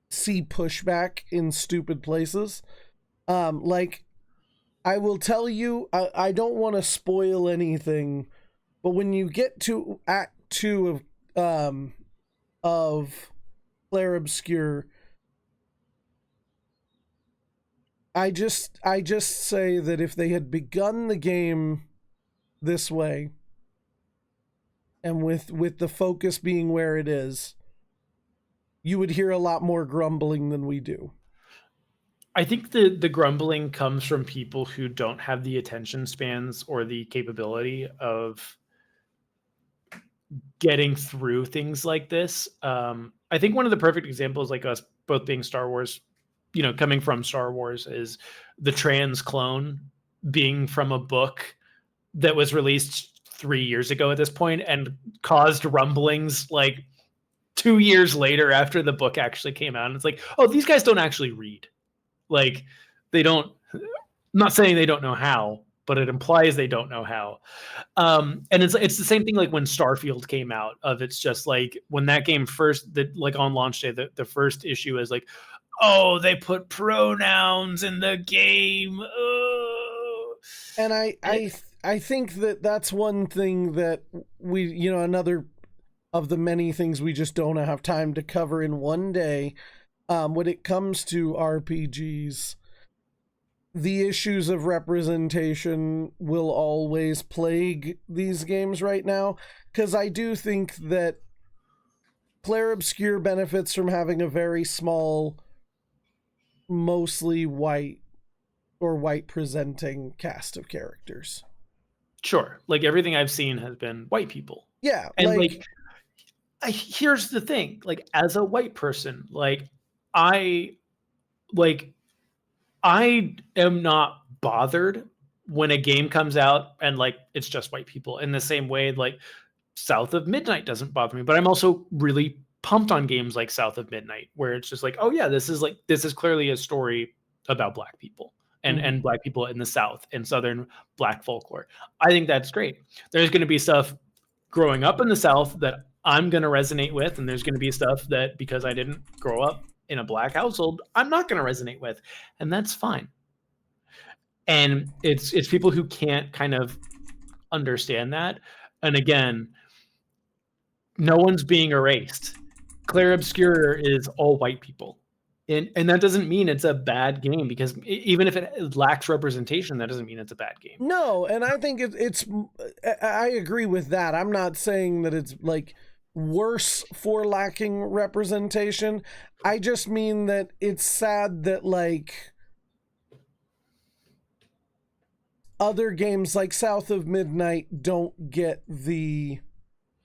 see pushback in stupid places. Like, I will tell you, I don't want to spoil anything, but when you get to Act 2 of Clair Obscur, I just say that if they had begun the game this way, and with the focus being where it is, you would hear a lot more grumbling than we do. I think the grumbling comes from people who don't have the attention spans or the capability of getting through things like this. I think one of the perfect examples, like us both being Star Wars, coming from Star Wars, is the trans clone being from a book that was released 3 years ago at this point and caused rumblings like 2 years later after the book actually came out. And it's like, oh, these guys don't actually read. Like, they don't, I'm not saying they don't know how, but it implies they don't know how. And it's the same thing like when Starfield came out, of it's just like when that game first, like on launch day, the first issue is like, oh, they put pronouns in the game. Oh. And I think that that's one thing that we, another of the many things we just don't have time to cover in one day. When it comes to RPGs, the issues of representation will always plague these games right now, because I do think that Clair Obscur benefits from having a very small, mostly white or white presenting cast of characters. Sure. Like, everything I've seen has been white people. Yeah. And like here's the thing, like, as a white person, like, I am not bothered when a game comes out and like it's just white people, in the same way like South of Midnight doesn't bother me. But I'm also really pumped on games like South of Midnight, where it's just like, oh yeah, this is clearly a story about Black people and Black people in the South and Southern Black folklore. I think that's great. There's going to be stuff growing up in the South that I'm going to resonate with, and there's going to be stuff that, because I didn't grow up in a Black household, I'm not going to resonate with, and that's fine. And it's people who can't kind of understand that. And again, no one's being erased. Clair Obscur is all white people. And that doesn't mean it's a bad game, because even if it lacks representation, that doesn't mean it's a bad game. No, and I think it's I agree with that. I'm not saying that it's like worse for lacking representation. I just mean that it's sad that like other games like South of Midnight don't get the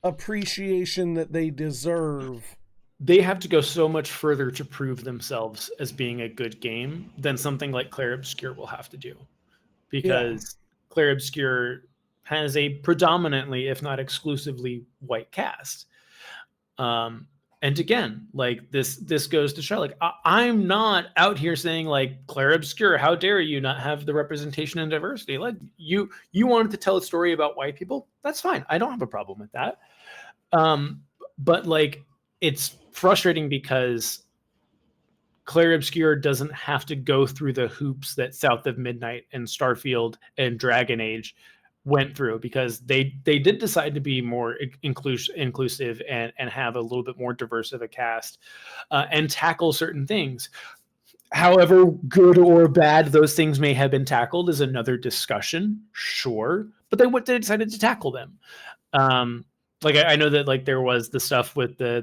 appreciation that they deserve. They have to go so much further to prove themselves as being a good game than something like Clair Obscur will have to do, because Clair Obscur has a predominantly, if not exclusively, white cast. And again, like this goes to show, like, I'm not out here saying like, Clair Obscur, how dare you not have the representation and diversity? Like, you wanted to tell a story about white people, that's fine. I don't have a problem with that. But like, it's frustrating because Clair Obscur doesn't have to go through the hoops that South of Midnight and Starfield and Dragon Age went through, because they did decide to be more inclusive and have a little bit more diverse of a cast, and tackle certain things. However good or bad those things may have been tackled is another discussion, sure, but they decided to tackle them. Like, I know that like there was the stuff with the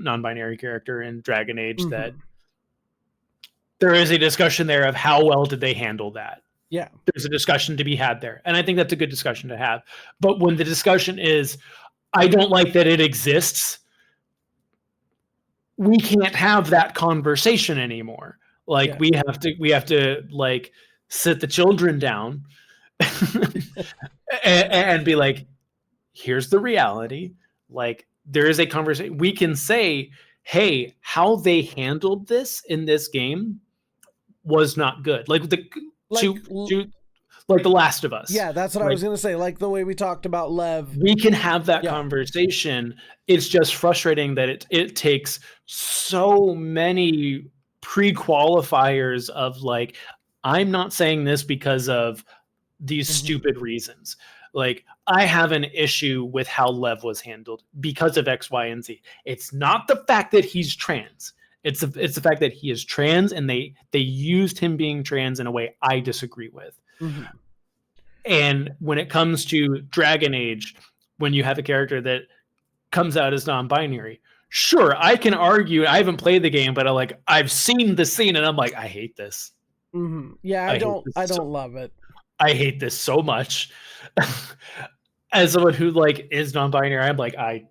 non-binary character in Dragon Age, that there is a discussion there of how well did they handle that. Yeah. There's a discussion to be had there. And I think that's a good discussion to have. But when the discussion is, I don't like that it exists, we can't have that conversation anymore. Like, we have to like sit the children down and be like, here's the reality. Like, there is a conversation. We can say, hey, how they handled this in this game was not good. Like, Like, to like The Last of Us. yeah, that's what I was going to say. Like the way we talked about Lev. We can have that Yeah. conversation. It's just frustrating that it takes so many pre-qualifiers of like, I'm not saying this because of these stupid reasons. Like, I have an issue with how Lev was handled because of X, Y, and Z. It's not the fact that he's trans. It's the fact that he is trans, and they used him being trans in a way I disagree with. And when it comes to Dragon Age, when you have a character that comes out as non-binary, sure, I can argue. I haven't played the game, but I've seen the scene, and I'm like, I hate this. Yeah, I don't love it. I hate this so much. As someone who like is non-binary, I'm like, I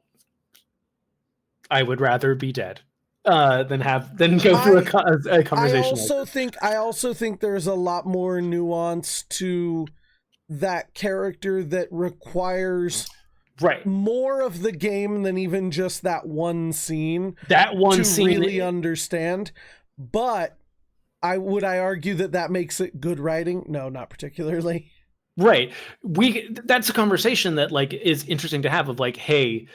would rather be dead than go through a conversation. I also think there's a lot more nuance to that character that requires more of the game than even just that one scene. That one scene really understand, but I argue that makes it good writing? No, not particularly. Right. That's a conversation that like is interesting to have of like, hey,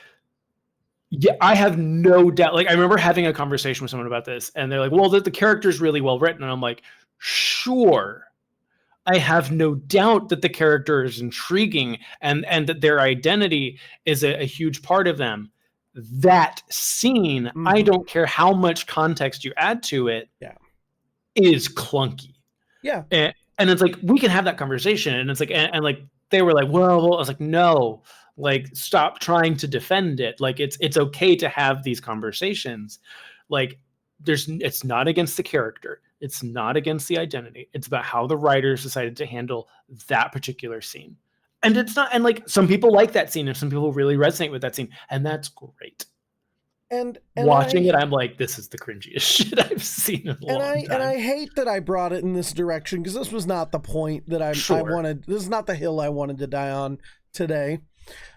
yeah, I have no doubt. Like, I remember having a conversation with someone about this, and they're like, well, the character's really well written. And I'm like, sure. I have no doubt that the character is intriguing and that their identity is a huge part of them. That scene, I don't care how much context you add to it, is clunky. Yeah. And it's like, we can have that conversation. And it's like, and like, they were like, well, I was like, no, like, stop trying to defend it. Like, it's okay to have these conversations. Like, it's not against the character. It's not against the identity. It's about how the writers decided to handle that particular scene. And it's not, and like, some people like that scene and some people really resonate with that scene. And that's great. And watching it, I'm like, this is the cringiest shit I've seen in a long time. And I hate that I brought it in this direction, because this was not the point that I wanted. This is not the hill I wanted to die on today.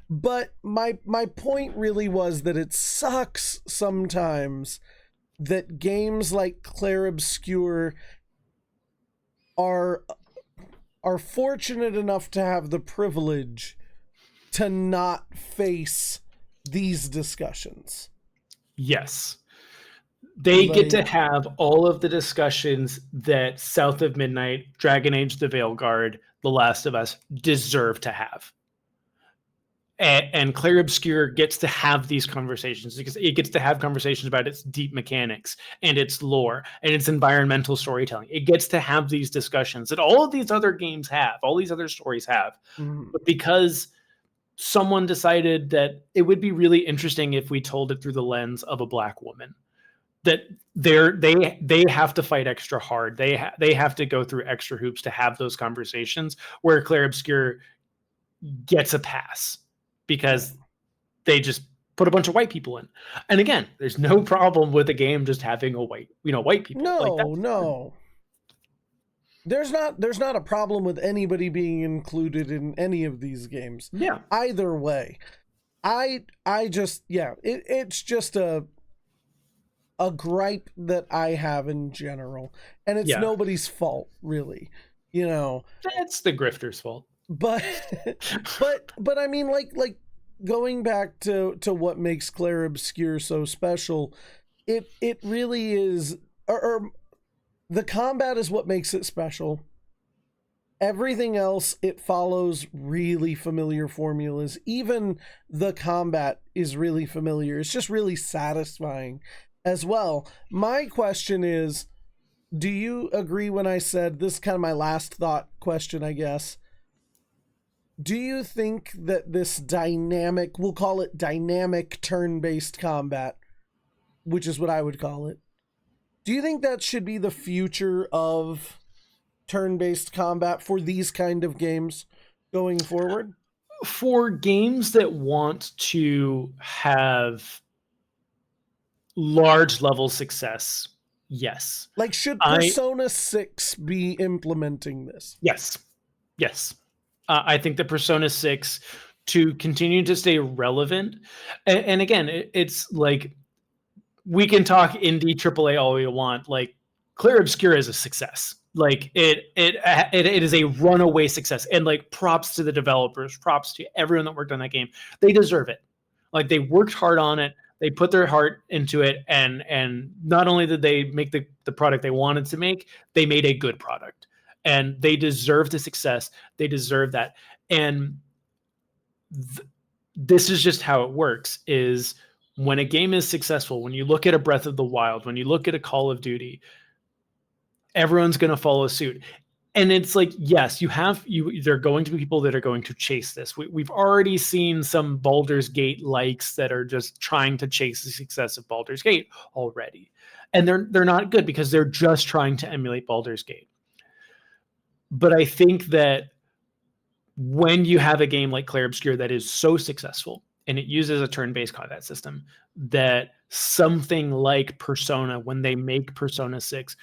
But my point really was that it sucks sometimes that games like Clair Obscur are fortunate enough to have the privilege to not face these discussions. Yes. They get to have all of the discussions that South of Midnight, Dragon Age the Veilguard, The Last of Us deserve to have. And Clair Obscur gets to have these conversations because it gets to have conversations about its deep mechanics and its lore and its environmental storytelling. It gets to have these discussions that all of these other games have, all these other stories have. But because someone decided that it would be really interesting if we told it through the lens of a Black woman, that they have to fight extra hard. They have to go through extra hoops to have those conversations, where Clair Obscur gets a pass because they just put a bunch of white people in. And again, there's no problem with a game just having white people. No. There's not a problem with anybody being included in any of these games. Yeah. Either way. I just, it's just a gripe that I have in general. And it's nobody's fault, really. You know. It's the grifter's fault. But I mean, like going back to what makes Clair Obscur so special, it really is, or the combat is what makes it special. Everything else, it follows really familiar formulas. Even the combat is really familiar. It's just really satisfying as well. My question is, do you agree when I said, this is kind of my last thought question, I guess. Do you think that this dynamic, we'll call it dynamic turn-based combat, which is what I would call it, do you think that should be the future of turn-based combat for these kind of games going forward? For games that want to have large level success, yes. Like, should Persona 6 be implementing this? Yes. I think that Persona 6, to continue to stay relevant, and again, it's like, we can talk indie AAA all we want. Like, Clair Obscur is a success. Like it is a runaway success, and like props to the developers, props to everyone that worked on that game. They deserve it. Like they worked hard on it, they put their heart into it, and not only did they make the product they wanted to make, they made a good product, and they deserve the success. They deserve that. And this is just how it works, is when a game is successful, when you look at a Breath of the Wild, when you look at a Call of Duty, everyone's going to follow suit. And it's like, yes, there are going to be people that are going to chase this. We've already seen some Baldur's Gate likes that are just trying to chase the success of Baldur's Gate already. And they're not good because they're just trying to emulate Baldur's Gate. But I think that when you have a game like Clair Obscur that is so successful and it uses a turn-based combat system, that something like Persona, when they make Persona 6,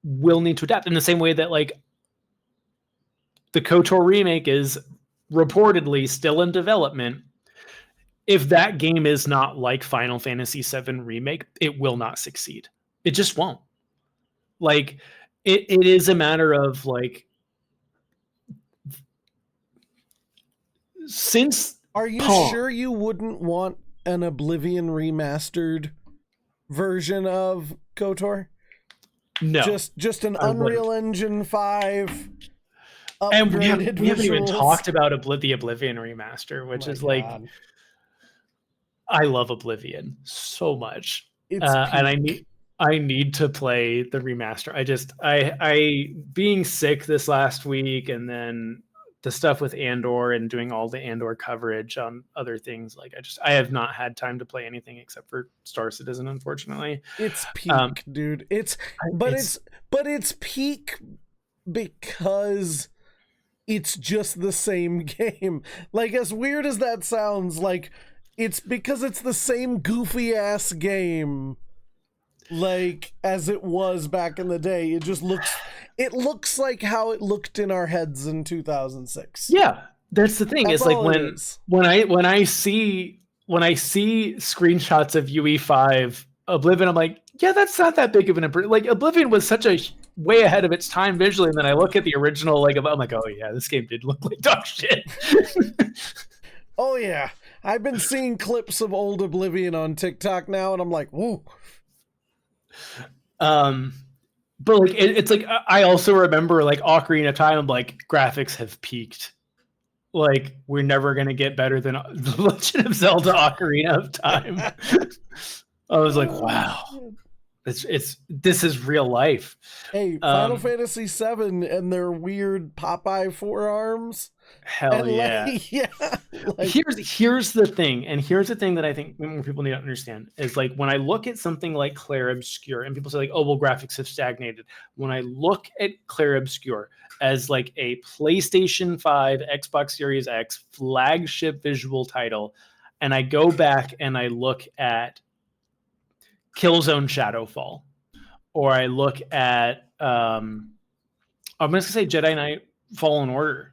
will need to adapt in the same way that like the KOTOR remake is reportedly still in development. If that game is not like Final Fantasy VII Remake, it will not succeed. It just won't. Like it is a matter of like, since Are you sure you wouldn't want an Oblivion remastered version of KOTOR? No, just an Unreal Engine 5 upgraded and we haven't even visuals. talked about the Oblivion remaster, which is like, I love Oblivion so much, and I need to play the remaster. I being sick this last week, and then the stuff with Andor and doing all the Andor coverage on other things, like I have not had time to play anything except for Star Citizen, unfortunately. It's peak, dude. It's peak because it's just the same game. Like, as weird as that sounds, like it's because it's the same goofy ass game like as it was back in the day. It looks like how it looked in our heads in 2006. Yeah, that's the thing. It's like when I see screenshots of UE5 Oblivion, I'm like, yeah, that's not that big of an improvement. Like Oblivion was such a way ahead of its time visually, and then I look at the original, like I'm like, oh yeah, this game did look like dog shit. Oh yeah, I've been seeing clips of old Oblivion on TikTok now, and I'm like, whoa. But like it's like, I also remember like Ocarina of Time, like graphics have peaked. Like we're never gonna get better than The Legend of Zelda Ocarina of Time. I was like, wow, this is real life. Hey, Final Fantasy VII and their weird Popeye forearms. Hell yeah. Like, yeah. Like, here's the thing, and here's the thing that I think more people need to understand is like when I look at something like Clair Obscur, and people say like, oh well, graphics have stagnated. When I look at Clair Obscur as like a PlayStation 5, Xbox Series X flagship visual title, and I go back and I look at Killzone Shadowfall, or I look at I'm just gonna say Jedi Knight Fallen Order,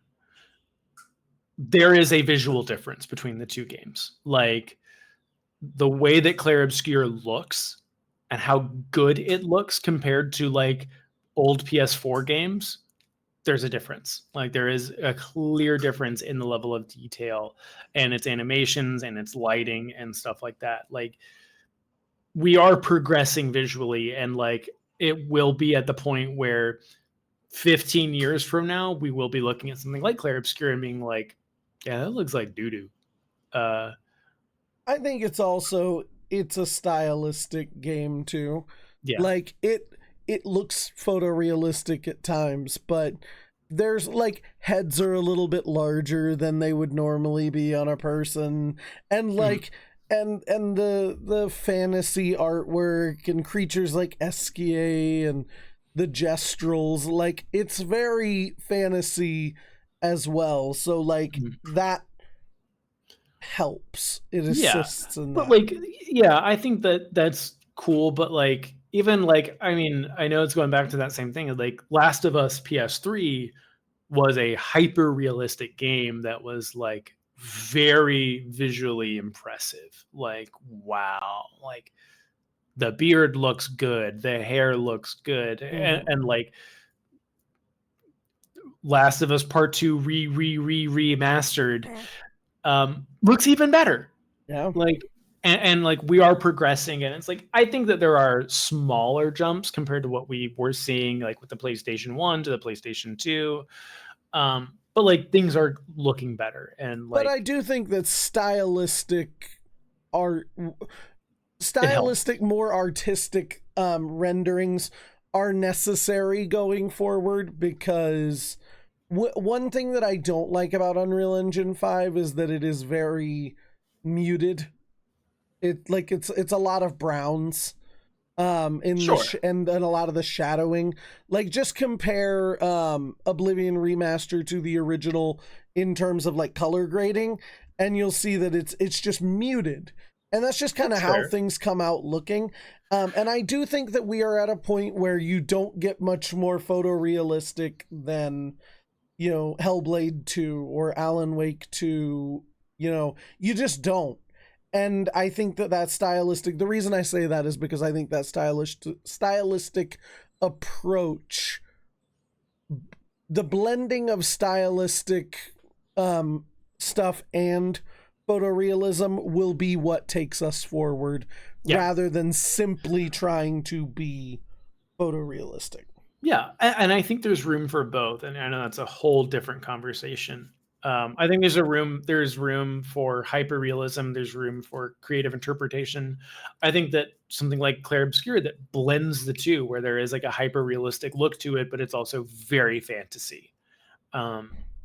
there is a visual difference between the two games. Like the way that Clair Obscur looks and how good it looks compared to like old PS4 games, there's a difference. Like there is a clear difference in the level of detail and its animations and its lighting and stuff like that. Like we are progressing visually, and like it will be at the point where 15 years from now, we will be looking at something like Clair Obscur and being like, yeah, that looks like doo-doo. I think it's a stylistic game too. Yeah. Like it looks photorealistic at times, but there's like heads are a little bit larger than they would normally be on a person, and like and the fantasy artwork and creatures like Esquier and the Gestrels, like it's very fantasy as well. So like that helps. It assists in that. But like, yeah, I think that's cool. But like, even like, I mean, I know it's going back to that same thing. Like Last of Us PS3 was a hyper realistic game that was like very visually impressive. Like, wow, like the beard looks good, the hair looks good, and like Last of Us Part 2 remastered looks even better. Yeah. Like, and like we are progressing, and it's like I think that there are smaller jumps compared to what we were seeing like with the PlayStation 1 to the PlayStation 2. But like things are looking better, and like, But I do think that art it helps. more artistic renderings are necessary going forward, because one thing that I don't like about Unreal Engine 5 is that it is very muted. It's a lot of browns in Sure. and a lot of the shadowing. Like, just compare Oblivion Remaster to the original in terms of like color grading, and you'll see that it's just muted, and that's just kind of That's how fair. things come out looking. And I do think that we are at a point where you don't get much more photorealistic than, you know, Hellblade 2 or Alan Wake 2. You know, you just don't. And I think that stylistic, the reason I say that is because I think that stylistic approach, the blending of stylistic stuff and photorealism, will be what takes us forward, Yeah. rather than simply trying to be photorealistic. Yeah, and I think there's room for both, and I know that's a whole different conversation. I think there's room for hyperrealism. There's room for creative interpretation. I think that something like Clair Obscur that blends the two, where there is like a hyper realistic look to it, but it's also very fantasy.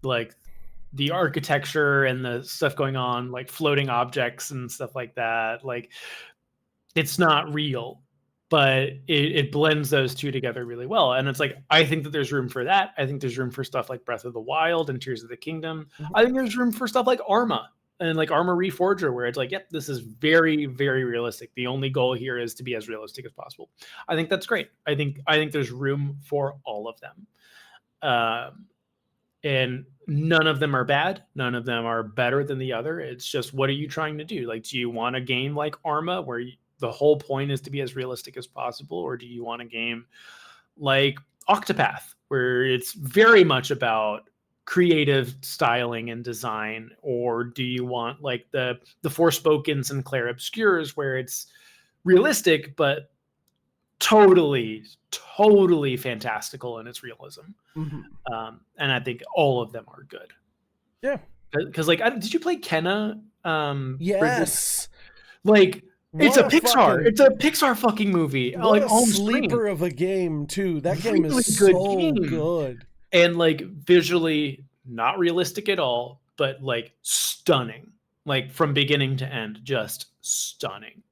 Like the architecture and the stuff going on, like floating objects and stuff like that. Like it's not real, but it blends those two together really well. And it's like, I think that there's room for that. I think there's room for stuff like Breath of the Wild and Tears of the Kingdom. Mhm. I think there's room for stuff like Arma and like Arma Reforger, where it's like, yep, this is very, very realistic. The only goal here is to be as realistic as possible. I think that's great. I think there's room for all of them. And none of them are bad. None of them are better than the other. It's just, what are you trying to do? Like, do you want a game like Arma where the whole point is to be as realistic as possible, or do you want a game like Octopath where it's very much about creative styling and design, or do you want like the Forspokens and Clair Obscurs where it's realistic but totally fantastical in its realism? And I think all of them are good. Yeah. Because like, did you play Kenna? Yes. Like, it's What a a Pixar. fucking- It's a Pixar fucking movie. What Like a on sleeper screen. of a game too. That game Really is good so game. good. And like visually not realistic at all, but like stunning. Like from beginning to end, just stunning.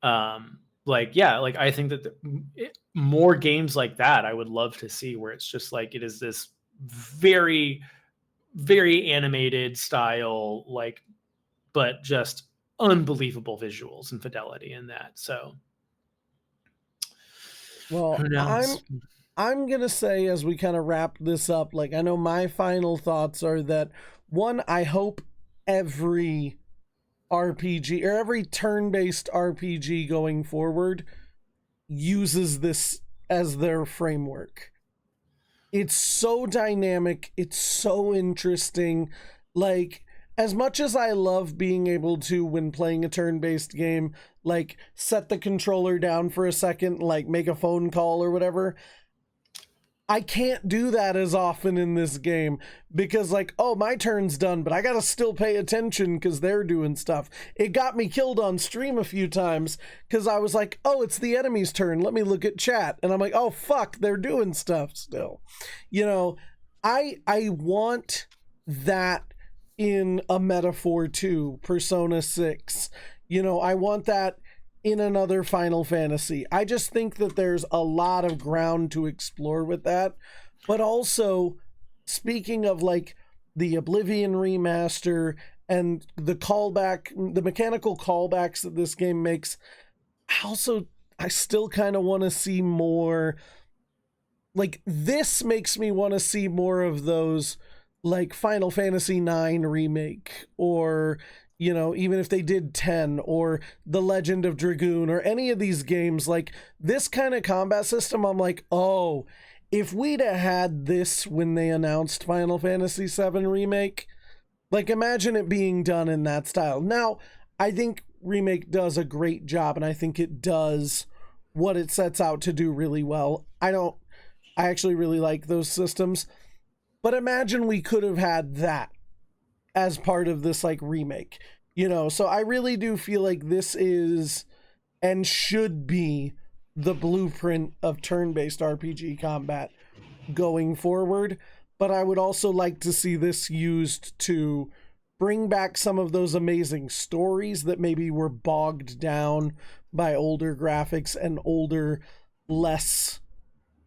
Like, yeah, like I think that more games like that I would love to see, where it's just like it is this very, very animated style, like, but just unbelievable visuals and fidelity in that. So Well, who knows? I'm gonna say, as we kind of wrap this up, like, I know my final thoughts are that, one, I hope every RPG or every turn-based RPG going forward uses this as their framework. It's so dynamic, it's so interesting. Like, as much as I love being able to, when playing a turn-based game, like set the controller down for a second, like make a phone call or whatever, I can't do that as often in this game, because like, oh, my turn's done, but I gotta still pay attention because they're doing stuff. It got me killed on stream a few times because I was like, oh, it's the enemy's turn, let me look at chat, and I'm like, oh fuck, they're doing stuff still. You know, I want that in a Metaphor 2, Persona 6. You know, I want that in another Final Fantasy. I just think that there's a lot of ground to explore with that. But also, speaking of like the Oblivion remaster and the mechanical callbacks that this game makes, I still kind of want to see more. Like, this makes me want to see more of those, like Final Fantasy 9 remake, or, you know, even if they did 10, or The Legend of Dragoon, or any of these games, like this kind of combat system, I'm like, oh, if we'd have had this when they announced Final Fantasy VII Remake, like imagine it being done in that style. Now, I think Remake does a great job, and I think it does what it sets out to do really well. I actually really like those systems, but imagine we could have had that as part of this like remake, you know? So I really do feel like this is and should be the blueprint of turn-based RPG combat going forward. But I would also like to see this used to bring back some of those amazing stories that maybe were bogged down by older graphics and older, less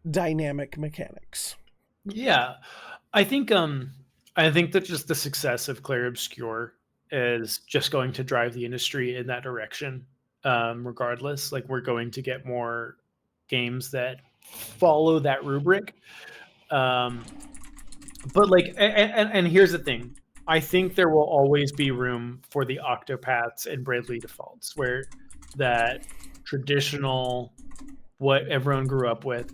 dynamic mechanics. Yeah, I think that just the success of Clair Obscur is just going to drive the industry in that direction. Regardless, like we're going to get more games that follow that rubric. Um, but like, and here's the thing: I think there will always be room for the Octopaths and Bravely Defaults, where that traditional, what everyone grew up with.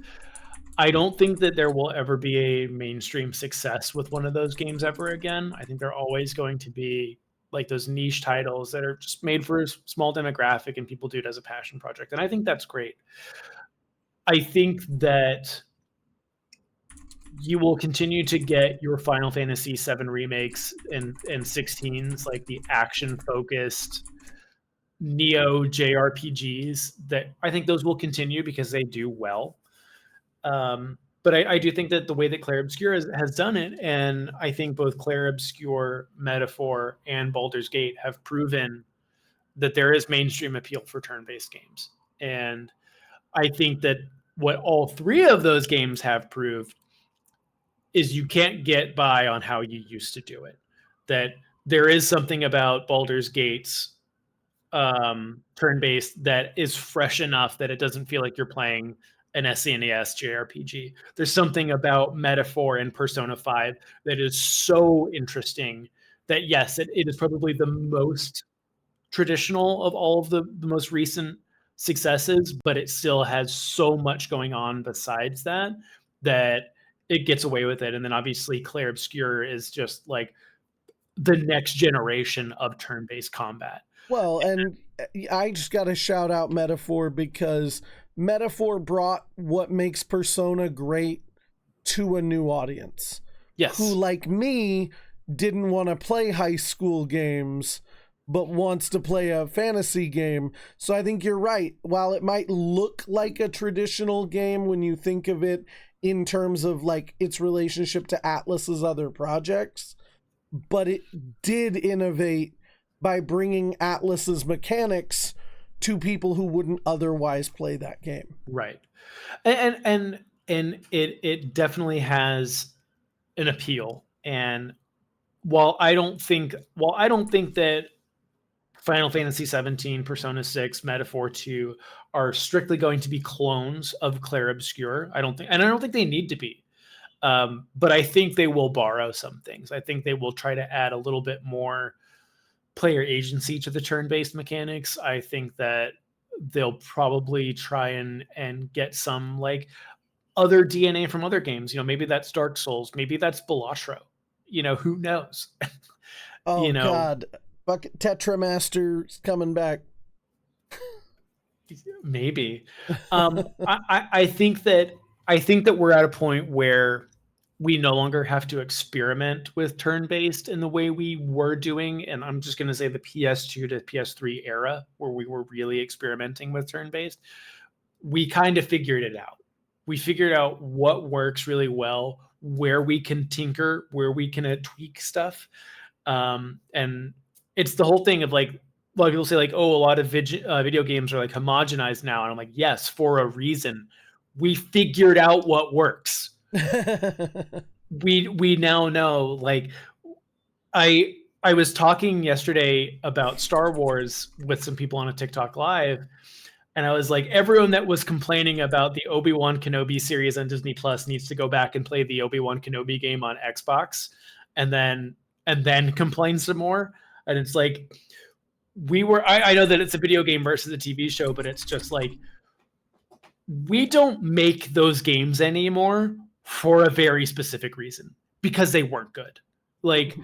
I don't think that there will ever be a mainstream success with one of those games ever again. I think they're always going to be like those niche titles that are just made for a small demographic and people do it as a passion project. And I think that's great. I think that you will continue to get your Final Fantasy VII remakes and 16s, like the action focused Neo JRPGs that I think those will continue because they do well. But I do think that the way that Clair Obscur has done it, and I think both Clair Obscur, Metaphor, and Baldur's Gate have proven that there is mainstream appeal for turn-based games. And I think that what all three of those games have proved is you can't get by on how you used to do it. That there is something about Baldur's Gate's turn-based that is fresh enough that it doesn't feel like you're playing an SNES JRPG. There's something about Metaphor and Persona 5 that is so interesting that yes, it is probably the most traditional of all of the most recent successes, but it still has so much going on besides that that it gets away with it. And then obviously Clair Obscur is just like the next generation of turn-based combat. Well, and I just got to shout out Metaphor because Metaphor brought what makes Persona great to a new audience. Yes. Who, like me, didn't want to play high school games, but wants to play a fantasy game. So I think you're right. While it might look like a traditional game when you think of it in terms of like its relationship to Atlus's other projects, but it did innovate by bringing Atlus's mechanics to people who wouldn't otherwise play that game. Right. And it definitely has an appeal. And while I don't think that Final Fantasy 17, Persona 6, Metaphor 2 are strictly going to be clones of Clair Obscur, I don't think they need to be. But I think they will borrow some things. I think they will try to add a little bit more player agency to the turn-based mechanics. I think that they'll probably try and get some like other DNA from other games. You know, maybe that's Dark Souls, maybe that's Balatro. You know, who knows? Oh you know, God, Bucket Tetramaster's coming back. maybe. I think that we're at a point where we no longer have to experiment with turn-based in the way we were doing. And I'm just going to say the PS2 to PS3 era where we were really experimenting with turn-based. We kind of figured it out. We figured out what works really well, where we can tinker, where we can tweak stuff. And it's the whole thing of like, a lot of people say like, oh, a lot of video games are like homogenized now. And I'm like, yes, for a reason. We figured out what works. we now know. Like I was talking yesterday about Star Wars with some people on a TikTok live, and I was like, everyone that was complaining about the Obi-Wan Kenobi series on Disney Plus needs to go back and play the Obi-Wan Kenobi game on Xbox and then complain some more. And it's like I know that it's a video game versus a TV show, but it's just like we don't make those games anymore for a very specific reason, because they weren't good. Like,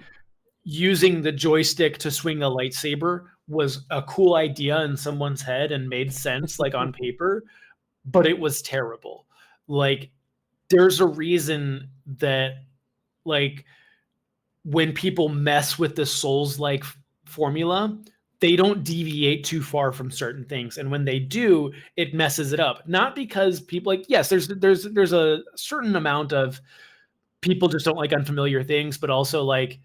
using the joystick to swing a lightsaber was a cool idea in someone's head and made sense, like, on paper, but it was terrible. Like, there's a reason that, like, when people mess with the Souls-like formula, they don't deviate too far from certain things, and when they do, it messes it up. Not because people, like, yes, there's a certain amount of people just don't like unfamiliar things, but also, like,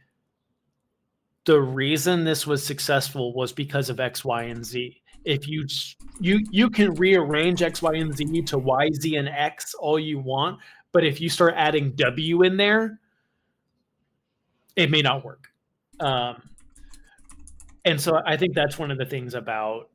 the reason this was successful was because of X, Y, and Z. If you can rearrange X, Y, and Z to Y, Z, and X all you want, but if you start adding W in there, it may not work. And so I think that's one of the things about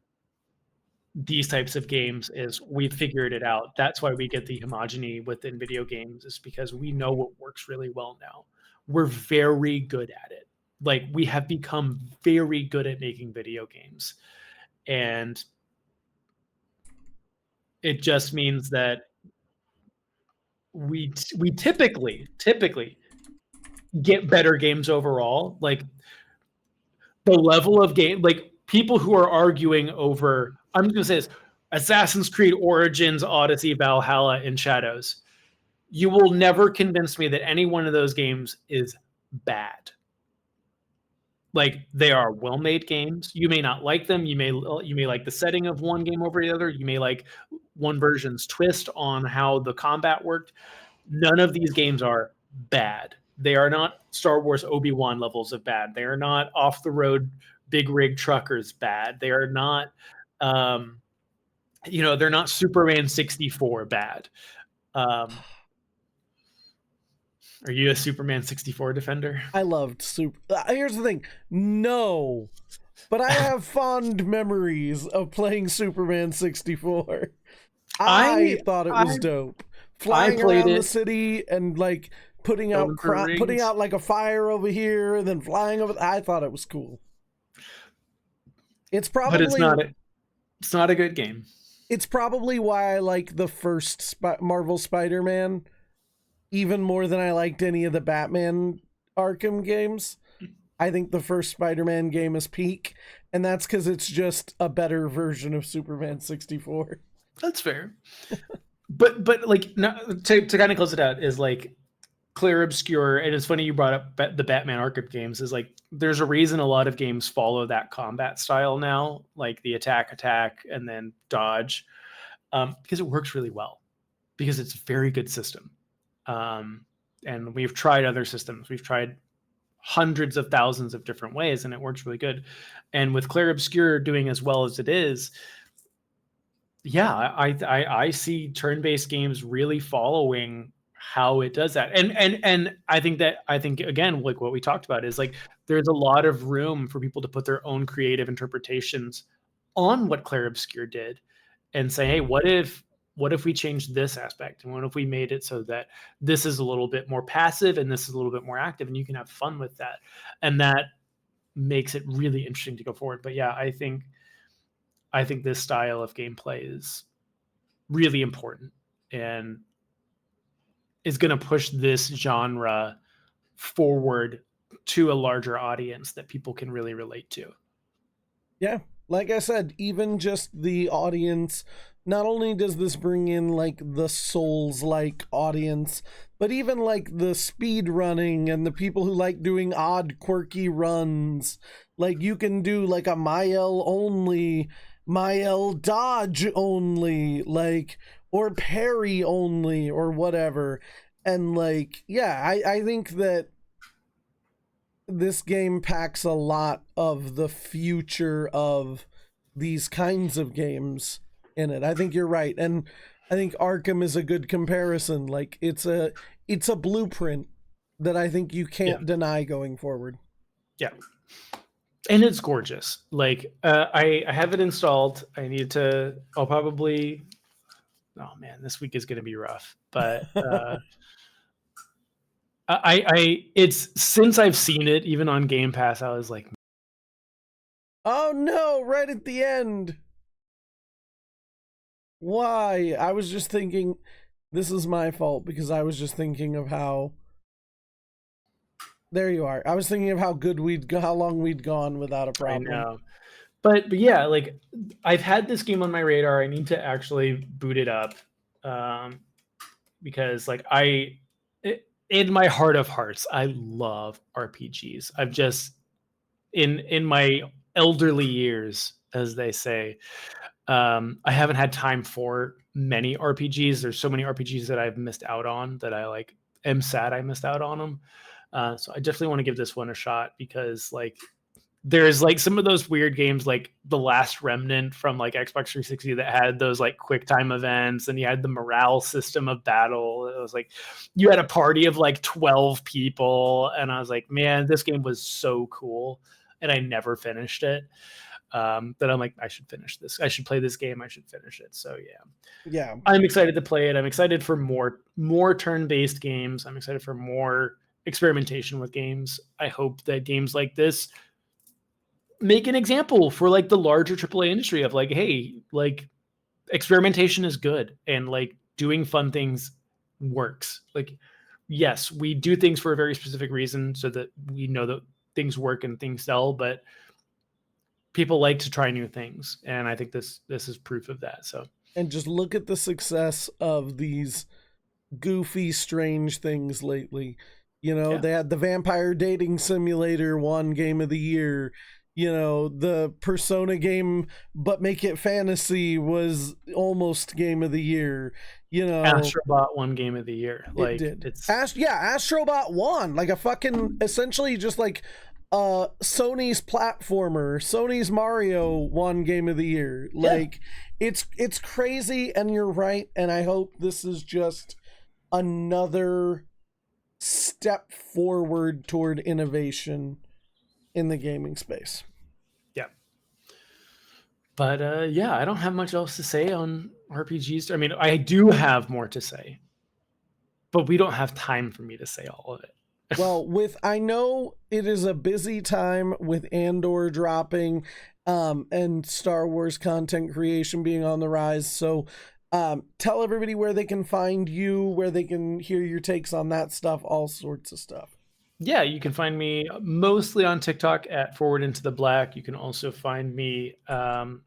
these types of games is we've figured it out. That's why we get the homogeny within video games, is because we know what works really well now. We're very good at it. Like, we have become very good at making video games. And it just means that we typically get better games overall. Like, the level of game, like, people who are arguing over, I'm just gonna say this, Assassin's Creed Origins, Odyssey, Valhalla, and Shadows, you will never convince me that any one of those games is bad. Like, they are well-made games. You may not like them. You may like the setting of one game over the other. You may like one version's twist on how the combat worked. None of these games are bad. They are not Star Wars Obi-Wan levels of bad. They are not off the road big rig truckers bad. They are not, they're not Superman 64 bad. Are you a Superman 64 defender? I loved Super. Here's the thing. No. But I have fond memories of playing Superman 64. I thought it was dope. Flying around the city and, like, putting out like a fire over here and then flying over. I thought it was cool. It's probably, but it's not a good game. It's probably why I like the first Marvel Spider-Man even more than I liked any of the Batman Arkham games. I think the first Spider-Man game is peak, and that's because it's just a better version of Superman 64. That's fair. but like, to kind of close it out, is like Clair Obscur, and it's funny you brought up the Batman Arkham games, is like, there's a reason a lot of games follow that combat style now, like the attack, and then dodge, because it works really well, because it's a very good system. And we've tried other systems. We've tried hundreds of thousands of different ways, and it works really good. And with Clair Obscur doing as well as it is, yeah, I see turn-based games really following how it does that. And I think again, like what we talked about, is like, there's a lot of room for people to put their own creative interpretations on what Clair Obscur did, and say, hey, what if we changed this aspect? And what if we made it so that this is a little bit more passive and this is a little bit more active, and you can have fun with that? And that makes it really interesting to go forward. But yeah, I think this style of gameplay is really important and is going to push this genre forward to a larger audience that people can really relate to. Yeah, like I said, even just the audience, not only does this bring in, like, the Souls-like audience, but even, like, the speed running and the people who like doing odd, quirky runs. Like, you can do, like, a Mael only, Mael dodge only, like, or parry only, or whatever. And, like, yeah, I think that this game packs a lot of the future of these kinds of games in it. I think you're right. And I think Arkham is a good comparison. Like, it's a blueprint that I think you can't deny going forward. Yeah. And it's gorgeous. Like, I have it installed. I'll probably, oh man, this week is going to be rough, but it's, since I've seen it even on Game Pass, I was like, oh no, right at the end. Why? I was just thinking, this is my fault because I was just thinking of how. There you are. I was thinking of how long we'd gone without a I problem. know. But yeah, like I've had this game on my radar. I need to actually boot it up. Um, because like in my heart of hearts, I love RPGs. I've just in my elderly years, as they say, I haven't had time for many RPGs. There's so many RPGs that I've missed out on that I like am sad I missed out on them. So I definitely want to give this one a shot because like there's like some of those weird games like The Last Remnant from like Xbox 360 that had those like quick time events, and you had the morale system of battle. It was like you had a party of like 12 people, and I was like, man, this game was so cool, and I never finished it. That I'm like, I should finish this. I should play this game. I should finish it. So yeah, Yeah. I'm excited to play it. I'm excited for more turn-based games. I'm excited for more experimentation with games. I hope that games like this make an example for like the larger AAA industry of like, hey, like experimentation is good and like doing fun things works. Like, yes, we do things for a very specific reason so that we know that things work and things sell, but people like to try new things. And I think this is proof of that. So And just look at the success of these goofy, strange things lately. You know, yeah. they had the Vampire Dating Simulator won Game of the Year. You know, the Persona game, but make it fantasy, was almost Game of the Year. You know, Astrobot won Game of the Year. it Like did. it's Astrobot won. Like a fucking, essentially just like Sony's platformer, Sony's Mario won Game of the Year. Like it's crazy, and you're right, and I hope this is just another step forward toward innovation in the gaming space. yeah. But yeah, I don't have much else to say on RPGs. I mean, I do have more to say, but we don't have time for me to say all of it. Well, I know it is a busy time with Andor dropping, and Star Wars content creation being on the rise. So, tell everybody where they can find you, where they can hear your takes on that stuff, all sorts of stuff. Yeah, you can find me mostly on TikTok at Forward Into the Black. You can also find me Thursday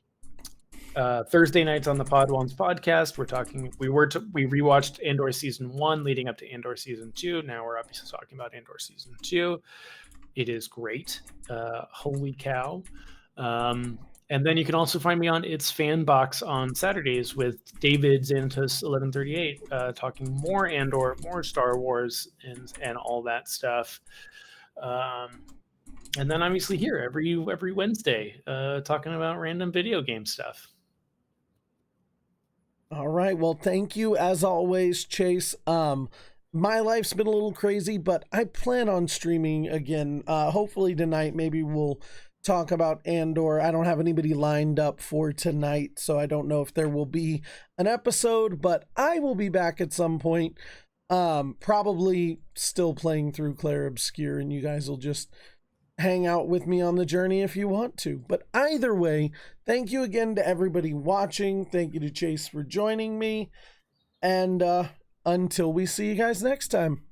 nights on the Podwans podcast. We rewatched Andor season 1 leading up to Andor season 2. Now we're obviously talking about Andor season 2. It is great. Holy cow. And then you can also find me on It's Fan Box on Saturdays with David Xanatos 1138, talking more Andor, more Star Wars, and all that stuff. And then obviously here every Wednesday, talking about random video game stuff. All right. Well, thank you as always, Chase. My life's been a little crazy, but I plan on streaming again. Hopefully tonight. Maybe we'll talk about Andor. I don't have anybody lined up for tonight, so I don't know if there will be an episode, but I will be back at some point. Probably still playing through Clair Obscur, and you guys will just hang out with me on the journey if you want to. But either way, thank you again to everybody watching. Thank you to Chase for joining me. And until we see you guys next time.